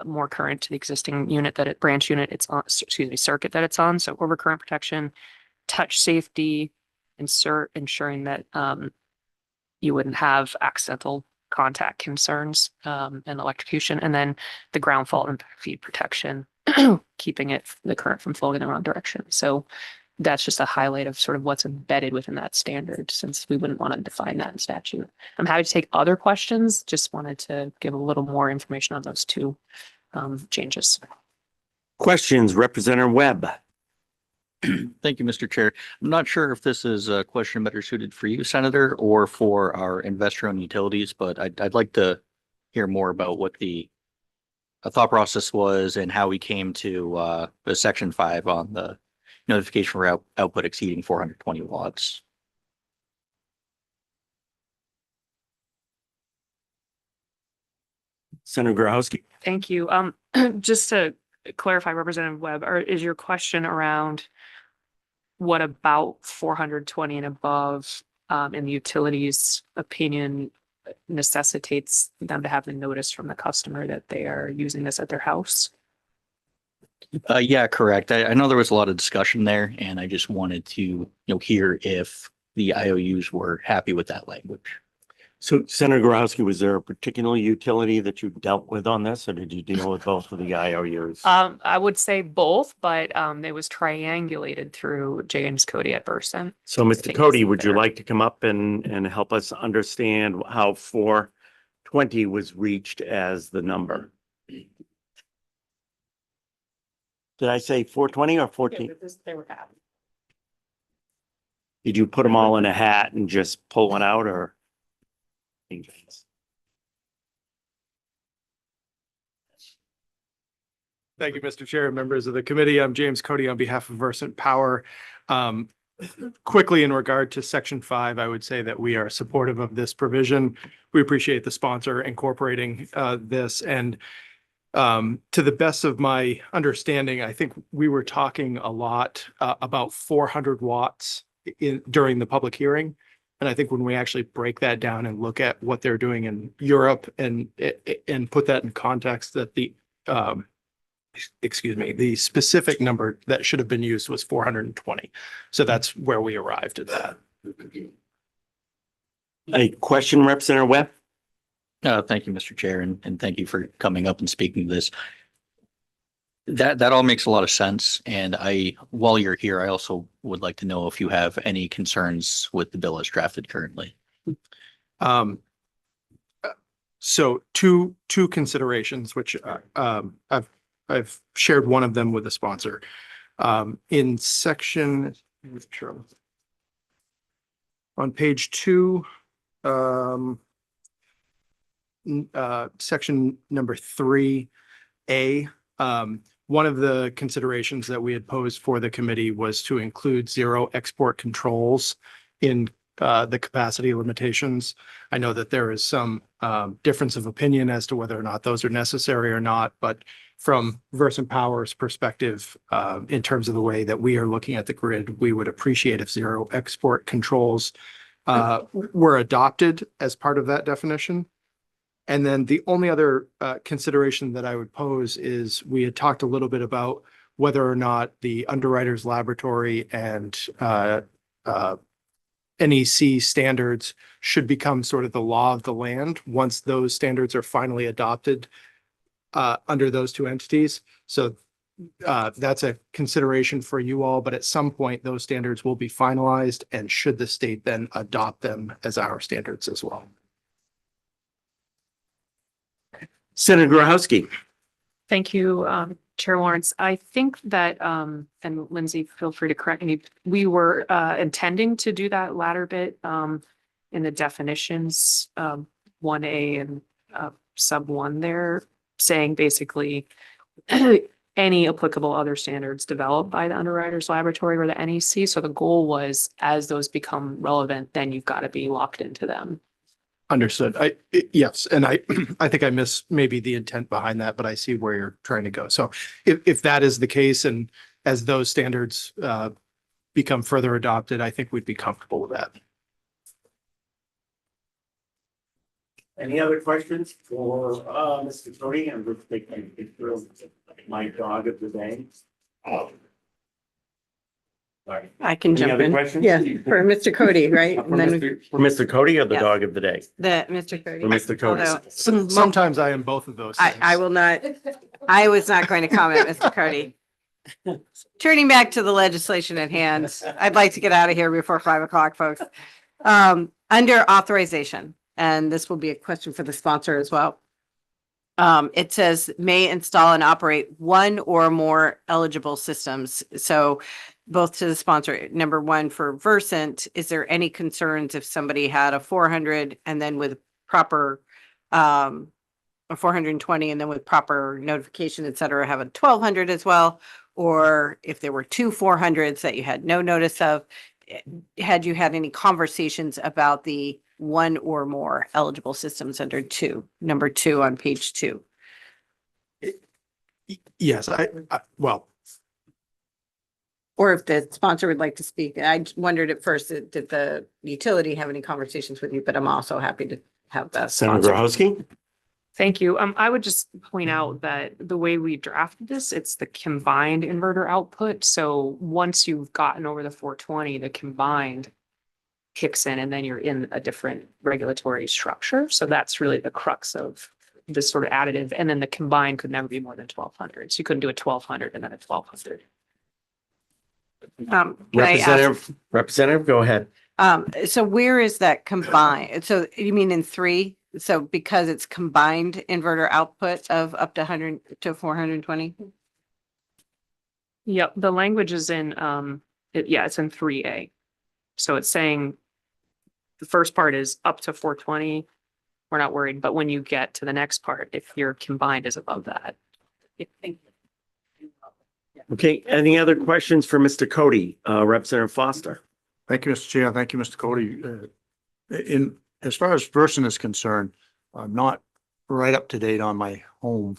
more current to the existing unit that branch unit it's on, circuit that it's on. So overcurrent protection, touch safety, ensuring that you wouldn't have accidental contact concerns and electrocution, and then the ground fault and feed protection, keeping the current from flowing in the wrong direction. So that's just a highlight of sort of what's embedded within that standard, since we wouldn't want to define that in statute. I'm happy to take other questions. Just wanted to give a little more information on those two changes. Questions, Representative Webb. Thank you, Mr. Chair. I'm not sure if this is a question better suited for you, Senator, or for our investor-owned utilities, but I'd like to hear more about what the thought process was and how we came to the Section 5 on the notification for output exceeding 420 watts. Senator Grohowski. Thank you. Just to clarify, Representative Webb, is your question around what about 420 and above in the utilities opinion necessitates them to have the notice from the customer that they are using this at their house? Yeah, correct. I know there was a lot of discussion there, and I just wanted to hear if the IOUs were happy with that language. So Senator Grohowski, was there a particular utility that you dealt with on this, or did you deal with both of the IOUs? I would say both, but it was triangulated through James Cody at Versant. So Mr. Cody, would you like to come up and help us understand how 420 was reached as the number? Did I say 420 or 14? They were happy. Did you put them all in a hat and just pull one out, or? Thank you, Mr. Chair, members of the committee. I'm James Cody on behalf of Versant Power. Quickly, in regard to Section 5, I would say that we are supportive of this provision. We appreciate the sponsor incorporating this. And to the best of my understanding, I think we were talking a lot about 400 watts during the public hearing. And I think when we actually break that down and look at what they're doing in Europe and put that in context, that the specific number that should have been used was 420. So that's where we arrived at that. A question, Representative Webb? Thank you, Mr. Chair, and thank you for coming up and speaking to this. That all makes a lot of sense. And while you're here, I also would like to know if you have any concerns with the bill as drafted currently. So two considerations, which I've shared one of them with the sponsor. In section, on page 2, section number 3A, one of the considerations that we had posed for the committee was to include zero export controls in the capacity limitations. I know that there is some difference of opinion as to whether or not those are necessary or not, but from Versant Power's perspective, in terms of the way that we are looking at the grid, we would appreciate if zero export controls were adopted as part of that definition. And then the only other consideration that I would pose is we had talked a little bit about whether or not the underwriter's laboratory and NEC standards should become sort of the law of the land once those standards are finally adopted under those two entities. So that's a consideration for you all, but at some point those standards will be finalized, and should the state then adopt them as our standards as well. Senator Grahowski. Thank you, Chair Lawrence. I think that, and Lindsay, feel free to correct me, we were intending to do that latter bit in the definitions, 1A and sub 1 there, saying basically any applicable other standards developed by the underwriters laboratory or the NEC. So the goal was, as those become relevant, then you've got to be locked into them. Understood. Yes, and I think I missed maybe the intent behind that, but I see where you're trying to go. So if that is the case, and as those standards become further adopted, I think we'd be comfortable with that. Any other questions for Mr. Cody? I'm just taking a picture of my dog of the day. Sorry. I can Any jump other in. questions? Yeah, for Mr. Cody, right? For And then Mr. Cody or the Yes. dog of the day? the Mr. Cody. For Mr. Cody. Although- Sometimes I am both of those things. I will not, I was not going to comment, Mr. Cody. Turning back to the legislation at hand, I'd like to get out of here before 5 o'clock, folks. Under authorization, and this will be a question for the sponsor as well. It says may install and operate one or more eligible systems. So both to the sponsor, number one for Versant, is there any concerns if somebody had a 400 and then with proper a 420 and then with proper notification, et cetera, have a 1200 as well? Or if there were two 400s that you had no notice of, had you had any conversations about the one or more eligible systems under number 2 on page 2? Yes, well, Or if the sponsor would like to speak. I wondered at first, did the utility have any conversations with you? But I'm also happy to have the Senator sponsor. Grahowski? Thank you. I would just point out that the way we drafted this, it's the combined inverter output. So once you've gotten over the 420, the combined kicks in and then you're in a different regulatory structure. So that's really the crux of this sort of additive. And then the combined could never be more than 1200. So you couldn't do a 1200 and then a 1200. Can I ask, Representative, go ahead. so where is that combined? So you mean in 3? So because it's combined inverter output of up to 100 to 420? Yep, the language is in, it's in 3A. So it's saying the first part is up to 420. We're not worried, but when you get to the next part, if your combined is above that. Okay, any other questions for Mr. Cody? Representative Foster? Thank you, Mr. Chair. Thank you, Mr. Cody. As far as Versant is concerned, I'm not right up to date on my home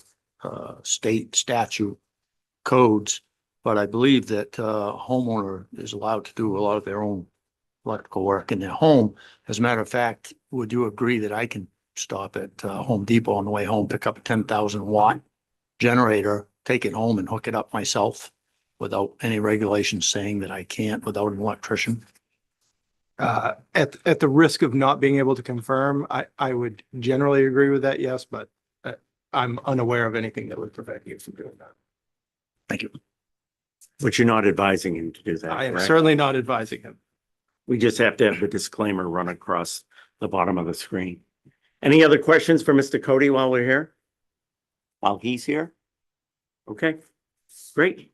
state statute codes, but I believe that homeowner is allowed to do a lot of their own electrical work in their home. As a matter of fact, would you agree that I can stop at Home Depot on the way home, pick up a 10,000 watt generator, take it home and hook it up myself without any regulations saying that I can't without an electrician? At the risk of not being able to confirm, I would generally agree with that, yes, but I'm unaware of anything that would prevent you from doing that. Thank you. But you're not advising him to do that, I am correct? certainly not advising him. We just have to have the disclaimer run across the bottom of the screen. Any other questions for Mr. Cody while we're here? While he's here? Okay, great.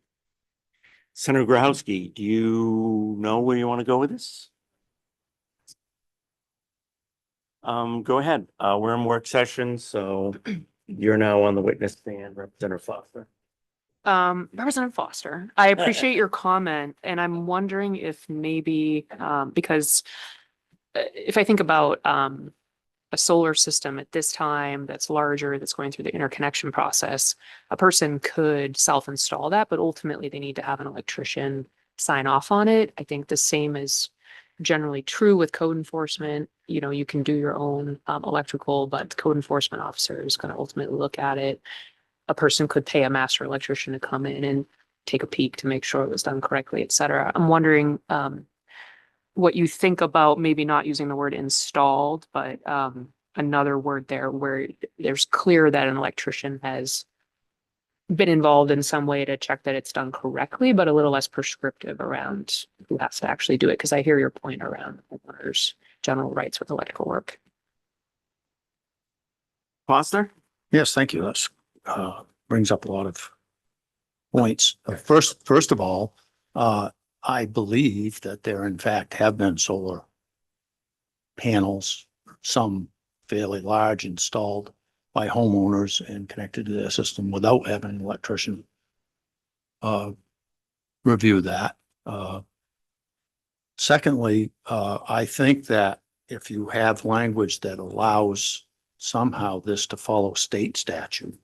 Senator Grahowski, do you know where you want to go with this? Go ahead. We're in work session, so you're now on the witness stand, Representative Foster. Representative Foster, I appreciate your comment, and I'm wondering if maybe, because if I think about, a solar system at this time that's larger, that's going through the interconnection process, a person could self-install that, but ultimately they need to have an electrician sign off on it. I think the same is generally true with code enforcement. You know, you can do your own electrical, but the code enforcement officer is going to ultimately look at it. A person could pay a master electrician to come in and take a peek to make sure it was done correctly, et cetera. I'm wondering what you think about maybe not using the word installed, but another word there where there's clear that an electrician has been involved in some way to check that it's done correctly, but a little less prescriptive around who has to actually do it. Because I hear your point around homeowners' general rights with electrical work. Foster? Yes, thank you. That's brings up a lot of points. First of all, I believe that there in fact have been solar panels, some fairly large, installed by homeowners and connected to their system without having an electrician review that. Secondly, I think that if you have language that allows somehow this to follow state statute,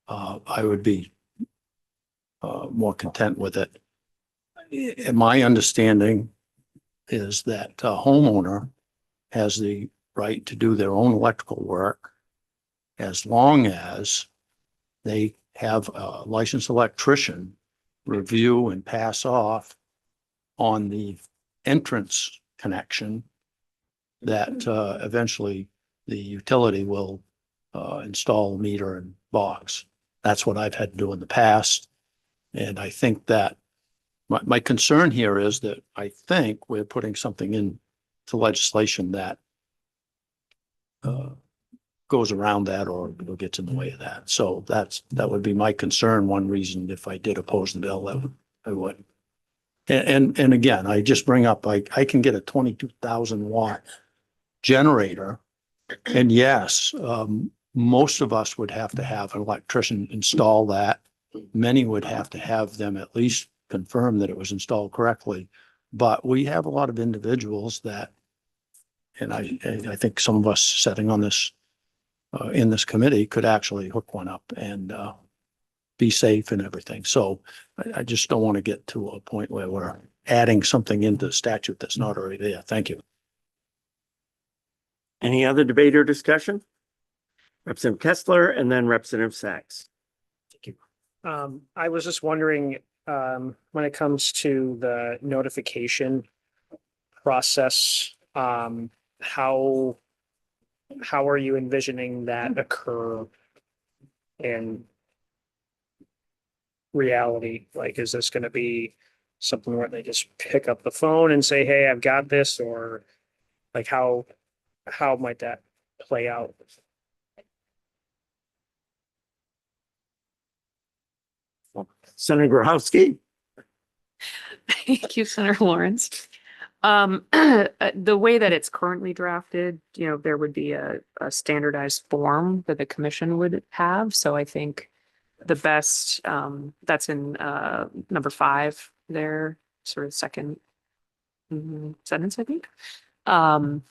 I would be more content with it. My understanding is that a homeowner has the right to do their own electrical work as long as they have a licensed electrician review and pass off on the entrance connection that eventually the utility will install meter and box. That's what I've had to do in the past. And I think that my concern here is that I think we're putting something into legislation that goes around that or gets in the way of that. So that would be my concern. One reason if I did oppose the bill, I would. And again, I just bring up, I can get a 22,000 watt generator. And yes, most of us would have to have an electrician install that. Many would have to have them at least confirm that it was installed correctly. But we have a lot of individuals that, and I think some of us sitting on this, in this committee could actually hook one up and be safe and everything. So I just don't want to get to a point where we're adding something into the statute that's not already there. Thank you. Any other debate or discussion? Representative Kessler and then Representative Sachs. I was just wondering, when it comes to the notification process, how are you envisioning that occur in reality? Like, is this going to be something where they just pick up the phone and say, "Hey, I've got this," or like how might that play out? Senator Grahowski. Thank you, Senator Lawrence. The way that it's currently drafted, you know, there would be a standardized form that the commission would have. So I think the best, that's in number 5 there, sort of second sentence, I think. I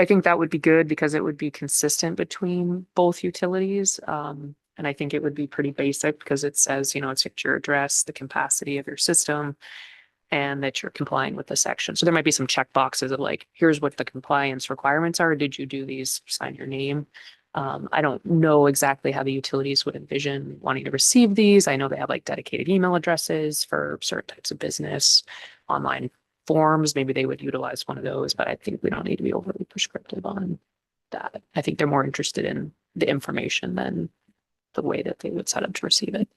think that would be good because it would be consistent between both utilities. And I think it would be pretty basic because it says, you know, it's your address, the capacity of your system, and that you're complying with the section. So there might be some check boxes of like, here's what the compliance requirements are. Did you do these? Sign your name. I don't know exactly how the utilities would envision wanting to receive these. I know they have like dedicated email addresses for certain types of business, online forms. Maybe they would utilize one of those, but I think we don't need to be overly prescriptive on that. I think they're more interested in the information than the way that they would set up to receive it.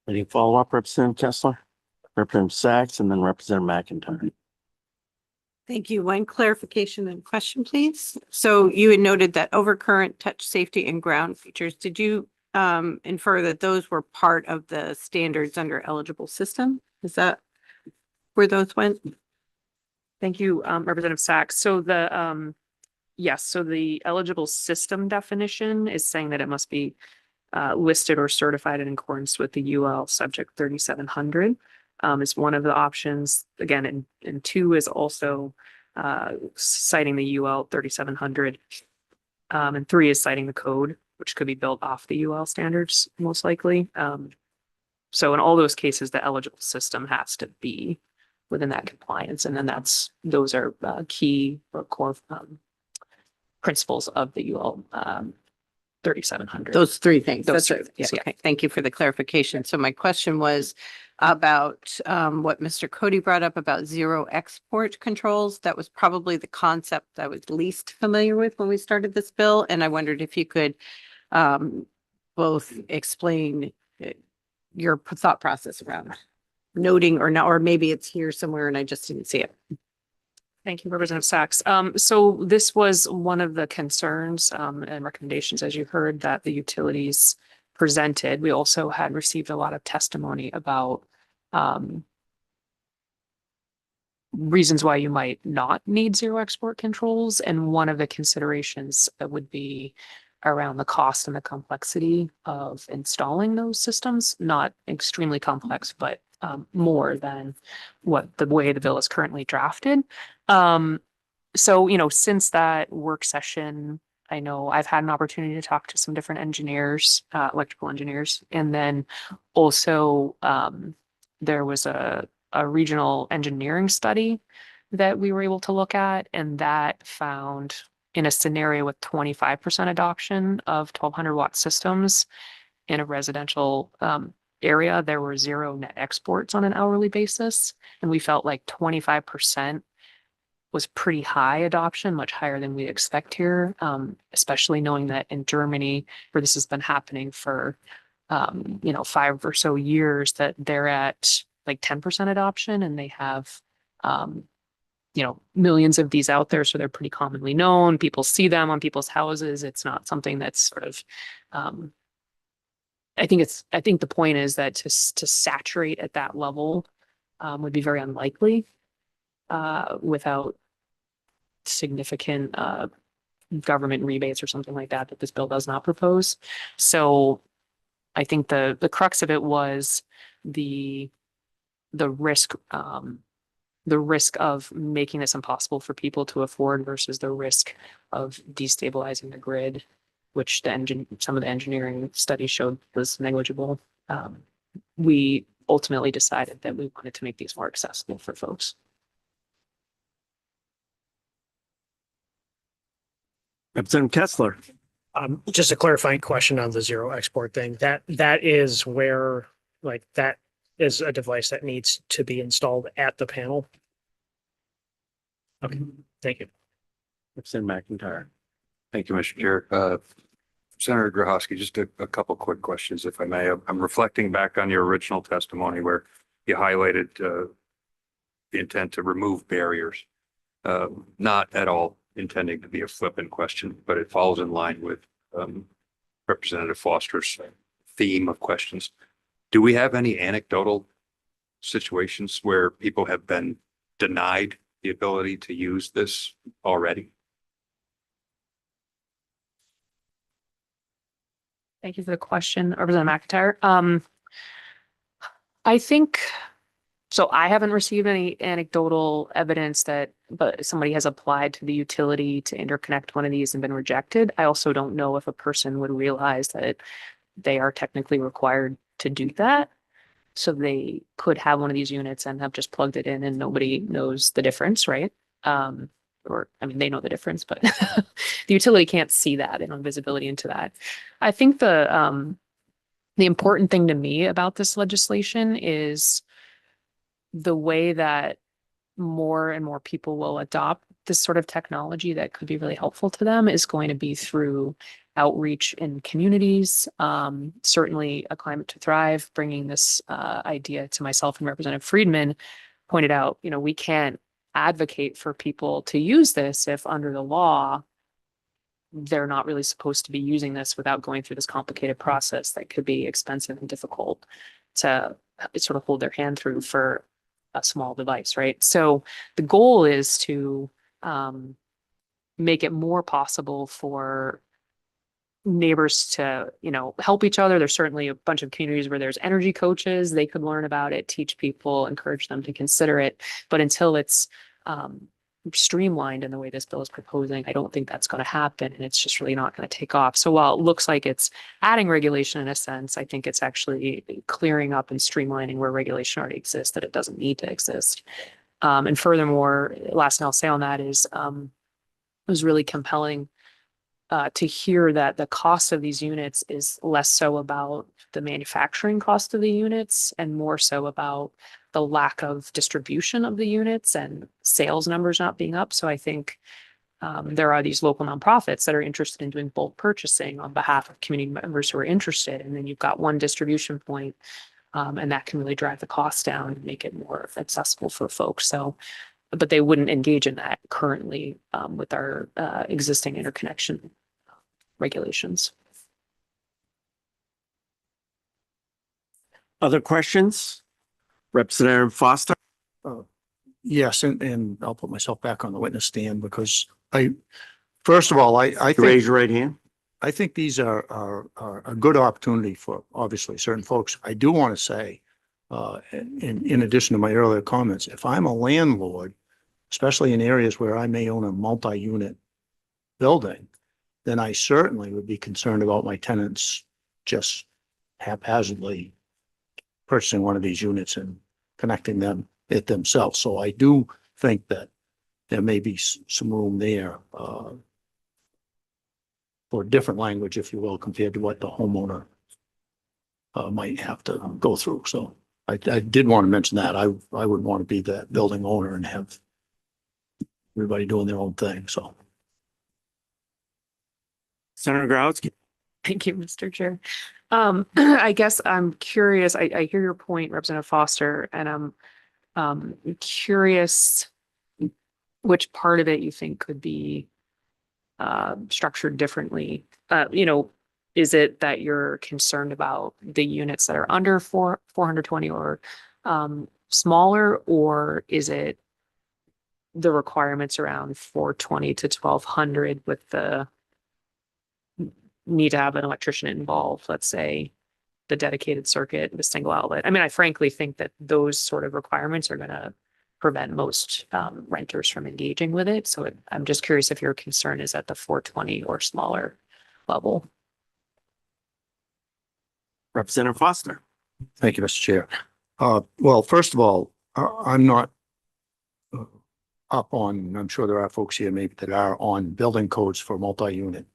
Any follow-up, Representative Kessler? Representative Sachs and then Representative McIntyre. Thank you. One clarification and question, please. So you had noted that overcurrent, touch safety and ground features. Did you infer that those were part of the standards under eligible system? Is that where those went? Thank you, Representative Sachs. So the yes, so the eligible system definition is saying that it must be listed or certified in accordance with the UL subject 3700 is one of the options. Again, and 2 is also citing the UL 3700. And 3 is citing the code, which could be built off the UL standards, most likely. So in all those cases, the eligible system has to be within that compliance. And then those are key or core principles of the UL 3700. Those 3 things. Those That's 3 things, yeah. okay. Thank you for the clarification. So my question was about what Mr. Cody brought up about zero export controls. That was probably the concept I was least familiar with when we started this bill. And I wondered if you could both explain your thought process around noting or not, or maybe it's here somewhere and I just didn't see it. Thank you, Representative Sachs. So this was one of the concerns and recommendations, as you heard, that the utilities presented. We also had received a lot of testimony about reasons why you might not need zero export controls. And one of the considerations would be around the cost and the complexity of installing those systems, not extremely complex, but more than the way the bill is currently drafted. So, since that work session, I know I've had an opportunity to talk to some different engineers, electrical engineers, and then also there was a regional engineering study that we were able to look at, and that found in a scenario with 25% adoption of 1200 watt systems in a residential area, there were 0 net exports on an hourly basis. And we felt like 25% was pretty high adoption, much higher than we expect here, especially knowing that in Germany, where this has been happening for, 5 or so years, that they're at like 10% adoption, and they have, millions of these out there. So they're pretty commonly known. People see them on people's houses. It's not something that's sort of, I think the point is that to saturate at that level would be very unlikely without significant government rebates or something like that this bill does not propose. So I think the crux of it was the risk of making this impossible for people to afford versus the risk of destabilizing the grid, which some of the engineering studies showed was negligible. We ultimately decided that we wanted to make these more accessible for folks. Representative Kessler. Just a clarifying question on the zero export thing. That is where, that is a device that needs to be installed at the panel. Okay, thank you. Representative McIntyre. Thank you, Mr. Chair. Senator Grohowski, just a couple quick questions, if I may. I'm reflecting back on your original testimony where you highlighted the intent to remove barriers. Not at all intending to be a flippant question, but it falls in line with Representative Foster's theme of questions. Do we have any anecdotal situations where people have been denied the ability to use this already? Thank you for the question, Representative McIntyre. I think, so I haven't received any anecdotal evidence but somebody has applied to the utility to interconnect one of these and been rejected. I also don't know if a person would realize that they are technically required to do that. So they could have one of these units and have just plugged it in and nobody knows the difference, right? They know the difference, but the utility can't see that. They don't have visibility into that. I think the important thing to me about this legislation is the way that more and more people will adopt this sort of technology that could be really helpful to them is going to be through outreach in communities. Certainly a Climate to Thrive, bringing this idea to myself and Representative Friedman pointed out, we can't advocate for people to use this if under the law, they're not really supposed to be using this without going through this complicated process that could be expensive and difficult to sort of hold their hand through for a small device, right? So the goal is to make it more possible for neighbors to, help each other. There's certainly a bunch of communities where there's energy coaches. They could learn about it, teach people, encourage them to consider it. But until it's streamlined in the way this bill is proposing, I don't think that's going to happen. And it's just really not going to take off. So while it looks like it's adding regulation in a sense, I think it's actually clearing up and streamlining where regulation already exists, that it doesn't need to exist. And furthermore, last thing I'll say on that is it was really compelling to hear that the cost of these units is less so about the manufacturing cost of the units and more so about the lack of distribution of the units and sales numbers not being up. So I think there are these local nonprofits that are interested in doing bulk purchasing on behalf of community members who are interested. And then you've got one distribution point, and that can really drive the cost down and make it more accessible for folks. So, but they wouldn't engage in that currently with our existing interconnection regulations. Other questions? Representative Foster? Yes, and I'll put myself back on the witness stand because first of all, I think. Raise your right hand. I think these are a good opportunity for obviously certain folks. I do want to say, in addition to my earlier comments, if I'm a landlord, especially in areas where I may own a multi-unit building, then I certainly would be concerned about my tenants just haphazardly purchasing one of these units and connecting them it themselves. So I do think that there may be some room there for different language, if you will, compared to what the homeowner might have to go through. So I did want to mention that. I would want to be that building owner and have everybody doing their own thing. So. Senator Growski. Thank you, Mr. Chair. I guess I'm curious. I hear your point, Representative Foster, and I'm curious which part of it you think could be structured differently. Is it that you're concerned about the units that are under 420 or smaller, or is it the requirements around 420 to 1200 with the need to have an electrician involved, let's say the dedicated circuit, the single outlet? I mean, I frankly think that those sort of requirements are going to prevent most renters from engaging with it. So I'm just curious if your concern is at the 420 or smaller level. Representative Foster. Thank you, Mr. Chair. Well, first of all, I'm not up on, I'm sure there are folks here maybe that are on building codes for multi-unit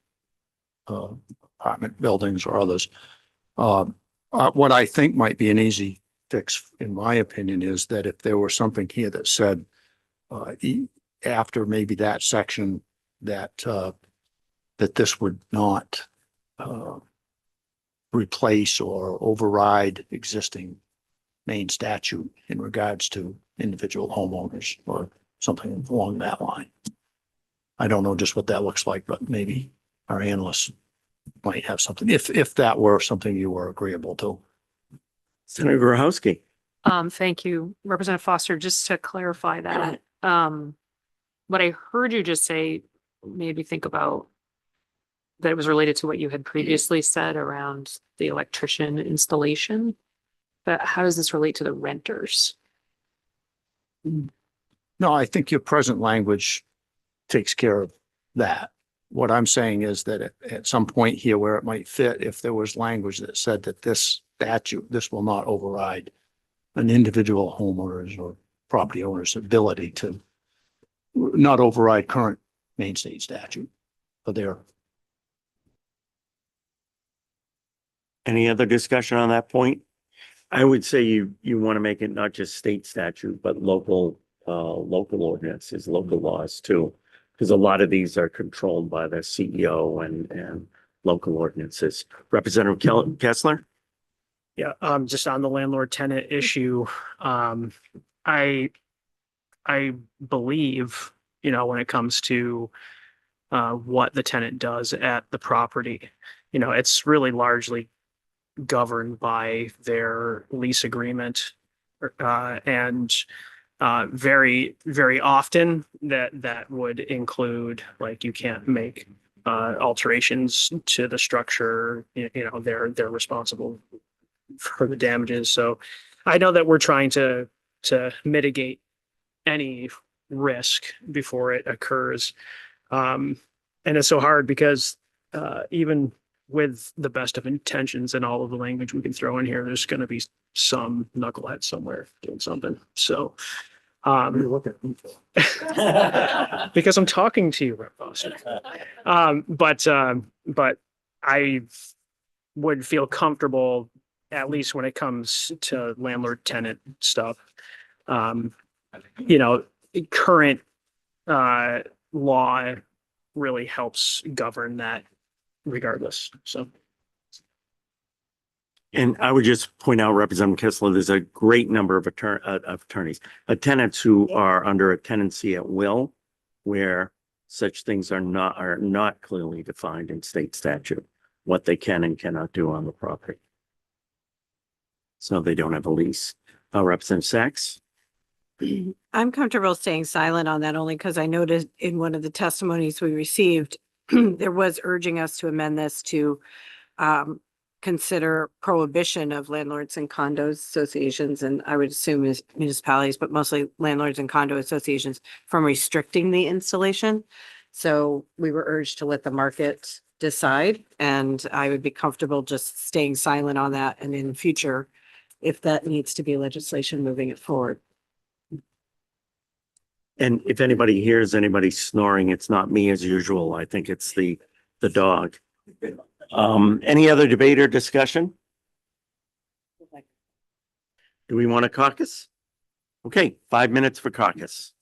apartment buildings or others. What I think might be an easy fix, in my opinion, is that if there were something here that said after maybe that section that that this would not replace or override existing main statute in regards to individual homeowners or something along that line. I don't know just what that looks like, but maybe our analysts might have something, if that were something you were agreeable to. Senator Grohowski. Thank you, Representative Foster. Just to clarify that, what I heard you just say made me think about that it was related to what you had previously said around the electrician installation. But how does this relate to the renters? No, I think your present language takes care of that. What I'm saying is that at some point here where it might fit, if there was language that said that this statute, this will not override an individual homeowner's or property owner's ability to not override current main state statute for their. Any other discussion on that point? I would say you want to make it not just state statute, but local ordinances, local laws too. Because a lot of these are controlled by the CEO and local ordinances. Representative Kessler? Yeah, just on the landlord tenant issue, I believe, when it comes to what the tenant does at the property, it's really largely governed by their lease agreement. And very, very often that would include, like, you can't make alterations to the structure, they're responsible for the damages. So I know that we're trying to mitigate any risk before it occurs. And it's so hard because even with the best of intentions and all of the language we can throw in here, there's going to be some knucklehead somewhere doing something. So because I'm talking to you, Rep. Foster. But I would feel comfortable, at least when it comes to landlord tenant stuff. Current law really helps govern that regardless. So. And I would just point out, Representative Kessler, there's a great number of attorneys, tenants who are under a tenancy at will, where such things are not clearly defined in state statute, what they can and cannot do on the property. So they don't have a lease. Representative Sachs? I'm comfortable staying silent on that only because I noticed in one of the testimonies we received, there was urging us to amend this to consider prohibition of landlords and condos associations, and I would assume is municipalities, but mostly landlords and condo associations from restricting the installation. So we were urged to let the market decide, and I would be comfortable just staying silent on that. And in the future, if that needs to be legislation, moving it forward. And if anybody hears anybody snoring, it's not me as usual. I think it's the dog. Any other debate or discussion? Do we want a caucus? Okay, 5 minutes for caucus.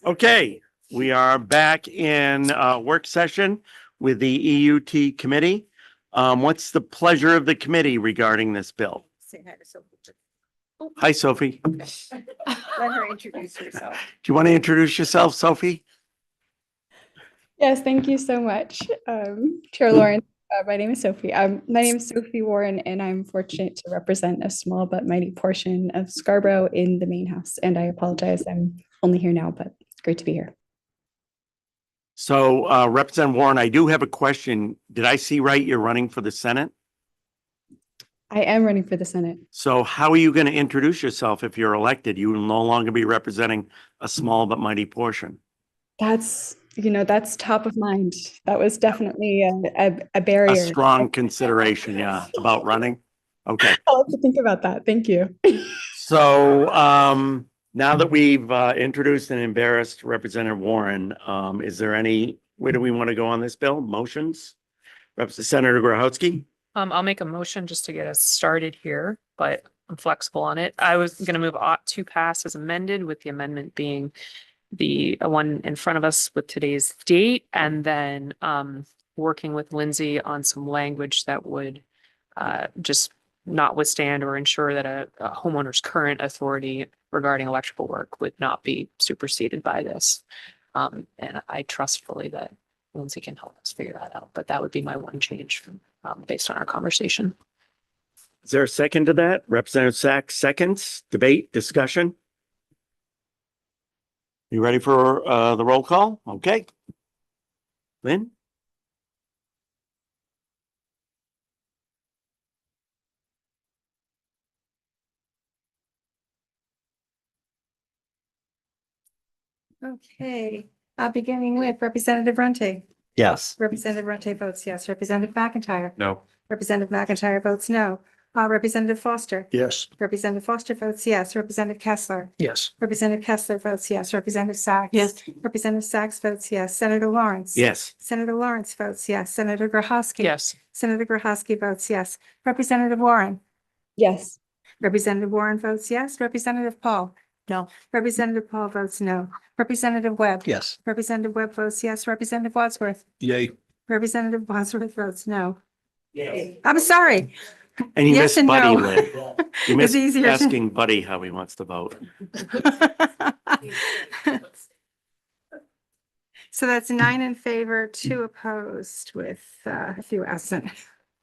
Okay, we are back in work session with the EUT committee. What's the pleasure of the committee regarding this bill? Say hi to Sophie. Hi, Sophie. Do Let her introduce herself. you want to introduce yourself, Sophie? Yes, thank you so much, Chair Lawrence. My name is Sophie. My name is Sophie Warren, and I'm fortunate to represent a small but mighty portion of Scarborough in the main house. And I apologize, I'm only here now, but it's great to be here. So Representative Warren, I do have a question. Did I see right? You're running for the Senate? I am running for the Senate. So how are you going to introduce yourself if you're elected? You will no longer be representing a small but mighty portion. That's top of mind. That was definitely a A barrier. strong consideration, yeah, about running. Okay. I'll have to think about that. Thank you. So now that we've introduced and embarrassed Representative Warren, is there where do we want to go on this bill? Motions? Senator Grohowski? I'll make a motion just to get us started here, but I'm flexible on it. I was gonna move ought to pass as amended, with the amendment being the one in front of us with today's date, and then working with Lindsay on some language that would just not withstand or ensure that a homeowner's current authority regarding electrical work would not be superseded by this. And I trust fully that Lindsay can help us figure that out, but that would be my one change based on our conversation. Is there a second to that? Representative Sachs seconds, debate, discussion? You ready for the roll call? Okay. Lynn? Okay, beginning with Representative Runte. Yes. Representative Runte votes yes. Representative McIntyre. No. Representative McIntyre votes no. Representative Foster. Yes. Representative Foster votes yes. Representative Kessler. Yes. Representative Kessler votes yes. Representative Sachs. Yes. Representative Sachs votes yes. Senator Lawrence. Yes. Senator Lawrence votes yes. Senator Grohowski. Yes. Senator Grohowski votes yes. Representative Warren. Yes. Representative Warren votes yes. Representative Paul. No. Representative Paul votes no. Representative Webb. Yes. Representative Webb votes yes. Representative Wadsworth. Yay. Representative Wadsworth votes no. I'm sorry. And you Yes missed and Buddy, no. Lynn. You It's missed easier to- asking Buddy how he wants to vote. So that's 9 in favor, 2 opposed with a few absent.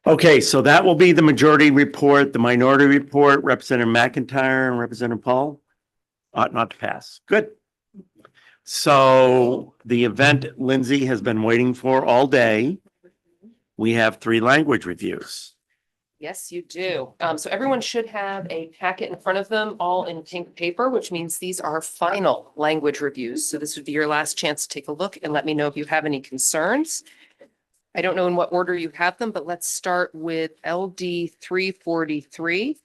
Okay, so that will be the majority report. The minority report, Representative McIntyre and Representative Paul ought not to pass. Good. So the event Lindsay has been waiting for all day. We have 3 language reviews. Yes, you do. So everyone should have a packet in front of them, all in pink paper, which means these are final language reviews. So this would be your last chance to take a look and let me know if you have any concerns. I don't know in what order you have them, but let's start with LD 343.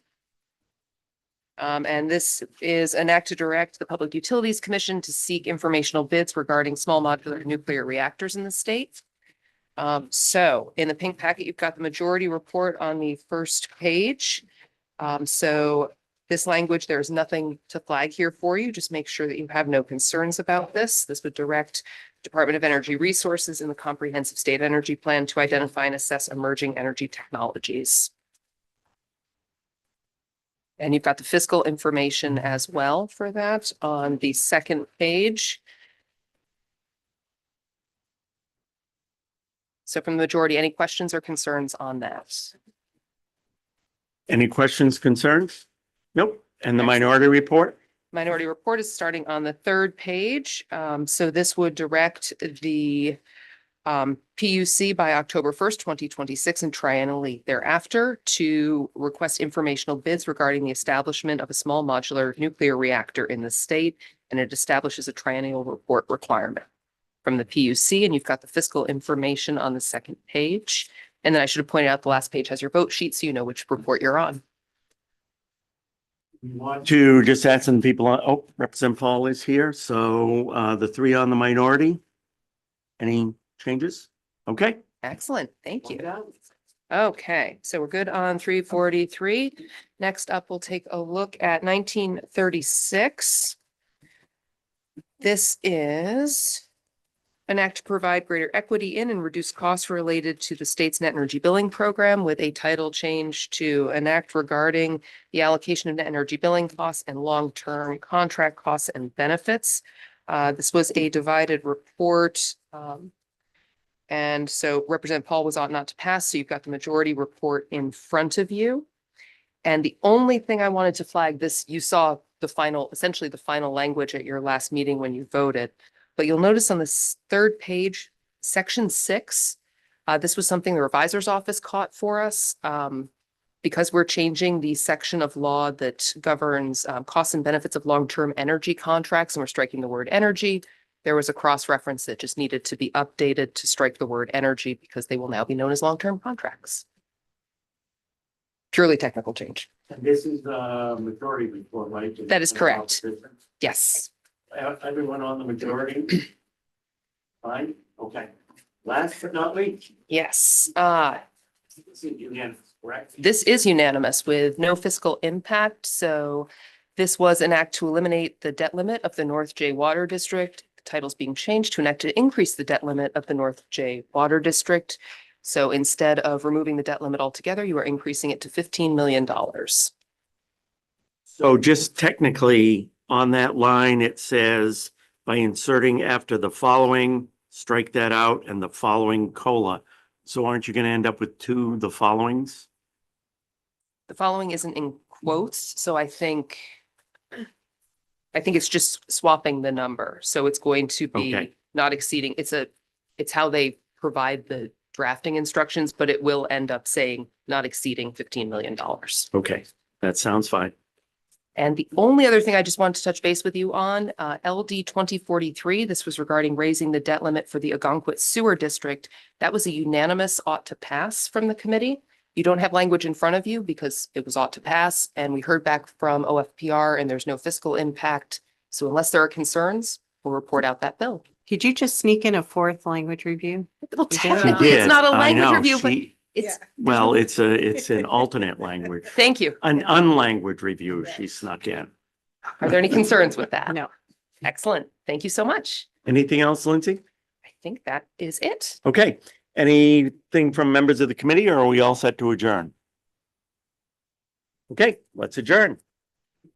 And this is an act to direct the Public Utilities Commission to seek informational bids regarding small modular nuclear reactors in the state. So in the pink packet, you've got the majority report on the first page. So this language, there's nothing to flag here for you. Just make sure that you have no concerns about this. This would direct Department of Energy Resources in the Comprehensive State Energy Plan to identify and assess emerging energy technologies. And you've got the fiscal information as well for that on the second page. So from the majority, any questions or concerns on that? Any questions, concerns? Nope. And the minority report? Minority report is starting on the third page. So this would direct the PUC by October 1st, 2026 and triennially thereafter to request informational bids regarding the establishment of a small modular nuclear reactor in the state. And it establishes a triennial report requirement from the PUC, and you've got the fiscal information on the second page. And then I should have pointed out the last page has your vote sheet, so you know which report you're on. We want to just add some people on. Oh, Representative Paul is here. So the 3 on the minority. Any changes? Okay. Excellent. Thank you. Okay, so we're good on 343. Next up, we'll take a look at 1936. This is an act to provide greater equity in and reduce costs related to the state's net energy billing program with a title change to an act regarding the allocation of net energy billing costs and long-term contract costs and benefits. This was a divided report. And so Representative Paul was ought not to pass, so you've got the majority report in front of you. And the only thing I wanted to flag this, you saw the final, essentially the final language at your last meeting when you voted. But you'll notice on this third page, section 6, this was something the revisor's office caught for us. Because we're changing the section of law that governs costs and benefits of long-term energy contracts, and we're striking the word energy. There was a cross-reference that just needed to be updated to strike the word energy because they will now be known as long-term contracts. Purely technical change. And this is the majority report, right? That is correct. Yes. Everyone on the majority? Fine, okay. Last but not least. Yes. This is unanimous, correct? This is unanimous with no fiscal impact. So this was an act to eliminate the debt limit of the North J Water District. The title's being changed to an act to increase the debt limit of the North J Water District. So instead of removing the debt limit altogether, you are increasing it to $15 million. So just technically on that line, it says by inserting after the following, strike that out and the following COLA. So aren't you going to end up with the followings? The following isn't in quotes, so I think it's just swapping the number. So it's going to be Okay. not exceeding, it's how they provide the drafting instructions, but it will end up saying not exceeding $15 million. Okay, that sounds fine. And the only other thing I just wanted to touch base with you on, LD 2043, this was regarding raising the debt limit for the Algonquit Sewer District. That was a unanimous ought to pass from the committee. You don't have language in front of you because it was ought to pass, and we heard back from OFPR and there's no fiscal impact. So unless there are concerns, we'll report out that bill. Did you just sneak in a fourth language review? Well, You did? technically, it's did. not a I language know. review, but She- it's, Well, it's an alternate language, thank you. an unlanguage review she snuck in. Are there any concerns with that? No. Excellent. Thank you so much. Anything else, Lindsay? I think that is it. Okay, anything from members of the committee or are we all set to adjourn? Okay, let's adjourn.